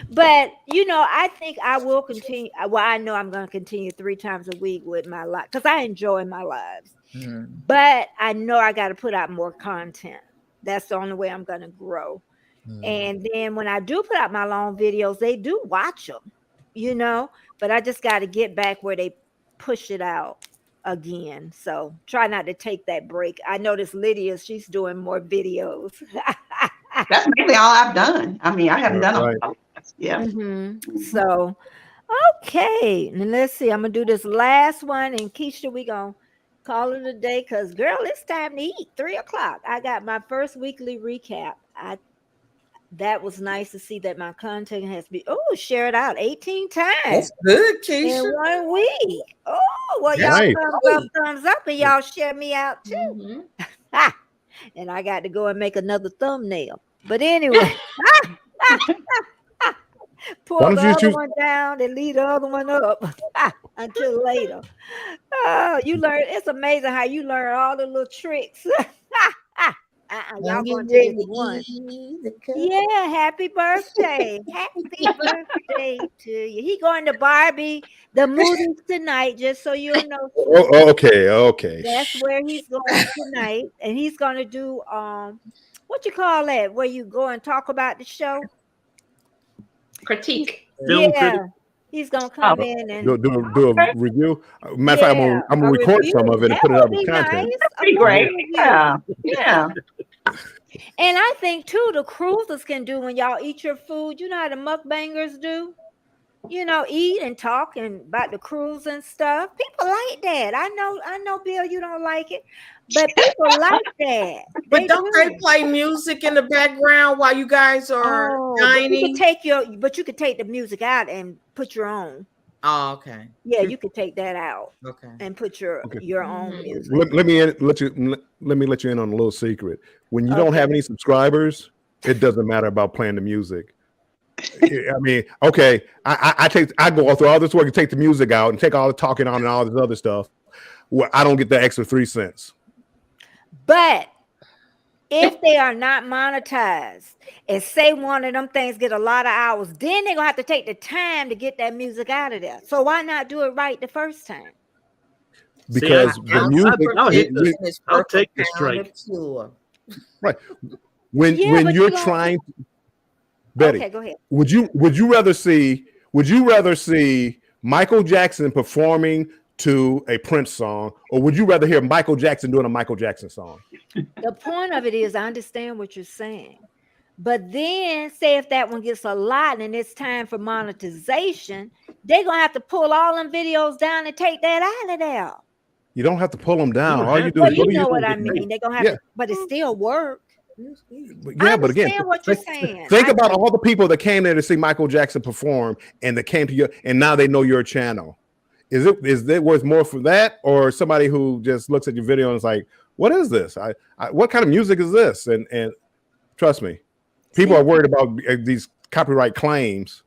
But I think I will continue. Well, I know I'm going to continue 3 times a week with my live because I enjoy my lives. But I know I got to put out more content. That's the only way I'm going to grow. And then when I do put out my long videos, they do watch them, but I just got to get back where they push it out again. So try not to take that break. I noticed Lydia, she's doing more videos. That's mainly all I've done. I mean, I haven't done Right. a yeah. So okay, and let's see. I'm gonna do this last one, and Keisha, we gonna call it a day because girl, it's time to eat. 3:00. I got my first weekly recap. That was nice to see that my content has been shared out 18 times. That's good, In Keisha. 1 week. Oh, well, Nice. y'all thumbs up, and y'all share me out too. And I got to go and make another thumbnail. But anyway, pull Why don't the you other choose- one down and leave the other one up until later. Oh, you learn. It's amazing how you learn all the little tricks. Y'all going to this one. Yeah, happy birthday. Happy birthday to you. He going to Barbie the movies tonight, just so you'll know. Oh, okay. That's where he's going tonight. And he's going to do, what you call that? Where you go and talk about the show? Critique. Film critic. He's going to come in and do a review. Matter of fact, I'm gonna record some of it and put it out with content. Nice. Pretty great. Yeah. And I think too, the cruisers can do when y'all eat your food. You know how the mukbangers do? Eat and talk and about the cruise and stuff. People like that. I know, Bill, you don't like it, but people like that. But don't they play music in the background while you guys are dining? But you could take the music out and put your own. Oh, okay. Yeah, you could take that out. Okay. And put your own music. Let me let you in on a little secret. When you don't have any subscribers, it doesn't matter about playing the music. I mean, okay, I go through all this work and take the music out and take all the talking on and all this other stuff. Well, I don't get the extra 3 cents. But if they are not monetized and say one of them things get a lot of hours, then they're gonna have to take the time to get that music out of there. So why not do it right the first time? Because the music, I'll take the strike. Right. When you're trying, Betty, okay, go ahead. Would you rather see Michael Jackson performing to a Prince song, or would you rather hear Michael Jackson doing a Michael Jackson song? The point of it is, I understand what you're saying, but then say if that one gets a lot and it's time for monetization, they're gonna have to pull all them videos down and take that out of there. You don't have to pull them down. All you do Well, is go you to know YouTube what I and mean. They're gonna have to, but it still works. Yeah, but again, what you're saying. Think about all the people that came there to see Michael Jackson perform, and that came to you, and now they know your channel. Is it worth more for that, or somebody who just looks at your video and is like, "What is this? What kind of music is this?" And trust me, people are worried about these copyright claims.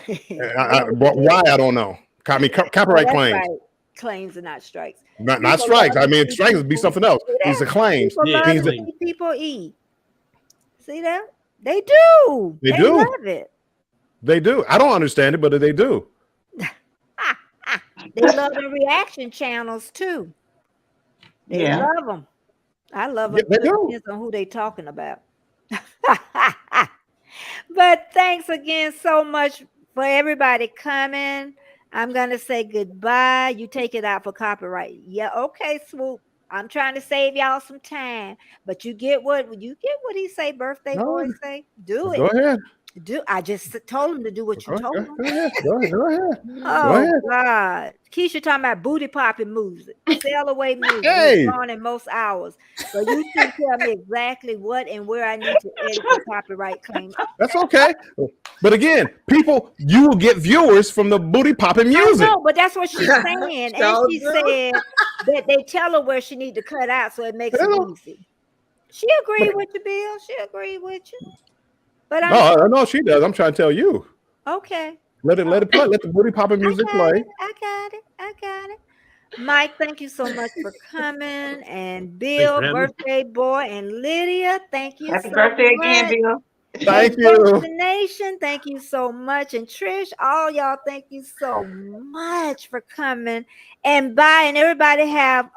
Why I don't know. Copyright claims. Right. claims and not strikes. Not People strikes. love I to mean, see strikes would be people- something else. See These are that? claims. People Yeah, love Means to that see people eat. See that? They do. They do. love it. they do. I don't understand it, but they do. They love the reaction channels too. They Yeah. love them. I love Yeah, them. they too. do. Depends on who they talking about. But thanks again so much for everybody coming. I'm gonna say goodbye. You take it out for copyright. Yeah, okay, Swoop. I'm trying to save y'all some time, but you get what he say. Birthday No. boy say, do Go it. ahead. Do I just told him to do what you Go told ahead. him? Go ahead. Go ahead. Oh ahead. God. Keisha talking about booty popping music. Sail away music. Hey. It's gone in most hours. So you can tell me exactly what and where I need to edit the copyright claim. That's okay. But again, you will get viewers from the booty popping I music. know, but that's what she's saying. And So she do. said that they tell her where she need to cut out so it makes it Hello. easy. She agreed with you, Bill. She agreed with you. But I'm No, I know she does. I'm trying to tell you. okay. Let it play. Let the booty popping music play. I got it. Mike, thank you so much for coming. And Bill, having me. birthday boy, and Lydia, thank you Happy so birthday much. again, Bill. Thank And you. Destination, thank you so much. And Trish, all y'all, thank you so much for coming. And bye. And everybody have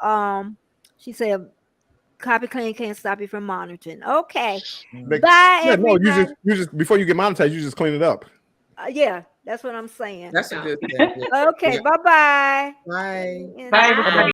she said copy clean can't stop you from monitoring. Okay. Bye, Yeah, no, everybody. you just before you get monetized, you just clean it up. Yeah, that's what I'm saying. That's a good thing. Okay, bye-bye. Bye. Bye, everybody.